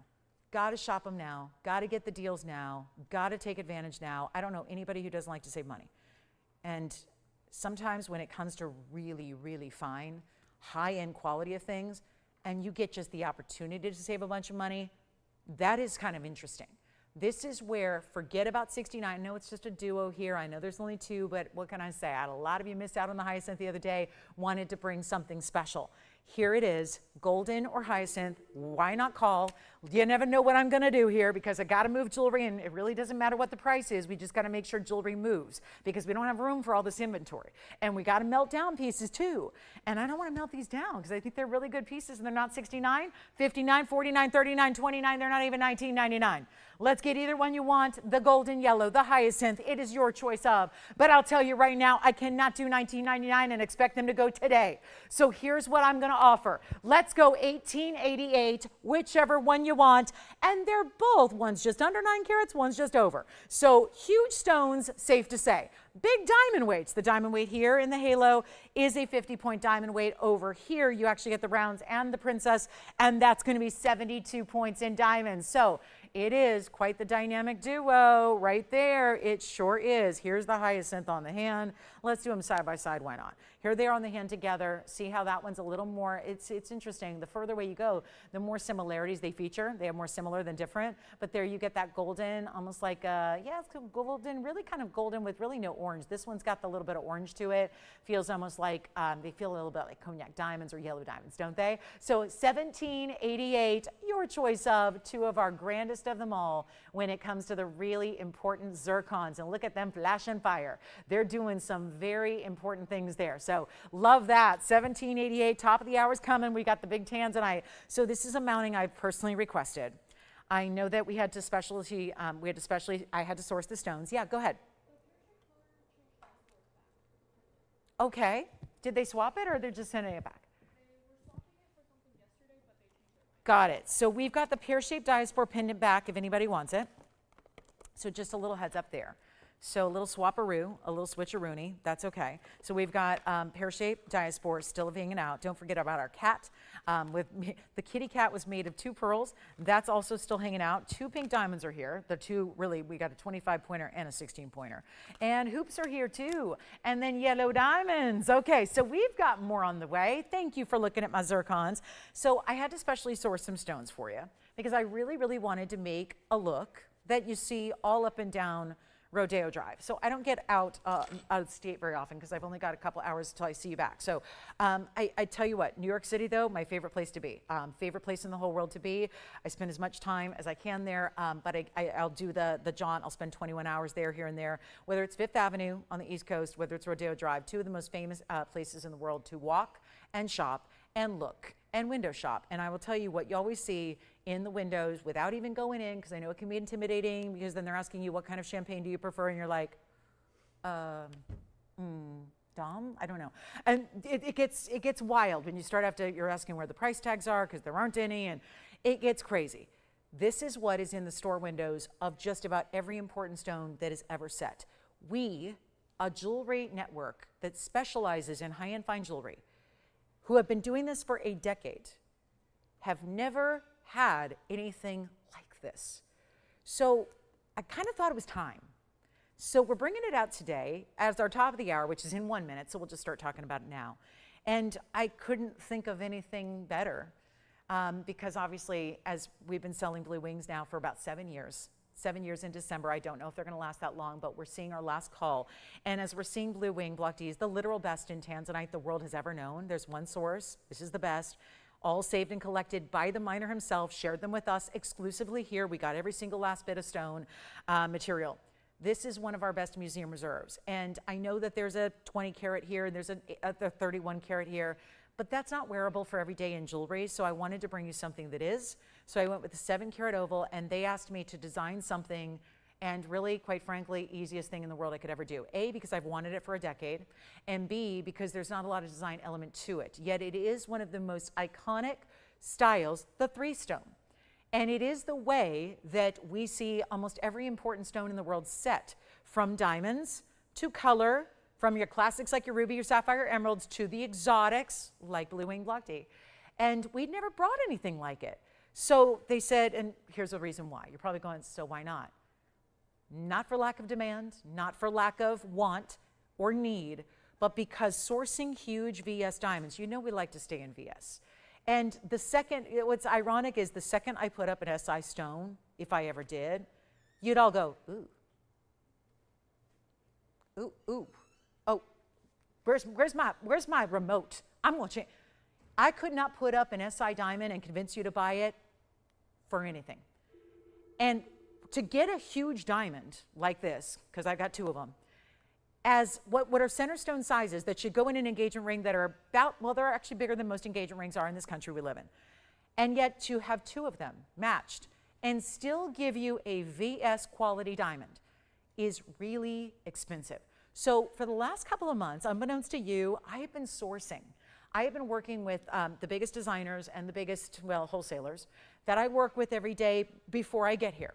Gotta shop them now. Gotta get the deals now. Gotta take advantage now. I don't know anybody who doesn't like to save money. And sometimes when it comes to really, really fine, high-end quality of things, and you get just the opportunity to save a bunch of money, that is kind of interesting. This is where, forget about 69. I know it's just a duo here. I know there's only 2, but what can I say? A lot of you missed out on the hyacinth the other day, wanted to bring something special. Here it is, golden or hyacinth. Why not call? You never know what I'm going to do here, because I got to move jewelry, and it really doesn't matter what the price is. We just got to make sure jewelry moves, because we don't have room for all this inventory. And we got to melt down pieces too. And I don't want to melt these down, because I think they're really good pieces, and they're not 69, 59, 49, 39, 29. They're not even $19.99. Let's get either one you want, the golden, yellow, the hyacinth. It is your choice of. But I'll tell you right now, I cannot do $19.99 and expect them to go today. So here's what I'm going to offer. Let's go $18.88, whichever one you want. And they're both, one's just under 9 carats, one's just over. So huge stones, safe to say. Big diamond weights. The diamond weight here in the halo is a 50-point diamond weight. Over here, you actually get the rounds and the princess, and that's going to be 72 points in diamonds. So it is quite the dynamic duo right there. It sure is. Here's the hyacinth on the hand. Let's do them side by side. Why not? Here they are on the hand together. See how that one's a little more, it's interesting. The further away you go, the more similarities they feature. They are more similar than different. But there you get that golden, almost like, yeah, it's golden, really kind of golden with really no orange. This one's got the little bit of orange to it. Feels almost like, they feel a little bit like cognac diamonds or yellow diamonds, don't they? So $17.88, your choice of 2 of our grandest of them all when it comes to the really important zircons. And look at them flashing fire. They're doing some very important things there. So love that. $17.88, top of the hour's coming. We got the big Tanzanite. So this is a mounting I've personally requested. I know that we had to I had to source the stones. Yeah, go ahead. Okay. Did they swap it, or they're just sending it back? Got it. So we've got the pear-shaped diaspore pendant back if anybody wants it. So just a little heads up there. So a little swapperoo, a little switcheroony, that's okay. So we've got pear-shaped diaspore still hanging out. Don't forget about our cat. The kitty cat was made of 2 pearls. That's also still hanging out. 2 pink diamonds are here. The 2, really, we got a 25-pointer and a 16-pointer. And hoops are here too. And then yellow diamonds. Okay, so we've got more on the way. Thank you for looking at my zircons. So I had to specially source some stones for you because I really, really wanted to make a look that you see all up and down Rodeo Drive. So I don't get out of state very often because I've only got a couple hours until I see you back. So I tell you what, New York City though, my favorite place to be. Favorite place in the whole world to be. I spend as much time as I can there, but I'll do the jaunt. I'll spend 21 hours there, here and there, whether it's Fifth Avenue on the East Coast, whether it's Rodeo Drive, 2 of the most famous places in the world to walk and shop and look and window shop. And I will tell you what you always see in the windows without even going in, because I know it can be intimidating, because then they're asking you what kind of champagne do you prefer, and you're like, Dom, I don't know. And it gets wild when you start after you're asking where the price tags are, because there aren't any, and it gets crazy. This is what is in the store windows of just about every important stone that is ever set. We, a jewelry network that specializes in high-end fine jewelry, who have been doing this for a decade, have never had anything like this. So I kind of thought it was time. So we're bringing it out today as our top of the hour, which is in 1 minute, so we'll just start talking about it now. And I couldn't think of anything better because obviously, as we've been selling Blue Wings now for about 7 years, 7 years in December. I don't know if they're going to last that long, but we're seeing our last call. And as we're seeing Blue Wing Block Ds, the literal best in Tanzanite the world has ever known. There's one source. This is the best. All saved and collected by the miner himself, shared them with us exclusively here. We got every single last bit of stone material. This is one of our best museum reserves. And I know that there's a 20 karat here, and there's a 31 karat here, but that's not wearable for every day in jewelry. So I wanted to bring you something that is. So I went with the 7 karat oval, and they asked me to design something, and really, quite frankly, easiest thing in the world I could ever do. A, because I've wanted it for a decade, and B, because there's not a lot of design element to it. Yet it is one of the most iconic styles, the 3 stone. And it is the way that we see almost every important stone in the world set, from diamonds to color, from your classics like your ruby, your sapphire, emeralds, to the exotics like Blue Wing Block D. And we'd never brought anything like it. So they said, and here's the reason why. You're probably going, so why not? Not for lack of demand, not for lack of want or need, but because sourcing huge VS diamonds, you know we like to stay in VS. And the second, what's ironic is the second I put up an SI stone, if I ever did, you'd all go, ooh, ooh, ooh, oh, where's my remote? I'm gonna change. I could not put up an SI diamond and convince you to buy it for anything. And to get a huge diamond like this, because I got 2 of them, as what are center stone sizes that should go in an engagement ring that are about, well, they're actually bigger than most engagement rings are in this country we live in. And yet to have 2 of them matched and still give you a VS quality diamond is really expensive. So for the last couple of months, unbeknownst to you, I have been sourcing. I have been working with the biggest designers and the biggest, well, wholesalers that I work with every day before I get here.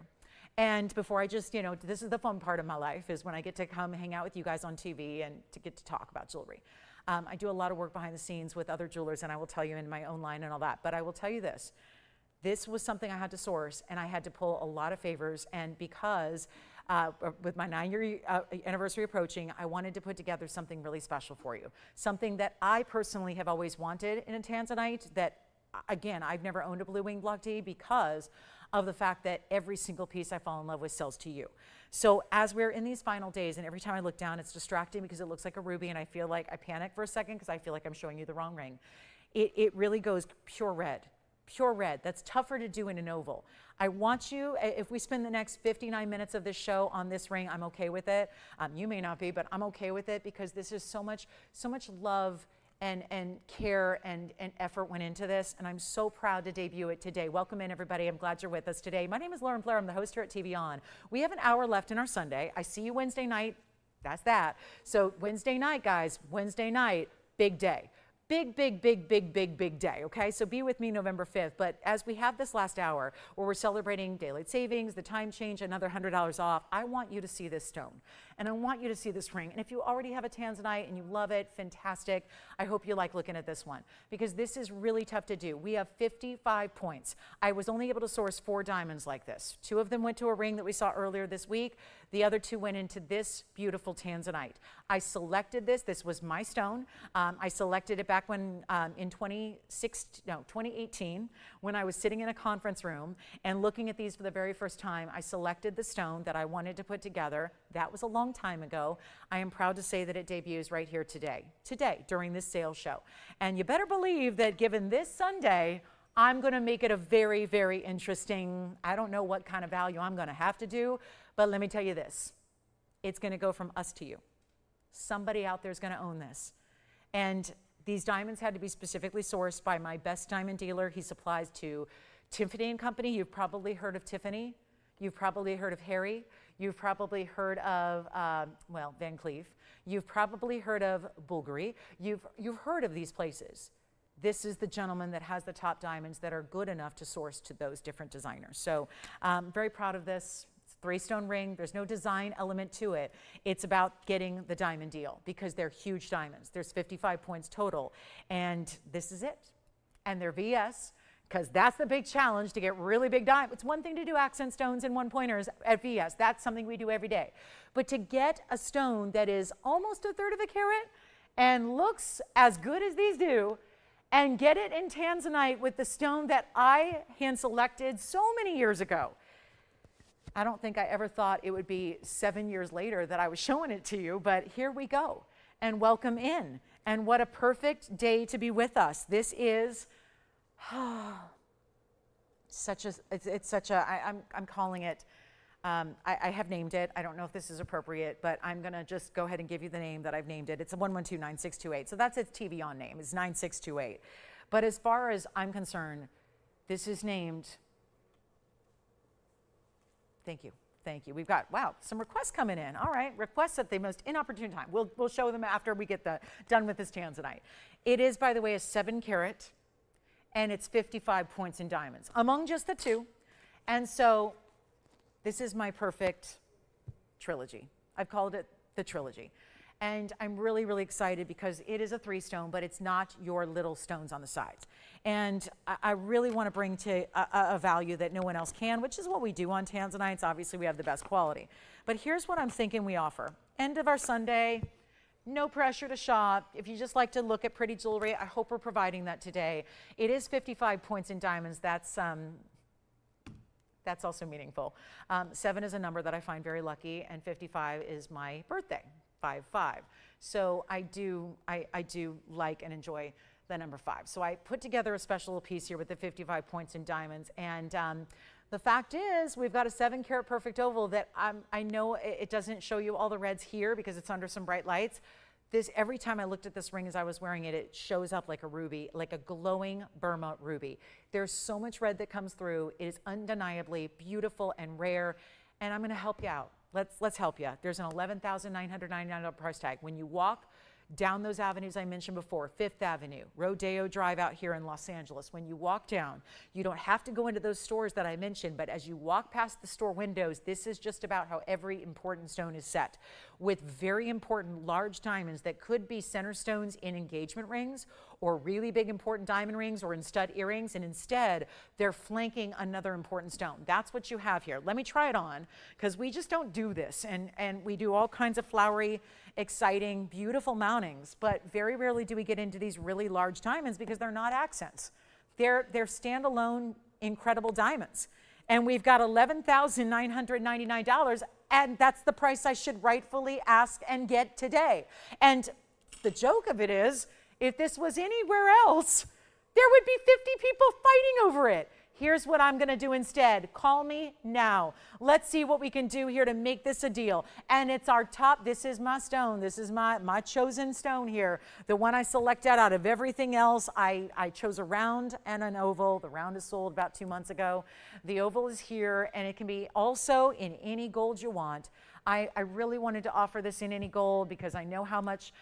And before I just, you know, this is the fun part of my life, is when I get to come hang out with you guys on TV and to get to talk about jewelry. I do a lot of work behind the scenes with other jewelers, and I will tell you in my own line and all that. But I will tell you this. This was something I had to source, and I had to pull a lot of favors. And because with my 9-year anniversary approaching, I wanted to put together something really special for you. Something that I personally have always wanted in a Tanzanite that, again, I've never owned a Blue Wing Block D because of the fact that every single piece I fall in love with sells to you. So as we're in these final days, and every time I look down, it's distracting because it looks like a ruby, and I feel like I panic for a second because I feel like I'm showing you the wrong ring. It really goes pure red. Pure red. That's tougher to do in an oval. I want you, if we spend the next 59 minutes of this show on this ring, I'm okay with it. You may not be, but I'm okay with it because this is so much love and care and effort went into this, and I'm so proud to debut it today. Welcome in, everybody. I'm glad you're with us today. My name is Lauren Blair. I'm the host here at TVON. We have an hour left in our Sunday. I see you Wednesday night. That's that. So Wednesday night, guys, Wednesday night, big day. Big, big, big, big, big, big day, okay? So be with me November 5th. But as we have this last hour where we're celebrating daylight savings, the time change, another $100 off, I want you to see this stone. And I want you to see this ring. And if you already have a Tanzanite and you love it, fantastic. I hope you like looking at this one because this is really tough to do. We have 55 points. I was only able to source 4 diamonds like this. 2 of them went to a ring that we saw earlier this week. The other 2 went into this beautiful Tanzanite. I selected this. This was my stone. I selected it back when in 2018 when I was sitting in a conference room and looking at these for the very first time. I selected the stone that I wanted to put together. That was a long time ago. I am proud to say that it debuts right here today during this sales show. And you better believe that given this Sunday, I'm going to make it a very, very interesting, I don't know what kind of value I'm going to have to do, but let me tell you this. It's going to go from us to you. Somebody out there is going to own this. And these diamonds had to be specifically sourced by my best diamond dealer. He supplies to Tiffany & Company. You've probably heard of Tiffany. You've probably heard of Harry. You've probably heard of, Van Cleef. You've probably heard of Bulgari. You've heard of these places. This is the gentleman that has the top diamonds that are good enough to source to those different designers. So I'm very proud of this. It's a 3-stone ring. There's no design element to it. It's about getting the diamond deal because they're huge diamonds. There's 55 points total. And this is it. And they're VS. Because that's the big challenge, to get really big diamonds. It's one thing to do accent stones and 1-pointers at VS. That's something we do every day. But to get a stone that is almost 1/3 of a carat and looks as good as these do, and get it in Tanzanite with the stone that I hand selected so many years ago. I don't think I ever thought it would be 7 years later that I was showing it to you, but here we go. And welcome in. And what a perfect day to be with us. This is I'm calling it, I have named it. I don't know if this is appropriate, but I'm going to just go ahead and give you the name that I've named it. It's a 1129628. So that's its TVON name. It's 9628. But as far as I'm concerned, this is named, thank you. Thank you. We've got, wow, some requests coming in. All right, requests at the most inopportune time. We'll show them after we get done with this Tanzanite. It is, by the way, a 7-carat. And it's 55 points in diamonds among just the 2. And so this is my perfect trilogy. I've called it the trilogy. And I'm really, really excited because it is a 3-stone, but it's not your little stones on the sides. And I really want to bring to a value that no one else can, which is what we do on Tanzanites. Obviously, we have the best quality. But here's what I'm thinking we offer. End of our Sunday. No pressure to shop. If you just like to look at pretty jewelry, I hope we're providing that today. It is 55 points in diamonds. That's also meaningful. 7 is a number that I find very lucky, and 55 is my birthday, 5-5. So I do like and enjoy the number 5. So I put together a special piece here with the 55 points in diamonds, and the fact is, we've got a 7-carat perfect oval that I know it doesn't show you all the reds here because it's under some bright lights. Every time I looked at this ring as I was wearing it, it shows up like a ruby, like a glowing Burma ruby. There's so much red that comes through. It is undeniably beautiful and rare, and I'm going to help you out. Let's help you. There's an $11,999 price tag. When you walk down those avenues I mentioned before, 5th Avenue, Rodeo Drive out here in Los Angeles. When you walk down, you don't have to go into those stores that I mentioned, but as you walk past the store windows, this is just about how every important stone is set, with very important large diamonds that could be center stones in engagement rings or really big important diamond rings or in stud earrings, and instead they're flanking another important stone. That's what you have here. Let me try it on, because we just don't do this, and we do all kinds of flowery, exciting, beautiful mountings, but very rarely do we get into these really large diamonds because they're not accents. They're standalone, incredible diamonds. And we've got $11,999, and that's the price I should rightfully ask and get today. And the joke of it is, if this was anywhere else, there would be 50 people fighting over it. Here's what I'm going to do instead. Call me now. Let's see what we can do here to make this a deal. And it's our top. This is my stone. This is my chosen stone here. The one I selected out of everything else. I chose a round and an oval. The round is sold about 2 months ago. The oval is here, and it can be also in any gold you want. I really wanted to offer this in any gold because I know how much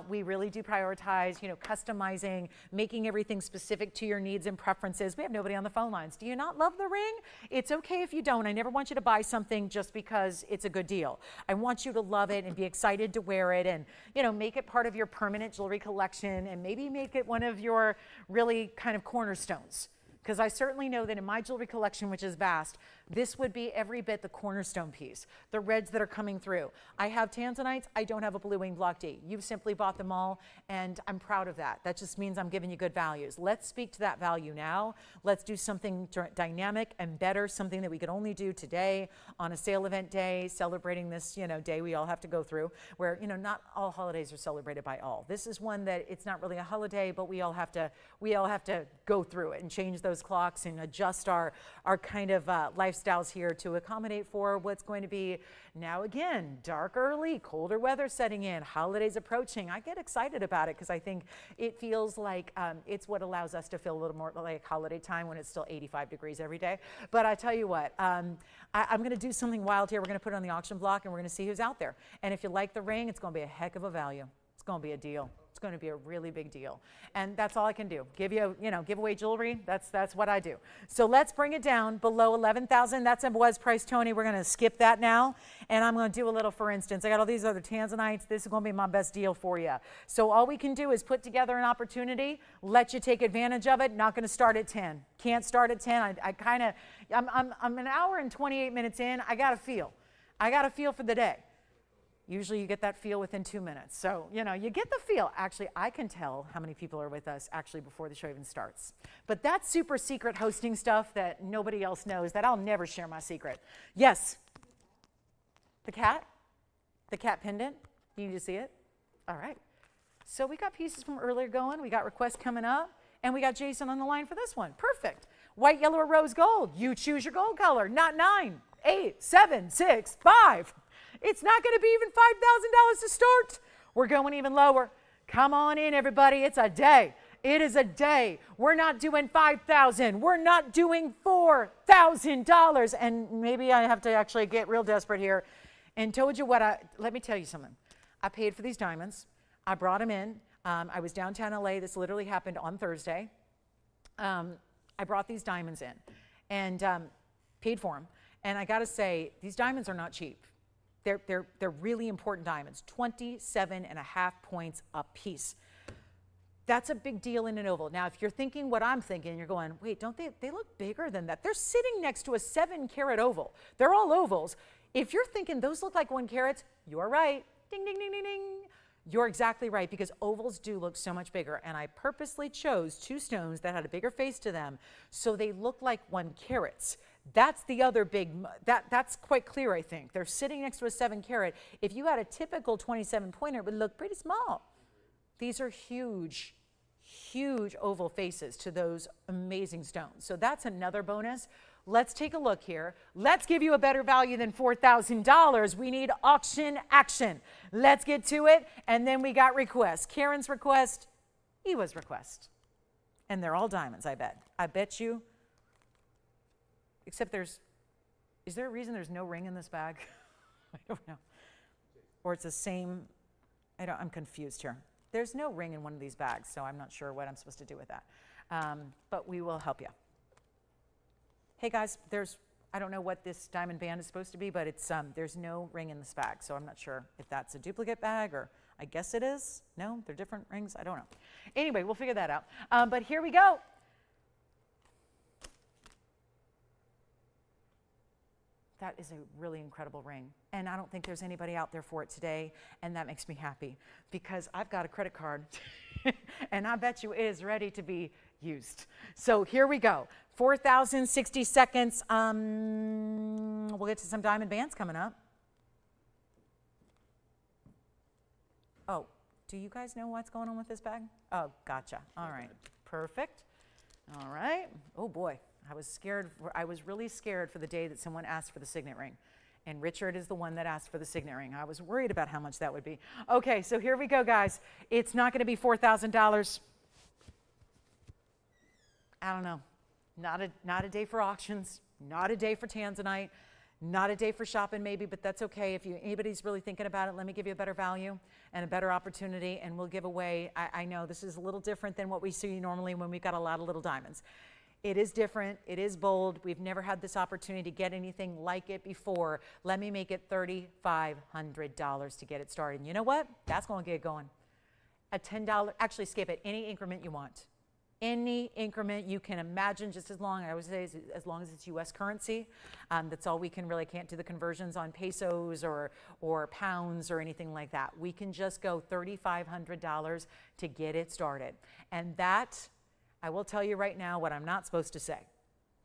we really do prioritize, customizing, making everything specific to your needs and preferences. We have nobody on the phone lines. Do you not love the ring? It's okay if you don't. I never want you to buy something just because it's a good deal. I want you to love it and be excited to wear it and, make it part of your permanent jewelry collection and maybe make it one of your really kind of cornerstones. Because I certainly know that in my jewelry collection, which is vast, this would be every bit the cornerstone piece, the reds that are coming through. I have Tanzanites. I don't have a blue wing block D. You've simply bought them all, and I'm proud of that. That just means I'm giving you good values. Let's speak to that value now. Let's do something dynamic and better, something that we could only do today on a sale event day, celebrating this, day we all have to go through, where, not all holidays are celebrated by all. This is one that it's not really a holiday, but we all have to go through it and change those clocks and adjust our kind of lifestyles here to accommodate for what's going to be now again dark early, colder weather setting in, holidays approaching. I get excited about it because I think it feels like it's what allows us to feel a little more like holiday time when it's still 85 degrees every day. But I tell you what, I'm going to do something wild here. We're going to put it on the auction block and we're going to see who's out there. And if you like the ring, it's going to be a heck of a value. It's going to be a deal. It's going to be a really big deal. And that's all I can do. Give away jewelry. That's what I do. So let's bring it down below 11,000. That's a was price, Tony. We're going to skip that now. And I'm going to do a little, for instance, I got all these other Tanzanites. This is going to be my best deal for you. So all we can do is put together an opportunity, let you take advantage of it. Not going to start at 10. Can't start at 10. I'm an hour and 28 minutes in. I got a feel. For the day. Usually you get that feel within 2 minutes. So, you get the feel. Actually, I can tell how many people are with us actually before the show even starts. But that's super secret hosting stuff that nobody else knows, that I'll never share my secret. Yes? The cat pendant. You need to see it? All right. So we got pieces from earlier going. We got requests coming up. And we got Jason on the line for this one. Perfect. White, yellow, or rose gold. You choose your gold color. Not 9, 8, 7, 6, 5. It's not going to be even $5,000 to start. We're going even lower. Come on in, everybody. It's a day. It is a day. We're not doing $5,000. We're not doing $4,000. And maybe I have to actually get real desperate here and told you let me tell you something. I paid for these diamonds. I brought them in. I was downtown LA. This literally happened on Thursday. I brought these diamonds in and paid for them. And I got to say, these diamonds are not cheap. They're really important diamonds, 27.5 points a piece. That's a big deal in an oval. Now, if you're thinking what I'm thinking, you're going, wait, don't they look bigger than that? They're sitting next to a 7-carat oval. They're all ovals. If you're thinking those look like 1 carat, you're right. Ding, ding, ding, ding, ding. You're exactly right, because ovals do look so much bigger. And I purposely chose 2 stones that had a bigger face to them so they look like 1 carats. That's the other big, that's quite clear, I think. They're sitting next to a 7-carat. If you had a typical 27-pointer, it would look pretty small. These are huge, huge oval faces to those amazing stones. So that's another bonus. Let's take a look here. Let's give you a better value than $4,000. We need auction action. Let's get to it. And then we got requests. Karen's request, Ewa's request. And they're all diamonds, I bet. I bet you. Except is there a reason there's no ring in this bag? I don't know. Or it's the same, I'm confused here. There's no ring in one of these bags, so I'm not sure what I'm supposed to do with that. But we will help you. Hey guys, I don't know what this diamond band is supposed to be, but there's no ring in this bag, so I'm not sure if that's a duplicate bag, or I guess it is. No, they're different rings. I don't know. Anyway, we'll figure that out. But here we go. That is a really incredible ring. And I don't think there's anybody out there for it today. And that makes me happy because I've got a credit card and I bet you it is ready to be used. So here we go. 4,060 seconds. We'll get to some diamond bands coming up. Oh, do you guys know what's going on with this bag? Oh, gotcha. All right. Perfect. All right. Oh boy. I was really scared for the day that someone asked for the signet ring. And Richard is the one that asked for the signet ring. I was worried about how much that would be. Okay, so here we go, guys. It's not going to be $4,000. I don't know. Not a day for auctions. Not a day for Tanzanite. Not a day for shopping maybe, but that's okay. If anybody's really thinking about it, let me give you a better value and a better opportunity, and we'll give away, I know this is a little different than what we see normally when we've got a lot of little diamonds. It is different, it is bold. We've never had this opportunity to get anything like it before. Let me make it $3,500 to get it started. And you know what? That's going to get it going. A $10, actually skip it, any increment you want. Any increment you can imagine, just as long, I always say, as long as it's U.S. currency. That's all we can't do the conversions on pesos or pounds or anything like that. We can just go $3,500 to get it started. And that, I will tell you right now what I'm not supposed to say.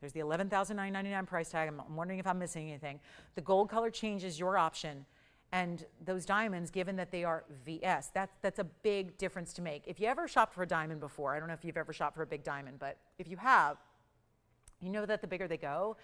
There's the $11,999 price tag. I'm wondering if I'm missing anything. The gold color changes your option. And those diamonds, given that they are VS, that's a big difference to make. If you ever shopped for a diamond before, I don't know if you've ever shopped for a big diamond, but if you have, you know that the bigger they go,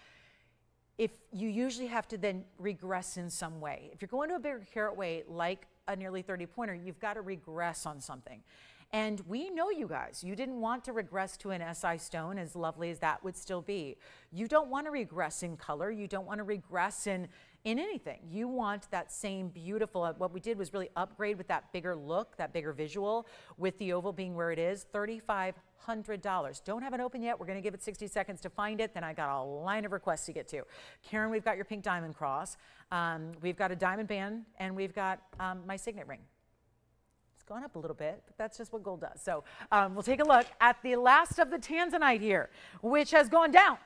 if you usually have to then regress in some way. If you're going to a bigger carat weight, like a nearly 30 pointer, you've got to regress on something. And we know you guys, you didn't want to regress to an SI stone, as lovely as that would still be. You don't want to regress in color. You don't want to regress in anything. You want that same beautiful, what we did was really upgrade with that bigger look, that bigger visual, with the oval being where it is, $3,500. Don't have it open yet. We're going to give it 60 seconds to find it. Then I got a line of requests to get to. Karen, we've got your pink diamond cross. We've got a diamond band, and we've got my signet ring. Gone up a little bit, but that's just what gold does. So we'll take a look at the last of the Tanzanite here, which has gone down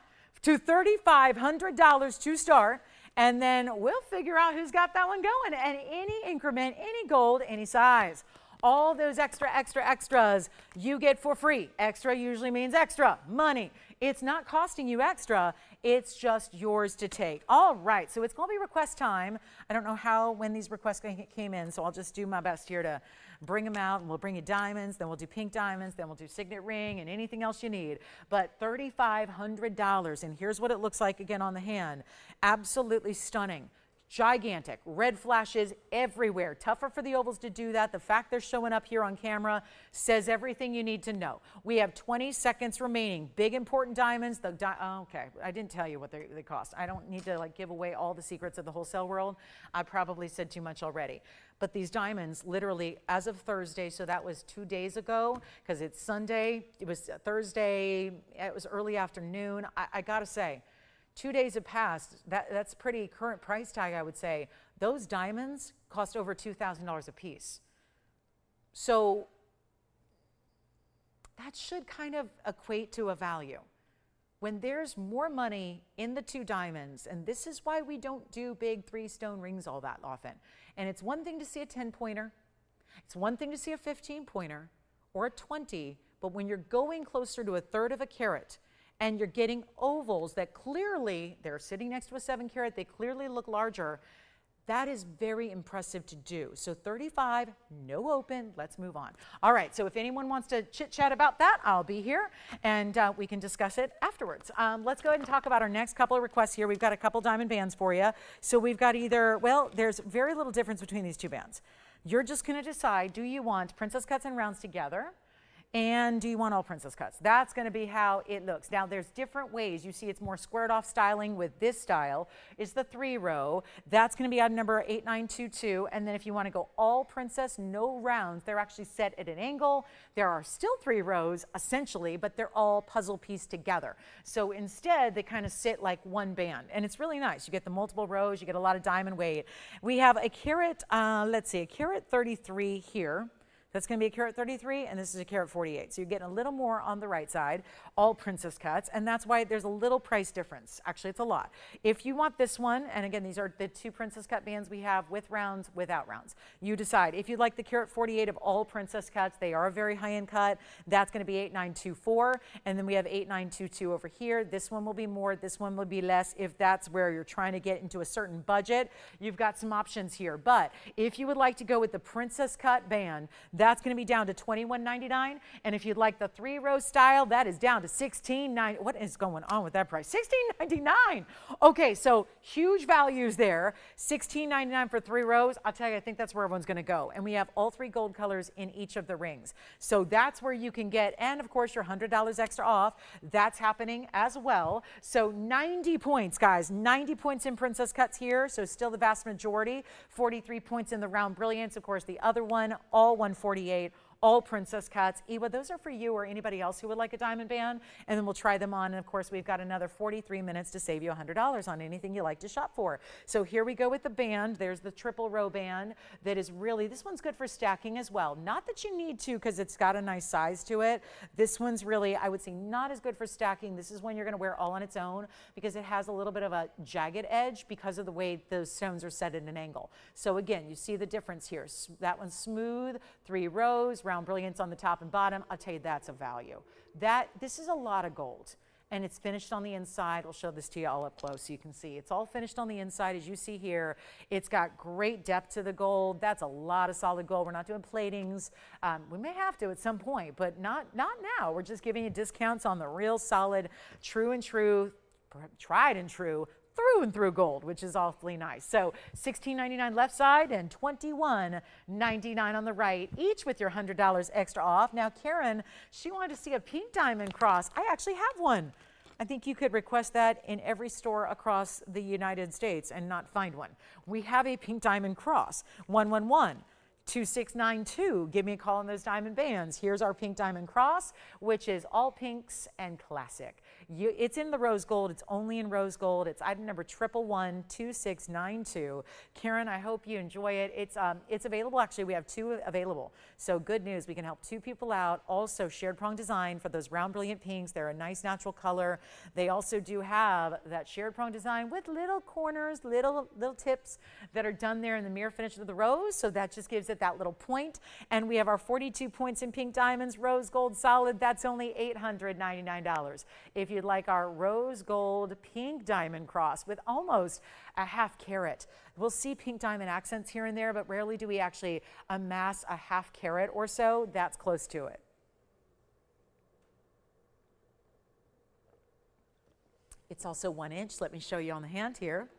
to $3,500 to start, and then we'll figure out who's got that one going. And any increment, any gold, any size, all those extras you get for free. Extra usually means extra money. It's not costing you extra, it's just yours to take. All right, so it's going to be request time. I don't know when these requests came in, so I'll just do my best here to bring them out, and we'll bring you diamonds, then we'll do pink diamonds, then we'll do signet ring and anything else you need. But $3,500, and here's what it looks like again on the hand. Absolutely stunning. Gigantic, red flashes everywhere. Tougher for the ovals to do that. The fact they're showing up here on camera says everything you need to know. We have 20 seconds remaining. Big important diamonds. Okay, I didn't tell you what they cost. I don't need to give away all the secrets of the wholesale world. I probably said too much already. But these diamonds, literally, as of Thursday, so that was 2 days ago, because it's Sunday, it was Thursday, it was early afternoon. I gotta say, 2 days have passed. That's pretty current price tag, I would say. Those diamonds cost over $2,000 a piece. So that should kind of equate to a value. When there's more money in the two diamonds, and this is why we don't do big 3-stone rings all that often. And it's one thing to see a 10-pointer. It's one thing to see a 15-pointer or a 20, but when you're going closer to a third of a carat, and you're getting ovals that clearly, they're sitting next to a 7-carat, they clearly look larger, that is very impressive to do. So 35, no open, let's move on. All right, so if anyone wants to chit chat about that, I'll be here, and we can discuss it afterwards. Let's go ahead and talk about our next couple of requests here. We've got a couple diamond bands for you. So we've got either, well, there's very little difference between these two bands. You're just gonna decide, do you want princess cuts and rounds together? And do you want all princess cuts? That's going to be how it looks. Now, there's different ways. You see it's more squared off styling with this style. Is the 3-row. That's going to be item number 8922. And then if you want to go all princess, no rounds, they're actually set at an angle. There are still 3 rows, essentially, but they're all puzzle pieced together. So instead, they kind of sit like one band. And it's really nice. You get the multiple rows. You get a lot of diamond weight. We have a carat, let's see, a carat 33 here. That's going to be a carat 33, and this is a carat 48. So you're getting a little more on the right side, all princess cuts, and that's why there's a little price difference. Actually, it's a lot. If you want this one, and again, these are the 2 princess cut bands we have with rounds, without rounds. You decide. If you'd like the carat 48 of all princess cuts, they are a very high-end cut. That's going to be 8924, and then we have 8922 over here. This one will be more. This one will be less. If that's where you're trying to get into a certain budget, you've got some options here. But if you would like to go with the princess cut band, that's going to be down to $21.99. And if you'd like the 3-row style, that is down to $16.99. What is going on with that price? $16.99. Okay, so huge values there. $16.99 for 3 rows. I'll tell you, I think that's where everyone's going to go. And we have all 3 gold colors in each of the rings. So that's where you can get, and of course, your $100 extra off. That's happening as well. So 90 points, guys. 90 points in princess cuts here. So still the vast majority. 43 points in the round brilliance. Of course, the other one, all 148. All princess cuts. Ewa, those are for you or anybody else who would like a diamond band, and then we'll try them on. And of course, we've got another 43 minutes to save you $100 on anything you like to shop for. So here we go with the band. There's the triple row band that is really, this one's good for stacking as well. Not that you need to, because it's got a nice size to it. This one's really, I would say, not as good for stacking. This is one you're going to wear all on its own because it has a little bit of a jagged edge because of the way those stones are set at an angle. So again, you see the difference here. That one's smooth, 3 rows, round brilliance on the top and bottom. I'll tell you, that's a value. This is a lot of gold, and it's finished on the inside. We'll show this to you all up close so you can see. It's all finished on the inside, as you see here. It's got great depth to the gold. That's a lot of solid gold. We're not doing platings. We may have to at some point, but not now. We're just giving you discounts on the real solid, tried and true, through and through gold, which is awfully nice. So $16.99 left side and $21.99 on the right, each with your $100 extra off. Now, Karen, she wanted to see a pink diamond cross. I actually have one. I think you could request that in every store across the United States and not find one. We have a pink diamond cross, 111-2692. Give me a call on those diamond bands. Here's our pink diamond cross, which is all pinks and classic. It's in the rose gold. It's only in rose gold. It's item number 111-2692. Karen, I hope you enjoy it. It's available. Actually, we have 2 available. So good news. We can help 2 people out. Also, shared prong design for those round brilliant pinks. They're a nice natural color. They also do have that shared prong design with little corners, little tips that are done there in the mirror finish of the rose. So that just gives it that little point. And we have our 42 points in pink diamonds, rose gold solid. That's only $899. If you'd like our rose gold pink diamond cross with almost a ½ carat. We'll see pink diamond accents here and there, but rarely do we actually amass a ½ carat or so. That's close to it. It's also 1 inch. Let me show you on the hand here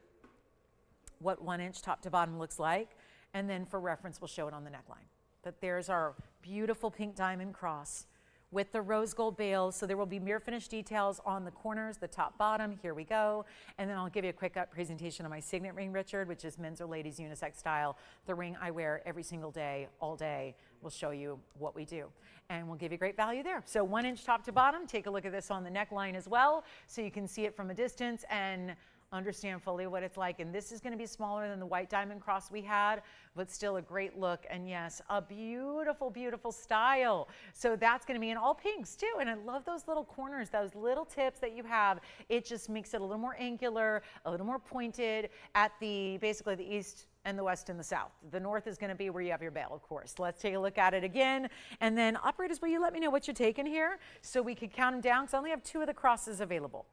what 1 inch top to bottom looks like. And then for reference, we'll show it on the neckline. But there's our beautiful pink diamond cross with the rose gold bales. So there will be mirror finish details on the corners, the top, bottom. Here we go. And then I'll give you a quick presentation of my signet ring, Richard, which is men's or ladies unisex style. The ring I wear every single day, all day. We'll show you what we do. And we'll give you great value there. So 1 inch top to bottom. Take a look at this on the neckline as well, so you can see it from a distance and understand fully what it's like. And this is going to be smaller than the white diamond cross we had, but still a great look. And yes, a beautiful, beautiful style. So that's going to be in all pinks too. And I love those little corners, those little tips that you have. It just makes it a little more angular, a little more pointed at basically the east and the west and the south. The north is going to be where you have your bale, of course. Let's take a look at it again. And then operators, will you let me know what you're taking here so we could count them down? Because I only have 2 of the crosses available.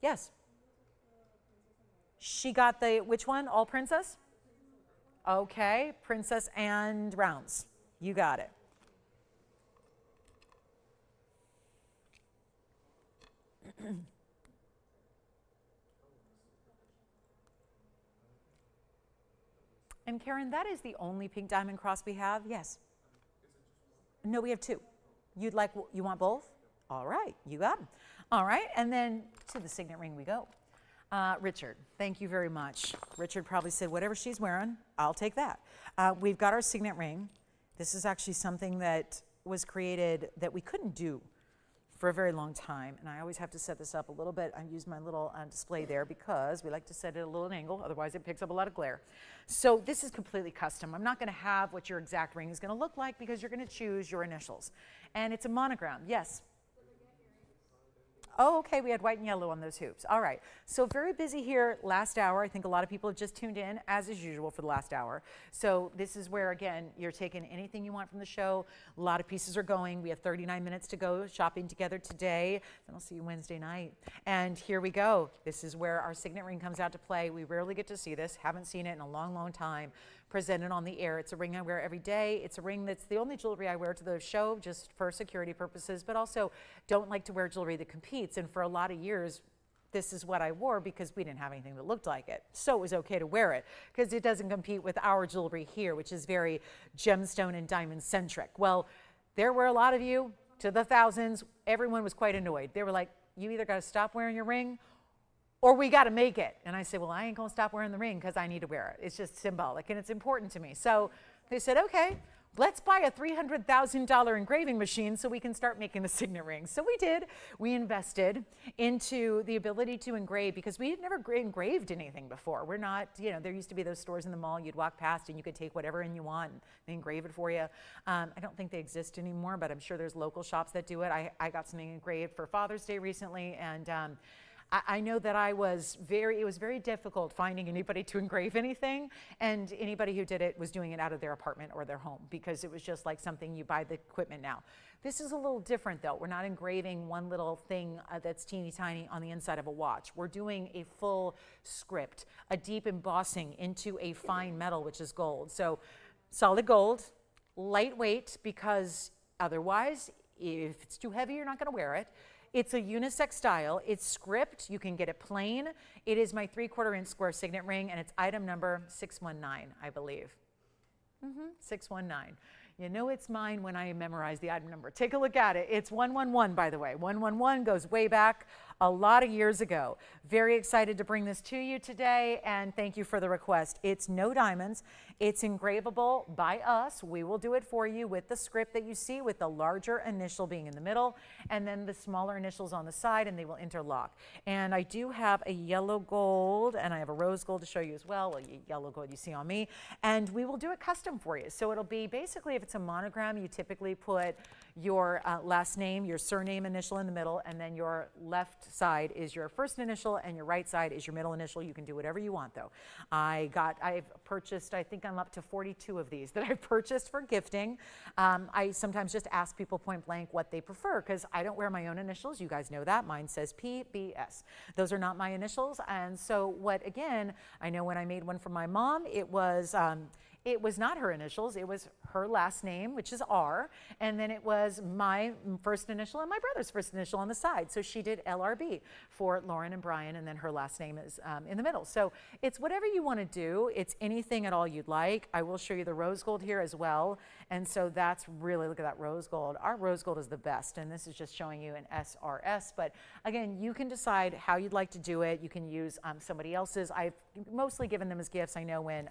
Yes. She got which one? All princess? Okay, princess and rounds. You got it. And Karen, that is the only pink diamond cross we have? Yes. No, we have 2. You want both? All right, you got them. All right, and then to the signet ring we go. Richard, thank you very much. Richard probably said, whatever she's wearing, I'll take that. We've got our signet ring. This is actually something that was created that we couldn't do for a very long time. And I always have to set this up a little bit. I use my little display there because we like to set it at a little angle. Otherwise, it picks up a lot of glare. So this is completely custom. I'm not going to have what your exact ring is going to look like because you're going to choose your initials. And it's a monogram. Yes. Oh, okay, we had white and yellow on those hoops. All right, so very busy here last hour. I think a lot of people have just tuned in, as is usual, for the last hour. So this is where, again, you're taking anything you want from the show. A lot of pieces are going. We have 39 minutes to go shopping together today. Then I'll see you Wednesday night. And here we go. This is where our signet ring comes out to play. We rarely get to see this. Haven't seen it in a long, long time. present it on the air. It's a ring I wear every day. It's a ring that's the only jewelry I wear to the show just for security purposes, but also don't like to wear jewelry that competes. And for a lot of years, this is what I wore because we didn't have anything that looked like it. So it was okay to wear it because it doesn't compete with our jewelry here, which is very gemstone and diamond centric. Well, there were a lot of you, to the thousands, everyone was quite annoyed. They were like, you either got to stop wearing your ring or we got to make it. And I said, well, I ain't going to stop wearing the ring because I need to wear it. It's just symbolic and it's important to me. So they said, okay, let's buy a $300,000 engraving machine so we can start making the signet rings. So we did. We invested into the ability to engrave because we had never engraved anything before. We're not, you know, there used to be those stores in the mall you'd walk past and you could take whatever in you want and they engrave it for you. I don't think they exist anymore, but I'm sure there's local shops that do it. I got something engraved for Father's Day recently, and I know that it was very difficult finding anybody to engrave anything, and anybody who did it was doing it out of their apartment or their home because it was just like something you buy the equipment now. This is a little different though. We're not engraving one little thing that's teeny tiny on the inside of a watch. We're doing a full script, a deep embossing into a fine metal, which is gold. So solid gold, lightweight, because otherwise, if it's too heavy, you're not gonna wear it. It's a unisex style. It's script. You can get it plain. It is my 3/4 inch square signet ring, and it's item number 619, I believe. 619. You know it's mine when I memorize the item number. Take a look at it. It's 111, by the way. 111 goes way back a lot of years ago. Very excited to bring this to you today, and thank you for the request. It's no diamonds. It's engravable by us. We will do it for you with the script that you see, with the larger initial being in the middle, and then the smaller initials on the side, and they will interlock. And I do have a yellow gold, and I have a rose gold to show you as well. Well, yellow gold you see on me, and we will do it custom for you. So it'll be basically, if it's a monogram, you typically put your last name, your surname initial in the middle, and then your left side is your first initial and your right side is your middle initial. You can do whatever you want though. I've purchased, I think I'm up to 42 of these that I've purchased for gifting. I sometimes just ask people point blank what they prefer because I don't wear my own initials. You guys know that. Mine says PBS. Those are not my initials. And so what, again, I know when I made one for my mom, it was not her initials, it was her last name, which is R, and then it was my first initial and my brother's first initial on the side. So she did LRB for Lauren and Brian, and then her last name is in the middle. So it's whatever you want to do. It's anything at all you'd like. I will show you the rose gold here as well. And so that's really, look at that rose gold. Our rose gold is the best, and this is just showing you an SRS. But again, you can decide how you'd like to do it. You can use somebody else's. I've mostly given them as gifts. I know when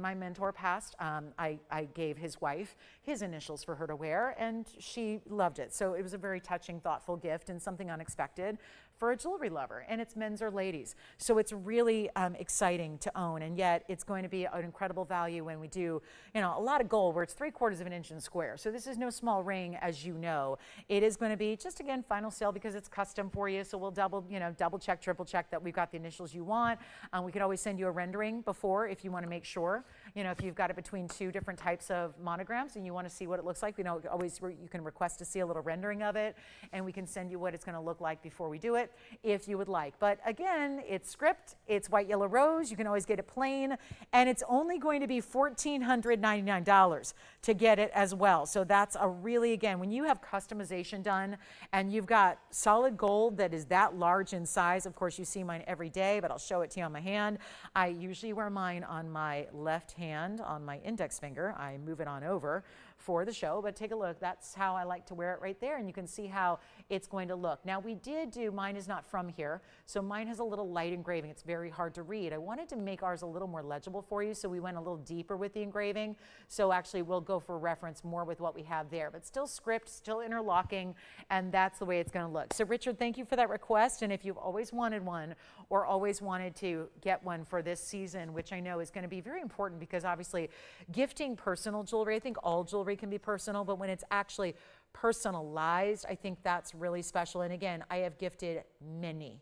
my mentor passed, I gave his wife his initials for her to wear, and she loved it. So it was a very touching, thoughtful gift and something unexpected for a jewelry lover, and it's men's or ladies. So it's really exciting to own, and yet it's going to be an incredible value when we do, you know, a lot of gold where it's 3/4 of an inch in square. So this is no small ring, as you know. It is going to be just, again, final sale because it's custom for you. So we'll double check, triple check that we've got the initials you want. We could always send you a rendering before if you want to make sure. You know, if you've got it between two different types of monograms and you want to see what it looks like, you can request to see a little rendering of it, and we can send you what it's going to look like before we do it, if you would like. But again, it's script, it's white, yellow, rose. You can always get it plain, and it's only going to be $1,499 to get it as well. So that's a really, again, when you have customization done and you've got solid gold that is that large in size, of course you see mine every day, but I'll show it to you on my hand. I usually wear mine on my left hand, on my index finger. I move it on over for the show, but take a look. That's how I like to wear it right there, and you can see how it's going to look. Now we did do, mine is not from here, so mine has a little light engraving. It's very hard to read. I wanted to make ours a little more legible for you, so we went a little deeper with the engraving. So actually we'll go for reference more with what we have there, but still script, still interlocking, and that's the way it's going to look. So Richard, thank you for that request, and if you've always wanted one or always wanted to get one for this season, which I know is going to be very important because obviously gifting personal jewelry, I think all jewelry can be personal, but when it's actually personalized, I think that's really special. And again, I have gifted many.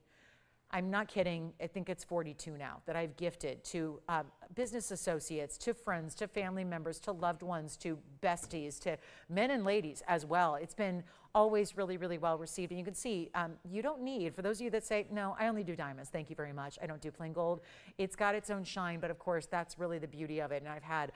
I'm not kidding. I think it's 42 now that I've gifted to business associates, to friends, to family members, to loved ones, to besties, to men and ladies as well. It's been always really, really well received. And you can see, you don't need, for those of you that say, no, I only do diamonds, thank you very much, I don't do plain gold. It's got its own shine, but of course, that's really the beauty of it. And I've had,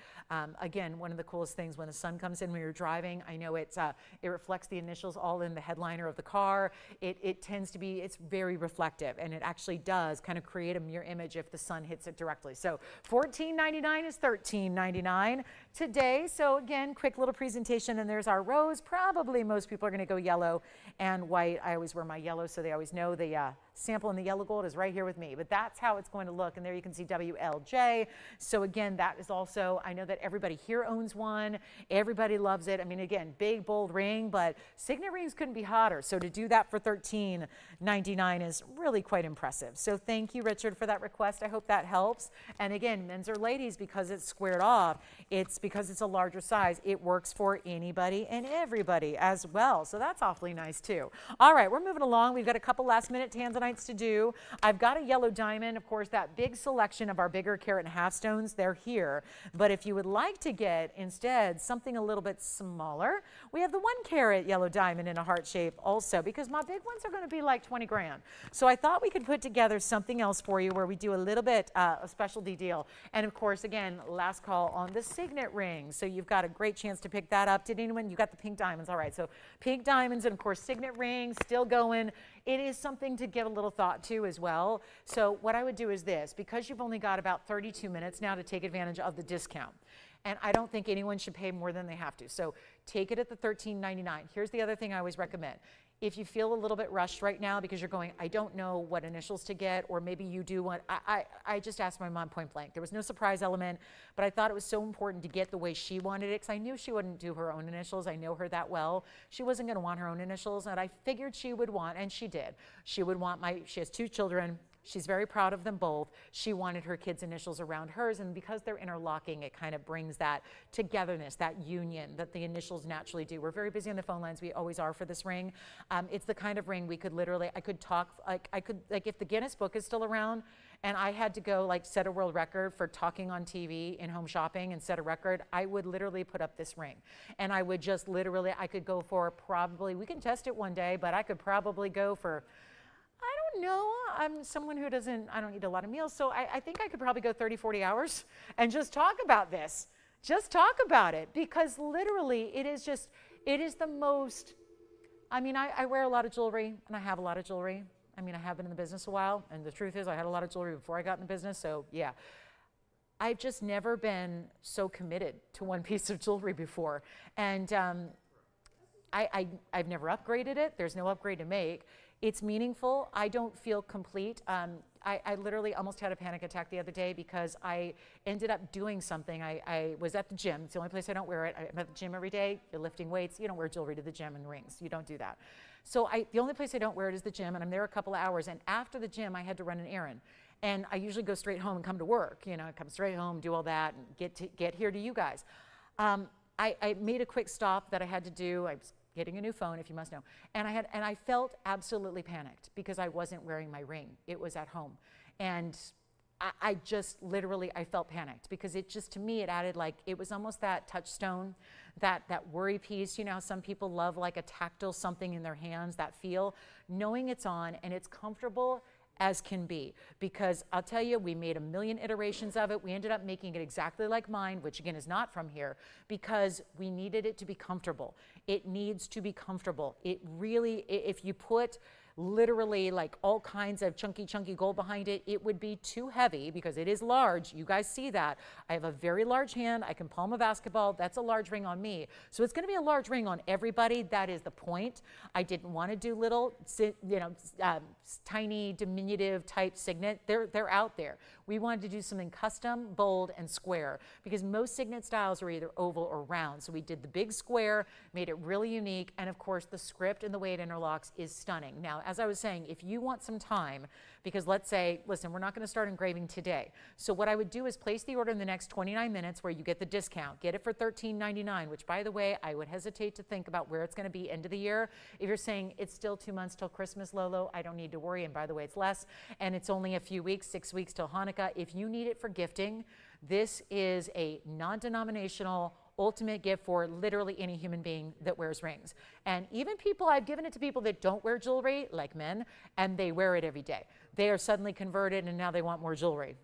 again, one of the coolest things when the sun comes in when you're driving, I know it reflects the initials all in the headliner of the car. It tends to be, it's very reflective, and it actually does kind of create a mirror image if the sun hits it directly. So $14.99 is $13.99 today. So again, quick little presentation, and there's our rose. Probably most people are going to go yellow and white. I always wear my yellow, so they always know the sample in the yellow gold is right here with me. But that's how it's going to look, and there you can see WLJ. So again, that is also, I know that everybody here owns one. Everybody loves it. I mean, again, big, bold ring, but signet rings couldn't be hotter. So to do that for $13.99 is really quite impressive. So thank you, Richard, for that request. I hope that helps. And again, men's or ladies, because it's squared off, it's because it's a larger size. It works for anybody and everybody as well. So that's awfully nice too. All right, we're moving along. We've got a couple last minute Tanzanites to do. I've got a yellow diamond. Of course, that big selection of our bigger carat and half stones, they're here. But if you would like to get instead something a little bit smaller, we have the 1 carat yellow diamond in a heart shape also, because my big ones are going to be like 20 grand. So I thought we could put together something else for you where we do a little bit a specialty deal. And of course, again, last call on the signet ring. So you've got a great chance to pick that up. Did anyone, you got the pink diamonds. All right, so pink diamonds and of course signet rings still going. It is something to give a little thought to as well. So what I would do is this, because you've only got about 32 minutes now to take advantage of the discount. And I don't think anyone should pay more than they have to. So take it at the $13.99. Here's the other thing I always recommend. If you feel a little bit rushed right now because you're going, I don't know what initials to get, or maybe you do want, I just asked my mom point blank. There was no surprise element, but I thought it was so important to get the way she wanted it, because I knew she wouldn't do her own initials. I know her that well. She wasn't going to want her own initials, and I figured she would want, and she did. She would want she has 2 children. She's very proud of them both. She wanted her kids' initials around hers, and because they're interlocking, it kind of brings that togetherness, that union that the initials naturally do. We're very busy on the phone lines. We always are for this ring. It's the kind of ring we could literally, I could talk, like if the Guinness book is still around and I had to go like set a world record for talking on TV in home shopping and set a record, I would literally put up this ring. And I would just literally, I could go for probably, we can test it one day, but I could probably go for, I don't know, I'm someone who I don't eat a lot of meals, so I think I could probably go 30, 40 hours and just talk about this. Just talk about it, because literally it is the most, I mean, I wear a lot of jewelry, and I have a lot of jewelry. I mean, I have been in the business a while, and the truth is I had a lot of jewelry before I got in the business, so yeah. I've just never been so committed to one piece of jewelry before. And I've never upgraded it. There's no upgrade to make. It's meaningful. I don't feel complete. I literally almost had a panic attack the other day because I ended up doing something. I was at the gym. It's the only place I don't wear it. I'm at the gym every day. You're lifting weights. You don't wear jewelry to the gym and rings. You don't do that. So the only place I don't wear it is the gym, and I'm there a couple of hours. And after the gym, I had to run an errand. And I usually go straight home and come to work. You know, I come straight home, do all that, and get here to you guys. I made a quick stop that I had to do. I was getting a new phone, if you must know. And I felt absolutely panicked because I wasn't wearing my ring. It was at home. And I just literally, I felt panicked because it just, to me, it added like, it was almost that touchstone, that worry piece. You know how some people love like a tactile something in their hands, that feel, knowing it's on and it's comfortable as can be. Because I'll tell you, we made a million iterations of it. We ended up making it exactly like mine, which again is not from here, because we needed it to be comfortable. It needs to be comfortable. It really, if you put literally like all kinds of chunky gold behind it, it would be too heavy because it is large. You guys see that. I have a very large hand. I can palm a basketball. That's a large ring on me. So it's going to be a large ring on everybody. That is the point. I didn't want to do little, tiny diminutive type signet. They're out there. We wanted to do something custom, bold, and square, because most signet styles are either oval or round. So we did the big square, made it really unique, and of course the script and the way it interlocks is stunning. Now, as I was saying, if you want some time, because let's say, listen, we're not going to start engraving today. So what I would do is place the order in the next 29 minutes where you get the discount. Get it for $13.99, which, by the way, I would hesitate to think about where it's going to be end of the year. If you're saying it's still 2 months till Christmas, Lolo, I don't need to worry. And by the way, it's less. And it's only a few weeks, 6 weeks till Hanukkah. If you need it for gifting, this is a non-denominational, ultimate gift for literally any human being that wears rings. And even people, I've given it to people that don't wear jewelry, like men, and they wear it every day. They are suddenly converted and now they want more jewelry.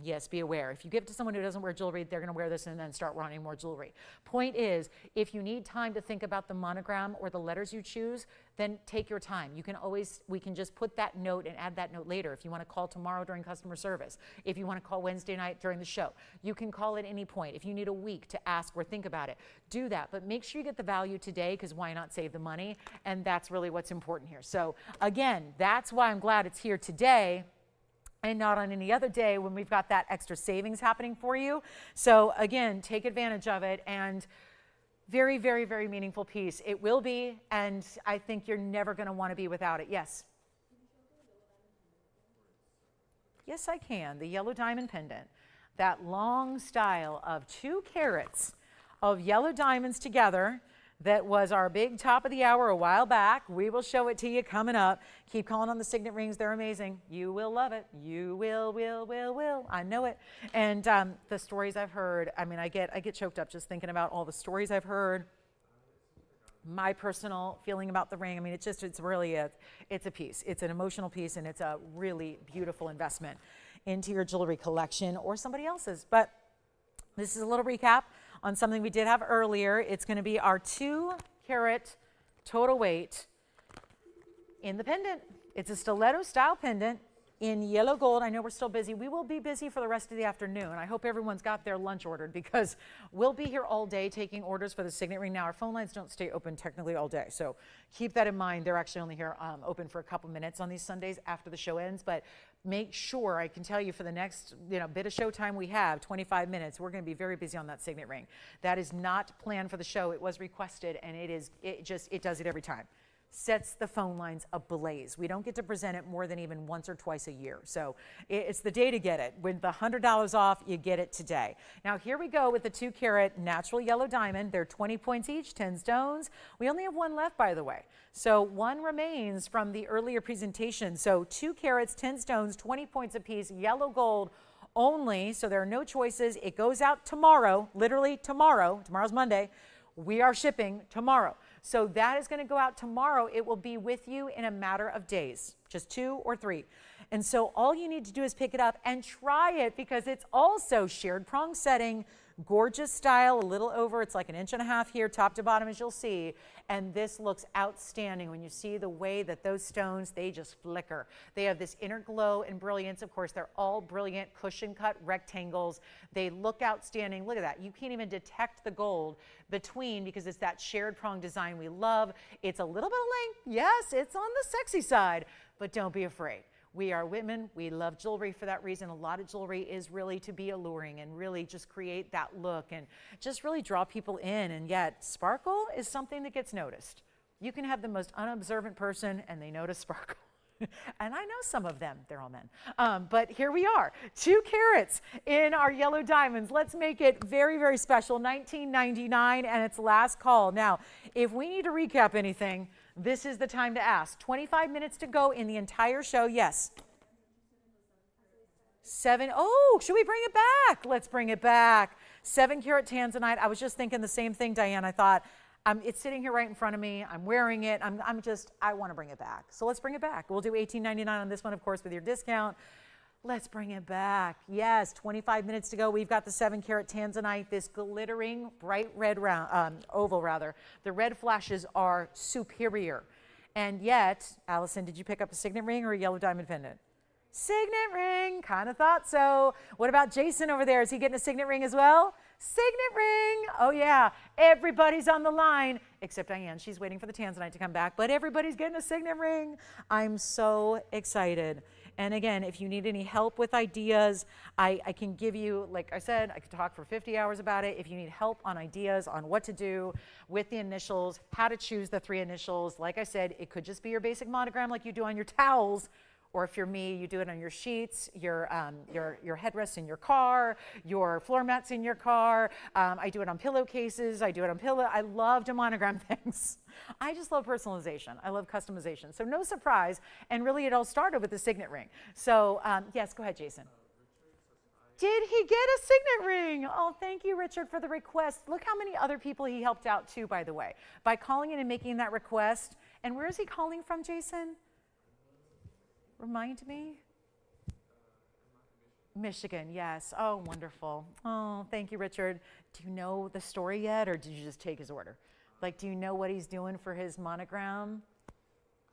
Yes, be aware. If you give it to someone who doesn't wear jewelry, they're gonna wear this and then start wanting more jewelry. Point is, if you need time to think about the monogram or the letters you choose, then take your time. You can always, we can just put that note and add that note later. If you wanna call tomorrow during customer service, if you wanna call Wednesday night during the show, you can call at any point. If you need a week to ask or think about it, do that. But make sure you get the value today, because why not save the money? And that's really what's important here. So again, that's why I'm glad it's here today and not on any other day when we've got that extra savings happening for you. So again, take advantage of it, and very, very, very meaningful piece. It will be, and I think you're never gonna wanna be without it. Yes? Yes, I can. The yellow diamond pendant. That long style of 2 carats of yellow diamonds together. That was our big top of the hour a while back. We will show it to you coming up. Keep calling on the signet rings. They're amazing. You will love it. You will. I know it. And the stories I've heard, I mean, I get choked up just thinking about all the stories I've heard. My personal feeling about the ring. I mean, it's really it's a piece. It's an emotional piece, and it's a really beautiful investment into your jewelry collection or somebody else's. But this is a little recap on something we did have earlier. It's going to be our 2 carat total weight in the pendant. It's a stiletto style pendant in yellow gold. I know we're still busy. We will be busy for the rest of the afternoon. I hope everyone's got their lunch ordered, because we'll be here all day taking orders for the signet ring. Now, our phone lines don't stay open technically all day, so keep that in mind. They're actually only here open for a couple minutes on these Sundays after the show ends, but make sure, I can tell you, for the next bit of show time we have, 25 minutes, we're going to be very busy on that signet ring. That is not planned for the show. It was requested, and it does it every time. Sets the phone lines ablaze. We don't get to present it more than even once or twice a year. So it's the day to get it. With the $100 off, you get it today. Now here we go with the 2 carat natural yellow diamond. They're 20 points each, 10 stones. We only have 1 left, by the way. So 1 remains from the earlier presentation. So 2 carats, 10 stones, 20 points apiece, yellow gold only. So there are no choices. It goes out tomorrow, literally tomorrow. Tomorrow's Monday. We are shipping tomorrow. So that is going to go out tomorrow. It will be with you in a matter of days, just 2 or 3. And so all you need to do is pick it up and try it, because it's also shared prong setting, gorgeous style, a little over, it's like 1.5 inches here, top to bottom, as you'll see. And this looks outstanding when you see the way that those stones, they just flicker. They have this inner glow and brilliance. Of course, they're all brilliant cushion cut rectangles. They look outstanding. Look at that. You can't even detect the gold between, because it's that shared prong design we love. It's a little bit of length. Yes, it's on the sexy side, but don't be afraid. We are women. We love jewelry for that reason. A lot of jewelry is really to be alluring and really just create that look and just really draw people in. And yet sparkle is something that gets noticed. You can have the most unobservant person and they notice sparkle. And I know some of them, they're all men. But here we are, 2 carats in our yellow diamonds. Let's make it very, very special. $19.99, and it's last call. Now, if we need to recap anything, this is the time to ask. 25 minutes to go in the entire show. Yes. 7. Oh, should we bring it back? Let's bring it back. 7 carat Tanzanite. I was just thinking the same thing, Diane. I thought, it's sitting here right in front of me. I'm wearing it. I want to bring it back. So let's bring it back. We'll do $18.99 on this one, of course, with your discount. Let's bring it back. Yes, 25 minutes to go. We've got the 7 carat Tanzanite, this glittering bright red oval rather. The red flashes are superior. And yet, Allison, did you pick up a signet ring or a yellow diamond pendant? Signet ring, kind of thought so. What about Jason over there? Is he getting a signet ring as well? Signet ring. Oh yeah, everybody's on the line except Diane. She's waiting for the Tanzanite to come back, but everybody's getting a signet ring. I'm so excited. And again, if you need any help with ideas, I can give you, like I said, I could talk for 50 hours about it. If you need help on ideas on what to do with the initials, how to choose the 3 initials, like I said, it could just be your basic monogram like you do on your towels. Or if you're me, you do it on your sheets, your headrests in your car, your floor mats in your car. I do it on pillowcases. I do it on pillow. I love to monogram things. I just love personalization. I love customization. So no surprise. And really, it all started with the signet ring. So yes, go ahead, Jason. Did he get a signet ring? Oh, thank you, Richard, for the request. Look how many other people he helped out too, by the way, by calling in and making that request. And where is he calling from, Jason? Remind me. Michigan, yes. Oh, wonderful. Oh, thank you, Richard. Do you know the story yet, or did you just take his order? Like, do you know what he's doing for his monogram?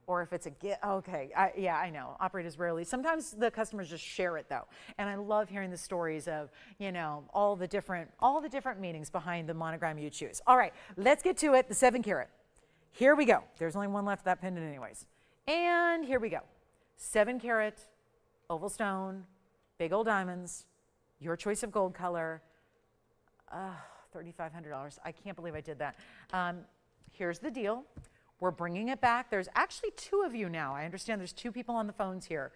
Or if it's a gift? Okay, yeah, I know. Operators rarely. Sometimes the customers just share it though, and I love hearing the stories of, you know, all the different meanings behind the monogram you choose. All right, let's get to it. The 7 carat. Here we go. There's only one left of that pendant, anyways. And here we go. 7 carat oval stone, big old diamonds, your choice of gold color. $3,500. I can't believe I did that. Here's the deal. We're bringing it back. There's actually 2 of you now. I understand there's 2 people on the phones here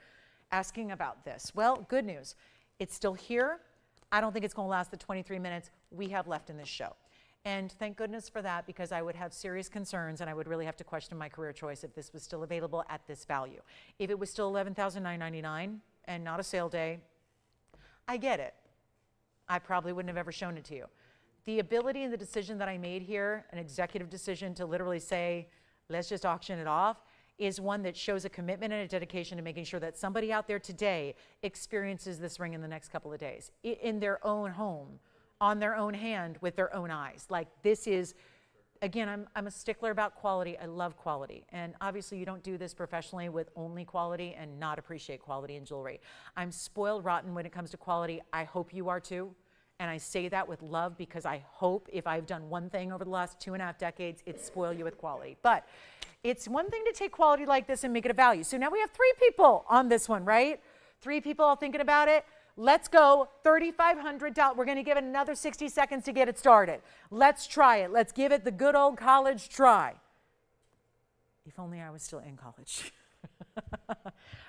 asking about this. Well, good news. It's still here. I don't think it's going to last the 23 minutes we have left in this show. And thank goodness for that, because I would have serious concerns and I would really have to question my career choice if this was still available at this value. If it was still $11,999 and not a sale day, I get it. I probably wouldn't have ever shown it to you. The ability and the decision that I made here, an executive decision to literally say, let's just auction it off, is one that shows a commitment and a dedication to making sure that somebody out there today experiences this ring in the next couple of days, in their own home, on their own hand, with their own eyes. Like, this is, again, I'm a stickler about quality. I love quality. And obviously you don't do this professionally with only quality and not appreciate quality in jewelry. I'm spoiled rotten when it comes to quality. I hope you are too. And I say that with love, because I hope if I've done one thing over the last 2.5 decades, it's spoil you with quality. But it's one thing to take quality like this and make it a value. So now we have 3 people on this one, right? 3 people all thinking about it. Let's go, $3,500. We're going to give it another 60 seconds to get it started. Let's try it. Let's give it the good old college try. If only I was still in college.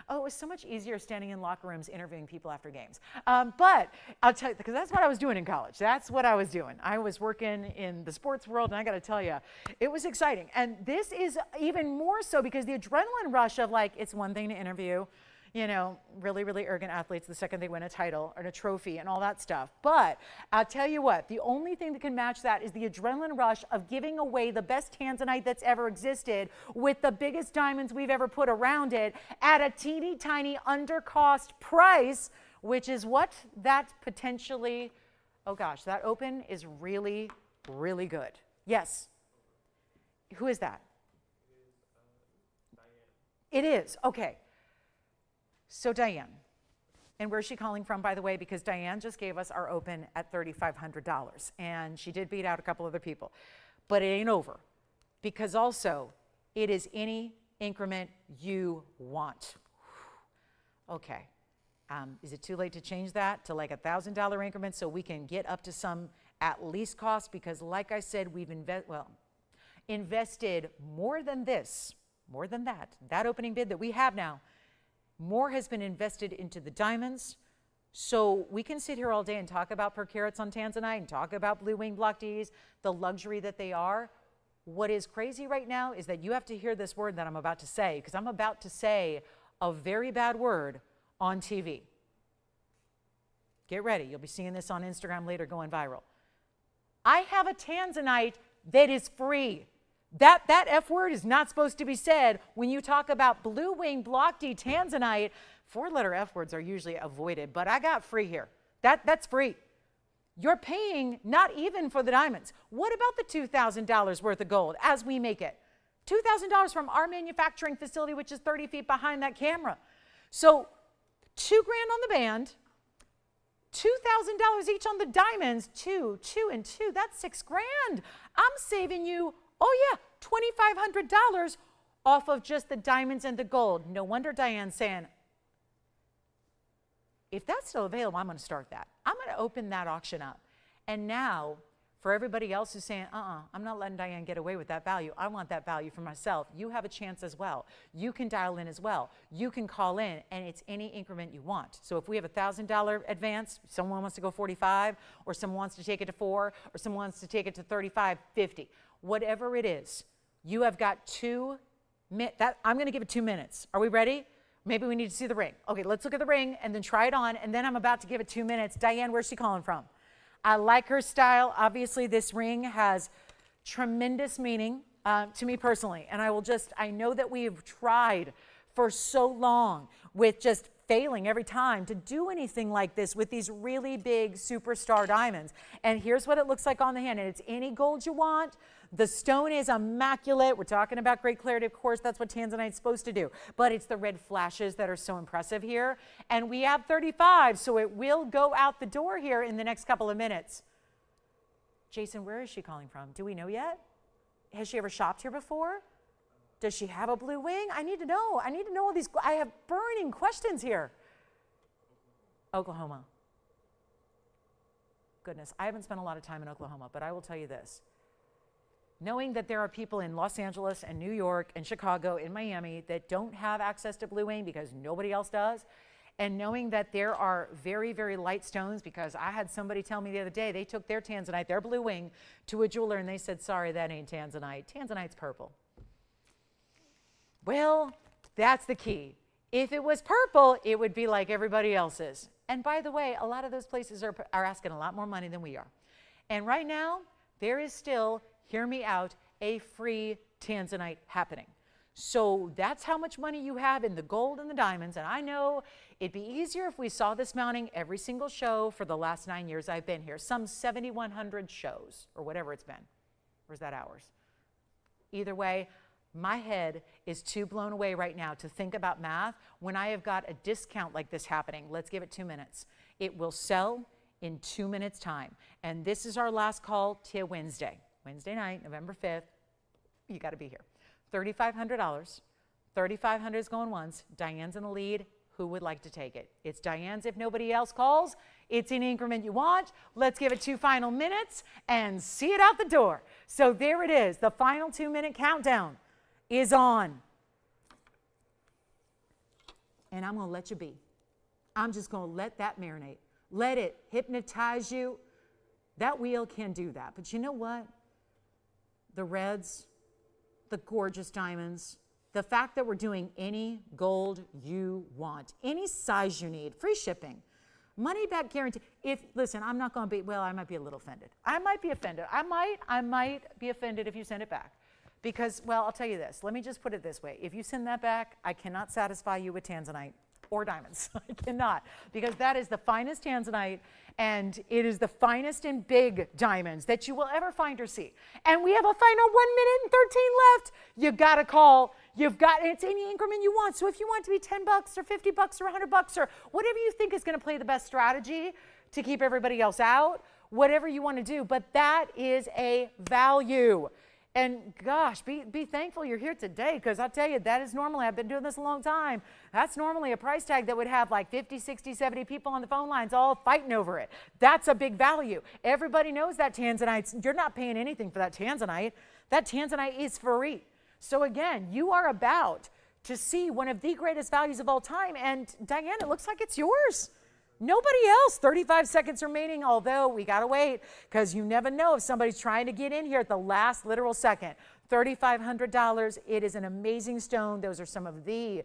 Oh, it was so much easier standing in locker rooms interviewing people after games. But I'll tell you, because that's what I was doing in college. That's what I was doing. I was working in the sports world, and I got to tell you, it was exciting. And this is even more so because the adrenaline rush of, like, it's one thing to interview, you know, really, really arrogant athletes the second they win a title or a trophy and all that stuff. But I'll tell you what, the only thing that can match that is the adrenaline rush of giving away the best Tanzanite that's ever existed with the biggest diamonds we've ever put around it at a teeny tiny under cost price, which is what that potentially, oh gosh, that open is really, really good. Yes. Who is that? It is, okay. So Diane, and where's she calling from, by the way, because Diane just gave us our open at $3,500, and she did beat out a couple other people. But it ain't over, because also it is any increment you want. Okay, is it too late to change that to like $1,000 increments so we can get up to some at least cost? Because like I said, we've invested more than this, more than that opening bid that we have now. More has been invested into the diamonds. So we can sit here all day and talk about per carats on Tanzanite and talk about blue wing block Ds, the luxury that they are. What is crazy right now is that you have to hear this word that I'm about to say, because I'm about to say a very bad word on TV. Get ready. You'll be seeing this on Instagram later going viral. I have a Tanzanite that is free. That F word is not supposed to be said when you talk about blue wing block D Tanzanite. 4-letter F words are usually avoided, but I got free here. That's free. You're paying not even for the diamonds. What about the $2,000 worth of gold as we make it? $2,000 from our manufacturing facility, which is 30 feet behind that camera. So $2,000 on the band, $2,000 each on the diamonds, two, and two, that's $6,000. I'm saving you, oh yeah, $2,500 off of just the diamonds and the gold. No wonder Diane's saying, if that's still available, I'm going to start that. I'm going to open that auction up. And now, for everybody else who's saying, I'm not letting Diane get away with that value. I want that value for myself. You have a chance as well. You can dial in as well. You can call in, and it's any increment you want. So if we have a $1,000 advance, someone wants to go 45, or someone wants to take it to 4, or someone wants to take it to 35, 50. Whatever it is, you have got I'm going to give it 2 minutes. Are we ready? Maybe we need to see the ring. Okay, let's look at the ring and then try it on, and then I'm about to give it 2 minutes. Diane, where's she calling from? I like her style. Obviously, this ring has tremendous meaning to me personally, and I know that we've tried for so long with just failing every time to do anything like this with these really big superstar diamonds. And here's what it looks like on the hand, and it's any gold you want. The stone is immaculate. We're talking about great clarity, of course. That's what Tanzanite's supposed to do. But it's the red flashes that are so impressive here. And we have 35, so it will go out the door here in the next couple of minutes. Jason, where is she calling from? Do we know yet? Has she ever shopped here before? Does she have a blue wing? I need to know. I need to know all these. I have burning questions here. Oklahoma. Goodness, I haven't spent a lot of time in Oklahoma, but I will tell you this. Knowing that there are people in Los Angeles and New York and Chicago and Miami that don't have access to blue wing because nobody else does, and knowing that there are very, very light stones, because I had somebody tell me the other day they took their Tanzanite, their blue wing, to a jeweler and they said, sorry, that ain't Tanzanite. Tanzanite's purple. Well, that's the key. If it was purple, it would be like everybody else's. And by the way, a lot of those places are asking a lot more money than we are. And right now, there is still, hear me out, a free Tanzanite happening. So that's how much money you have in the gold and the diamonds. And I know it'd be easier if we saw this mounting every single show for the last 9 years I've been here. Some 7,100 shows, or whatever it's been. Or is that hours? Either way, my head is too blown away right now to think about math when I have got a discount like this happening. Let's give it 2 minutes. It will sell in 2 minutes time. And this is our last call till Wednesday. Wednesday night, November 5th. You got to be here. $3,500. $3,500 is going once. Diane's in the lead. Who would like to take it? It's Diane's if nobody else calls. It's any increment you want. Let's give it 2 final minutes and see it out the door. So there it is. The final 2-minute countdown is on. And I'm going to let you be. I'm just going to let that marinate. Let it hypnotize you. That wheel can do that. But you know what? The reds, the gorgeous diamonds, the fact that we're doing any gold you want, any size you need, free shipping, money back guarantee. Listen, I'm not going to be, well, I might be a little offended. I might be offended. I might be offended if you send it back. Because, well, I'll tell you this. Let me just put it this way. If you send that back, I cannot satisfy you with Tanzanite or diamonds. I cannot. Because that is the finest Tanzanite, and it is the finest in big diamonds that you will ever find or see. And we have a final 1 minute and 13 left. You've got to call. It's any increment you want. So if you want it to be $10 or $50 or $100 or whatever you think is going to play the best strategy to keep everybody else out, whatever you want to do. But that is a value. And gosh, be thankful you're here today, because I'll tell you, that is normally, I've been doing this a long time, that's normally a price tag that would have like 50, 60, 70 people on the phone lines all fighting over it. That's a big value. Everybody knows that Tanzanite, you're not paying anything for that Tanzanite. That Tanzanite is free. So again, you are about to see one of the greatest values of all time. And Diane, it looks like it's yours. Nobody else. 35 seconds remaining, although we got to wait because you never know if somebody's trying to get in here at the last literal second. $3,500. It is an amazing stone. Those are some of they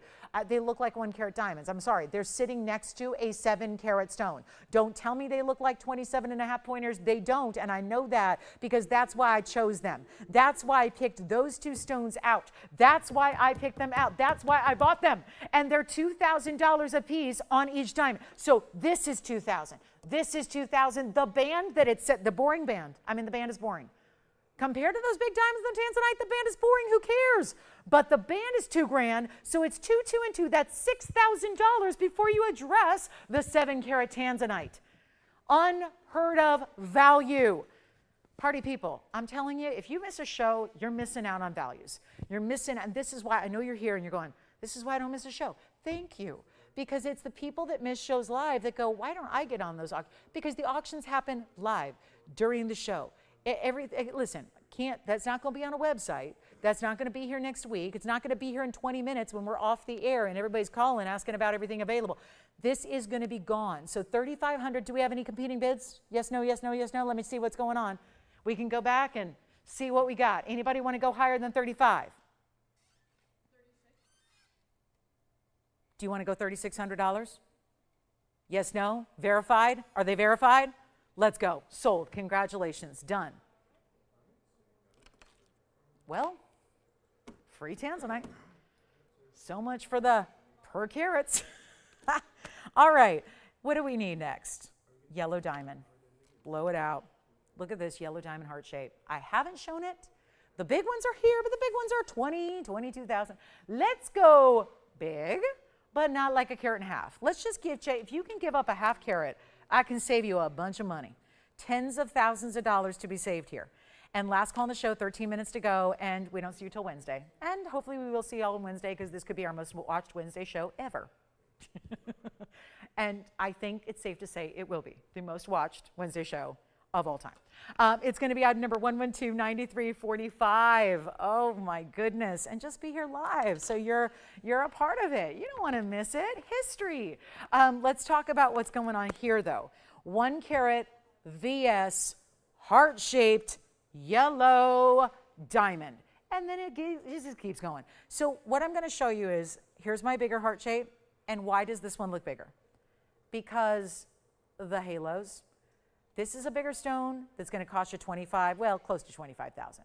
look like 1-carat diamonds. I'm sorry. They're sitting next to a 7-carat stone. Don't tell me they look like 27.5 pointers. They don't, and I know that because that's why I chose them. That's why I picked those 2 stones out. That's why I picked them out. That's why I bought them. And they're $2,000 a piece on each diamond. So this is $2,000. This is $2,000. The band that it's set, the boring band. I mean, the band is boring. Compared to those big diamonds in Tanzanite, the band is boring. Who cares? But the band is $2,000, so it's 2, 2, and 2. That's $6,000 before you address the 7-carat Tanzanite. Unheard of value. Party people, I'm telling you, if you miss a show, you're missing out on values. You're missing, and this is why I know you're here and you're going, this is why I don't miss a show. Thank you. Because it's the people that miss shows live that go, why don't I get on those auctions? Because the auctions happen live during the show. Listen, that's not going to be on a website. That's not going to be here next week. It's not going to be here in 20 minutes when we're off the air and everybody's calling asking about everything available. This is going to be gone. So $3,500, do we have any competing bids? Yes, no, yes, no, yes, no. Let me see what's going on. We can go back and see what we got. Anybody want to go higher than 35? Do you want to go $3,600? Yes, no? Verified? Are they verified? Let's go. Sold. Congratulations. Done. Well, free Tanzanite. So much for the per carats. All right. What do we need next? Yellow diamond. Blow it out. Look at this yellow diamond heart shape. I haven't shown it. The big ones are here, but the big ones are 20, 22,000. Let's go big, but not like a carat and a half. Let's just give, if you can give up a half carat, I can save you a bunch of money. Tens of thousands of dollars to be saved here. And last call on the show, 13 minutes to go, and we don't see you till Wednesday. And hopefully we will see you all on Wednesday, because this could be our most watched Wednesday show ever. And I think it's safe to say it will be the most watched Wednesday show of all time. It's going to be item number 112-9345. Oh my goodness. And just be here live, so you're a part of it. You don't want to miss it. History. Let's talk about what's going on here though. 1 carat VS heart-shaped yellow diamond. And then it just keeps going. So what I'm going to show you is, here's my bigger heart shape. And why does this one look bigger? Because the halos. This is a bigger stone that's going to cost you close to 25,000.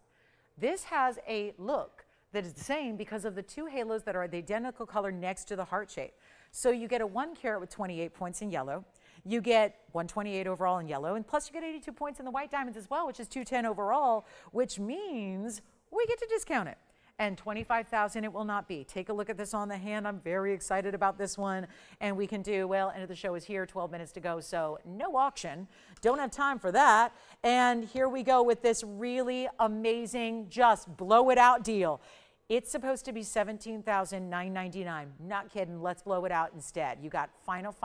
This has a look that is the same because of the 2 halos that are the identical color next to the heart shape. So you get a 1 carat with 28 points in yellow. You get 128 overall in yellow, and plus you get 82 points in the white diamonds as well, which is 210 overall, which means we get to discount it. And 25,000 it will not be. Take a look at this on the hand. I'm very excited about this one. And we can do, well, end of the show is here, 12 minutes to go. So no auction. Don't have time for that. And here we go with this really amazing, just blow it out deal. It's supposed to be $17,999. Not kidding. Let's blow it out instead. You got final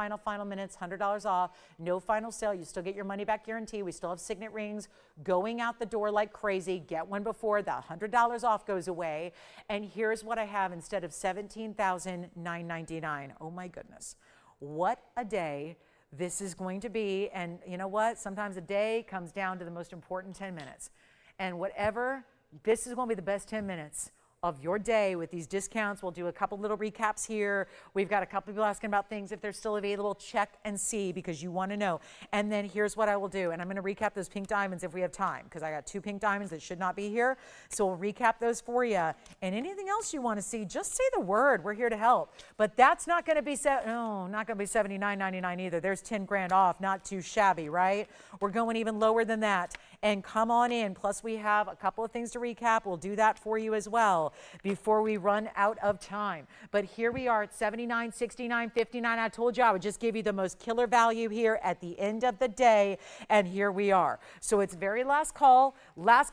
minutes, $100 off. No final sale. You still get your money back guarantee. We still have signet rings going out the door like crazy. Get one before the $100 off goes away. And here's what I have instead of $17,999. Oh my goodness. What a day this is going to be. And you know what? Sometimes a day comes down to the most important 10 minutes. And whatever, this is going to be the best 10 minutes of your day with these discounts. We'll do a couple little recaps here. We've got a couple people asking about things if they're still available. Check and see, because you want to know. And then here's what I will do. And I'm going to recap those pink diamonds if we have time, because I got 2 pink diamonds that should not be here. So we'll recap those for you. And anything else you want to see, just say the word. We're here to help. But that's not going to be not going to be $79.99 either. There's 10 grand off. Not too shabby, right? We're going even lower than that. And come on in. Plus we have a couple of things to recap. We'll do that for you as well before we run out of time. But here we are at $79, $69, $59. I told you I would just give you the most killer value here at the end of the day, and here we are. So it's very last call, last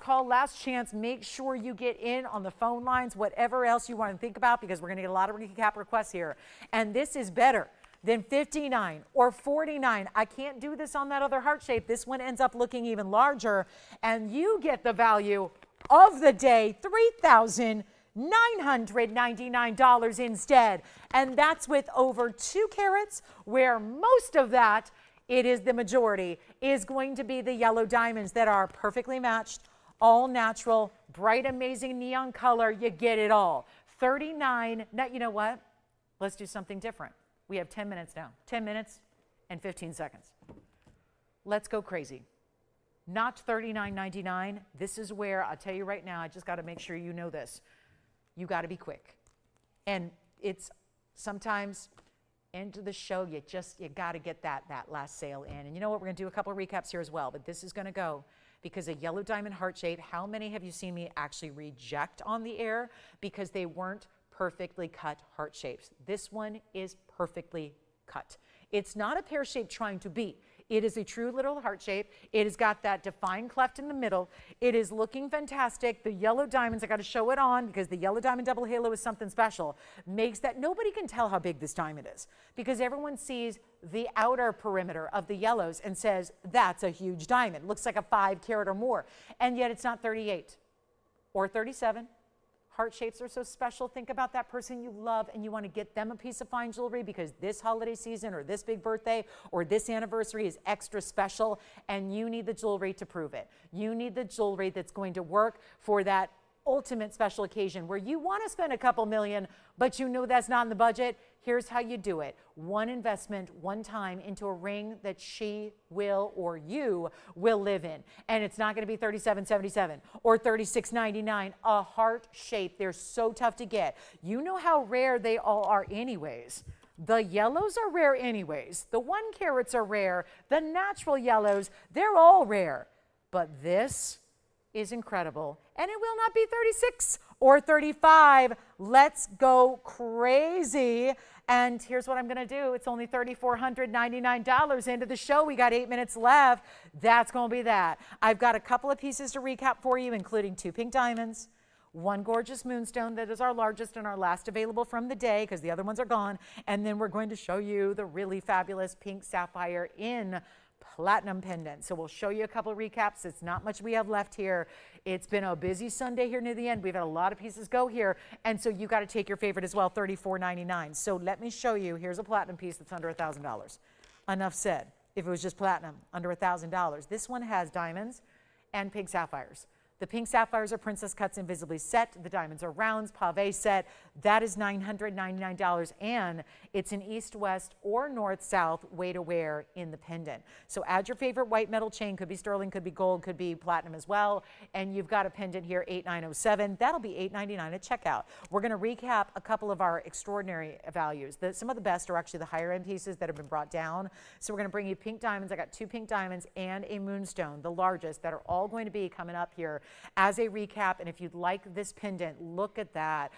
chance. Make sure you get in on the phone lines, whatever else you want to think about, because we're going to get a lot of recap requests here. And this is better than 59 or 49. I can't do this on that other heart shape. This one ends up looking even larger, and you get the value of the day, $3,999 instead. And that's with over 2 carats, where most of that, it is the majority, is going to be the yellow diamonds that are perfectly matched, all natural, bright, amazing neon color. You get it all. 39. Now, you know what? Let's do something different. We have 10 minutes now. 10 minutes and 15 seconds. Let's go crazy. Not $39.99. This is where, I'll tell you right now, I just got to make sure you know this. You got to be quick. And it's sometimes into the show, you got to get that last sale in. And you know what? We're going to do a couple of recaps here as well, but this is going to go because a yellow diamond heart shape, how many have you seen me actually reject on the air because they weren't perfectly cut heart shapes? This one is perfectly cut. It's not a pear shape trying to be. It is a true little heart shape. It has got that defined cleft in the middle. It is looking fantastic. The yellow diamonds, I got to show it on because the yellow diamond double halo is something special. Makes that, nobody can tell how big this diamond is because everyone sees the outer perimeter of the yellows and says, that's a huge diamond. Looks like a 5 carat or more. And yet it's not 38 or 37. Heart shapes are so special. Think about that person you love and you want to get them a piece of fine jewelry because this holiday season or this big birthday or this anniversary is extra special, and you need the jewelry to prove it. You need the jewelry that's going to work for that ultimate special occasion where you want to spend a couple million, but you know that's not in the budget, here's how you do it. One investment, one time into a ring that she will or you will live in. And it's not going to be $37.77 or $36.99. A heart shape. They're so tough to get. You know how rare they all are anyways. The yellows are rare anyways. The 1 carats are rare. The natural yellows, they're all rare. But this is incredible. And it will not be 36 or 35. Let's go crazy. And here's what I'm going to do. It's only $3,499 into the show. We got 8 minutes left. That's going to be that. I've got a couple of pieces to recap for you, including 2 pink diamonds, 1 gorgeous moonstone that is our largest and our last available from the day because the other ones are gone. And then we're going to show you the really fabulous pink sapphire in platinum pendant. So we'll show you a couple of recaps. It's not much we have left here. It's been a busy Sunday here near the end. We've had a lot of pieces go here. And so you got to take your favorite as well, $34.99. So let me show you. Here's a platinum piece that's under $1,000. Enough said. If it was just platinum, under $1,000. This one has diamonds and pink sapphires. The pink sapphires are princess cuts invisibly set. The diamonds are rounds, pave set. That is $999, and it's an east-west or north-south way to wear in the pendant. So add your favorite white metal chain. Could be sterling, could be gold, could be platinum as well. And you've got a pendant here, $8,907. That'll be $899 at checkout. We're going to recap a couple of our extraordinary values. Some of the best are actually the higher-end pieces that have been brought down. So we're going to bring you pink diamonds. I got 2 pink diamonds and a moonstone, the largest, that are all going to be coming up here as a recap. And if you'd like this pendant, look at that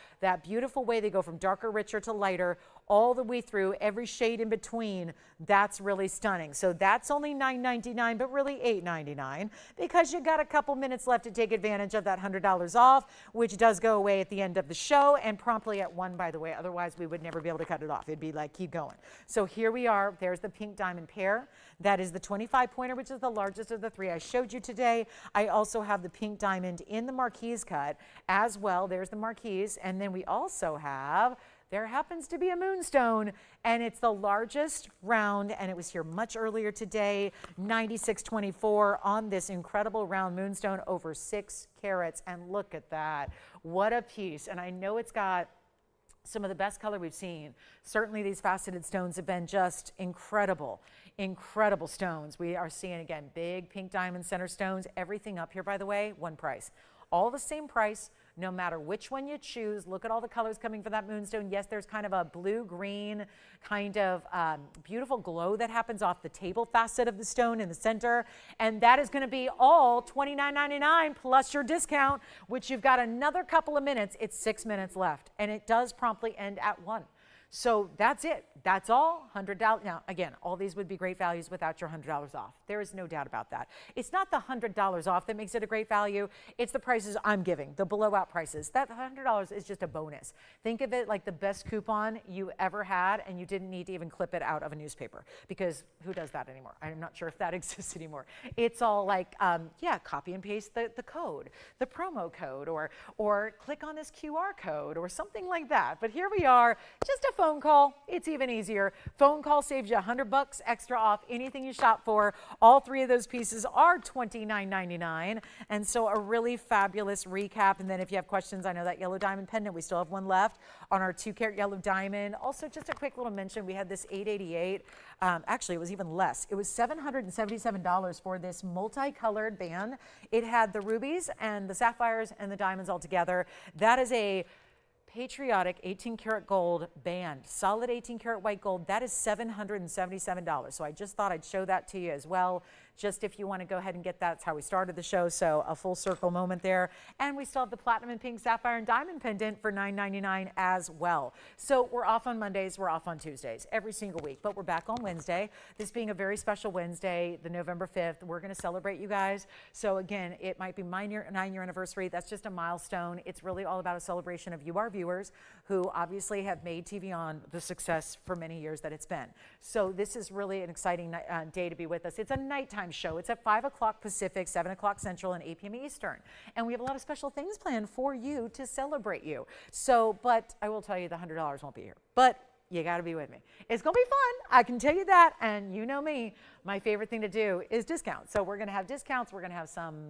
beautiful way they go from darker, richer to lighter, all the way through, every shade in between. That's really stunning. So that's only $999, but really $899 because you got a couple minutes left to take advantage of that $100 off, which does go away at the end of the show and promptly at 1, by the way. Otherwise, we would never be able to cut it off. It'd be like, keep going. So here we are. There's the pink diamond pair. That is the 25 pointer, which is the largest of the 3 I showed you today. I also have the pink diamond in the marquise cut as well. There's the marquise. And then we also have, there happens to be a moonstone, and it's the largest round, and it was here much earlier today, 9624 on this incredible round moonstone, over 6 carats. And look at that. What a piece. And I know it's got some of the best color we've seen. Certainly these faceted stones have been just incredible, incredible stones. We are seeing, again, big pink diamond center stones. Everything up here, by the way, one price. All the same price, no matter which one you choose. Look at all the colors coming for that moonstone. Yes, there's kind of a blue-green kind of beautiful glow that happens off the table facet of the stone in the center. And that is going to be all $29.99 plus your discount, which you've got another couple of minutes. It's 6 minutes left, and it does promptly end at 1. So that's it. That's all. $100. Now, again, all these would be great values without your $100 off. There is no doubt about that. It's not the $100 off that makes it a great value. It's the prices I'm giving, the below-out prices. That $100 is just a bonus. Think of it like the best coupon you ever had, and you didn't need to even clip it out of a newspaper, because who does that anymore? I'm not sure if that exists anymore. It's all like, yeah, copy and paste the code, the promo code, or click on this QR code or something like that. But here we are, just a phone call. It's even easier. Phone call saves you $100 extra off anything you shop for. All 3 of those pieces are $29.99. And so a really fabulous recap. And then if you have questions, I know that yellow diamond pendant, we still have one left on our 2-carat yellow diamond. Also, just a quick little mention, we had this $888. Actually, it was even less. It was $777 for this multicolored band. It had the rubies and the sapphires and the diamonds all together. That is a Patriotic 18-karat gold band, solid 18-karat white gold. That is $777. So I just thought I'd show that to you as well, just if you want to go ahead and get that. That's how we started the show, so a full circle moment there. And we still have the platinum and pink sapphire and diamond pendant for $9.99 as well. So we're off on Mondays, we're off on Tuesdays, every single week, but we're back on Wednesday. This being a very special Wednesday, the November 5th, we're going to celebrate you guys. So again, it might be my 9-year anniversary. That's just a milestone. It's really all about a celebration of you, our viewers, who obviously have made TVON the success for many years that it's been. So this is really an exciting day to be with us. It's a nighttime show. It's at 5 o'clock Pacific, 7 o'clock Central, and 8 p.m. Eastern. And we have a lot of special things planned for you to celebrate you. So, but I will tell you the $100 won't be here. But you got to be with me. It's going to be fun. I can tell you that. And you know me. me, my favorite thing to do is discounts. So we're going to have discounts. We're going to have some,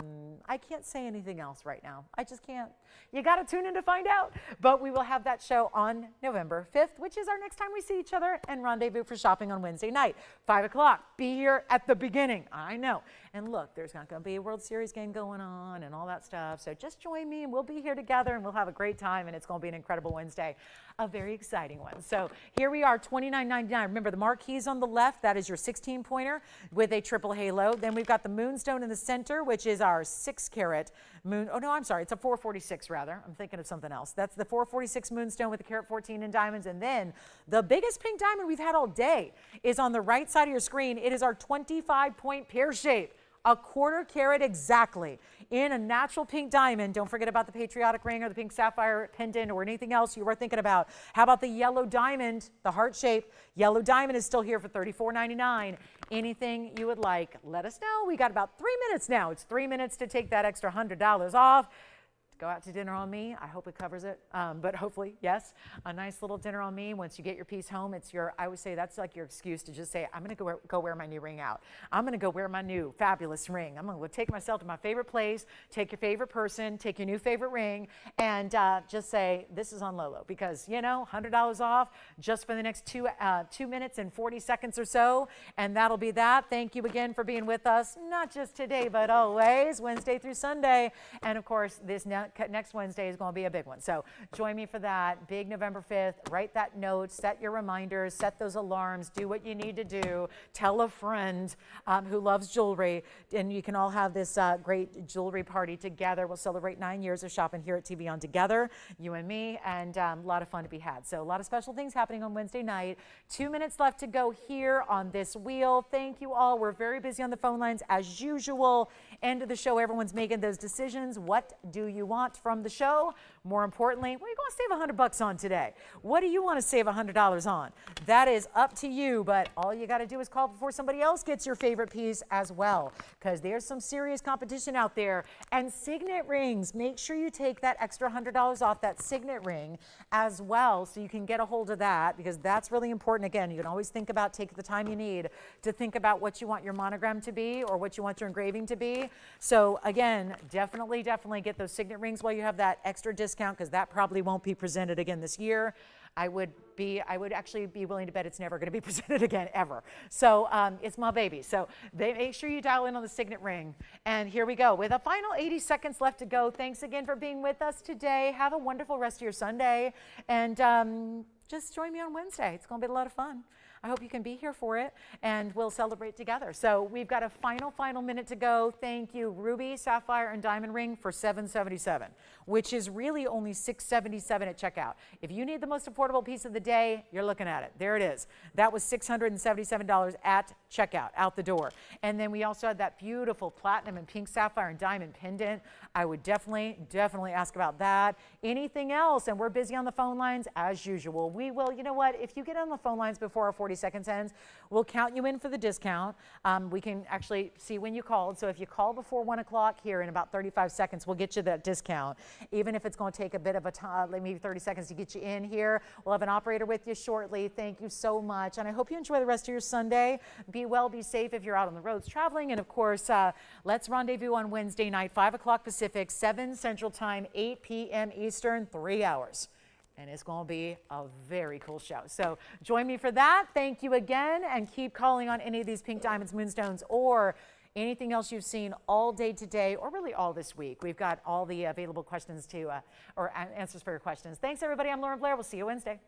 I can't say anything else right now. I just can't. You got to tune in to find out. But we will have that show on November 5th, which is our next time we see each other, and rendezvous for shopping on Wednesday night, 5 o'clock. Be here at the beginning. I know. And look, there's not going to be a World Series game going on and all that stuff. So just join me and we'll be here together and we'll have a great time, and it's going to be an incredible Wednesday, a very exciting one. So here we are, $29.99. Remember the marquees on the left, that is your 16 pointer with a triple halo. Then we've got the Moonstone in the center, which is our 6-carat moon. Oh no, I'm sorry, it's a 446 rather. I'm thinking of something else. That's the 446 Moonstone with the carat 14 in diamonds. And then the biggest pink diamond we've had all day is on the right side of your screen. It is our 25-point pear shape. A 1/4 carat exactly in a natural pink diamond. Don't forget about the Patriotic ring or the pink sapphire pendant or anything else you were thinking about. How about the yellow diamond, the heart shape? Yellow diamond is still here for $34.99. Anything you would like, let us know. We got about 3 minutes now. It's 3 minutes to take that extra $100 off. Go out to dinner on me. I hope it covers it, but hopefully, yes. A nice little dinner on me. Once you get your piece home, it's your, I would say that's like your excuse to just say, I'm going to go wear my new ring out. I'm going to go wear my new fabulous ring. I'm going to take myself to my favorite place, take your favorite person, take your new favorite ring, and just say, this is on Lolo. Because, you know, $100 off just for the next 2 minutes and 40 seconds or so. And that'll be that. Thank you again for being with us, not just today, but always, Wednesday through Sunday. And of course, this next Wednesday is going to be a big one. So join me for that. Big November 5th. Write that note. Set your reminders. Set those alarms. Do what you need to do. Tell a friend who loves jewelry. And you can all have this great jewelry party together. We'll celebrate 9 years of shopping here at TVON together, you and me, and a lot of fun to be had. So a lot of special things happening on Wednesday night. 2 minutes left to go here on this wheel. Thank you all. We're very busy on the phone lines as usual. End of the show, everyone's making those decisions. What do you want from the show? More importantly, what are you going to save $100 on today? What do you want to save $100 on? That is up to you, but all you got to do is call before somebody else gets your favorite piece as well, because there's some serious competition out there. And signet rings, make sure you take that extra $100 off that signet ring as well, so you can get a hold of that, because that's really important. Again, you can always think about, take the time you need to think about what you want your monogram to be or what you want your engraving to be. So again, definitely get those signet rings while you have that extra discount, because that probably won't be presented again this year. I would actually be willing to bet it's never going to be presented again, ever. So it's my baby. So make sure you dial in on the signet ring. And here we go with a final 80 seconds left to go. Thanks again for being with us today. Have a wonderful rest of your Sunday. And just join me on Wednesday. It's going to be a lot of fun. I hope you can be here for it, and we'll celebrate together. So we've got a final minute to go. Thank you, ruby, sapphire, and diamond ring for $777, which is really only $677 at checkout. If you need the most affordable piece of the day, you're looking at it. There it is. That was $677 at checkout, out the door. And then we also had that beautiful platinum and pink sapphire and diamond pendant. I would definitely ask about that. Anything else? And we're busy on the phone lines as usual. We will, you know what, if you get on the phone lines before our 40 seconds ends, we'll count you in for the discount. We can actually see when you called. So if you call before 1 o'clock here in about 35 seconds, we'll get you that discount. Even if it's going to take a bit of a time, maybe 30 seconds to get you in here. We'll have an operator with you shortly. Thank you so much. And I hope you enjoy the rest of your Sunday. Be well, be safe if you're out on the roads traveling. And of course, let's rendezvous on Wednesday night, 5 o'clock Pacific, 7 Central Time, 8 p.m. Eastern, 3 hours. And it's going to be a very cool show. So join me for that. Thank you again. And keep calling on any of these pink diamonds, moonstones, or anything else you've seen all day today, or really all this week. We've got all the available questions to, or answers for your questions. Thanks, everybody. I'm Lauren Blair. We'll see you Wednesday.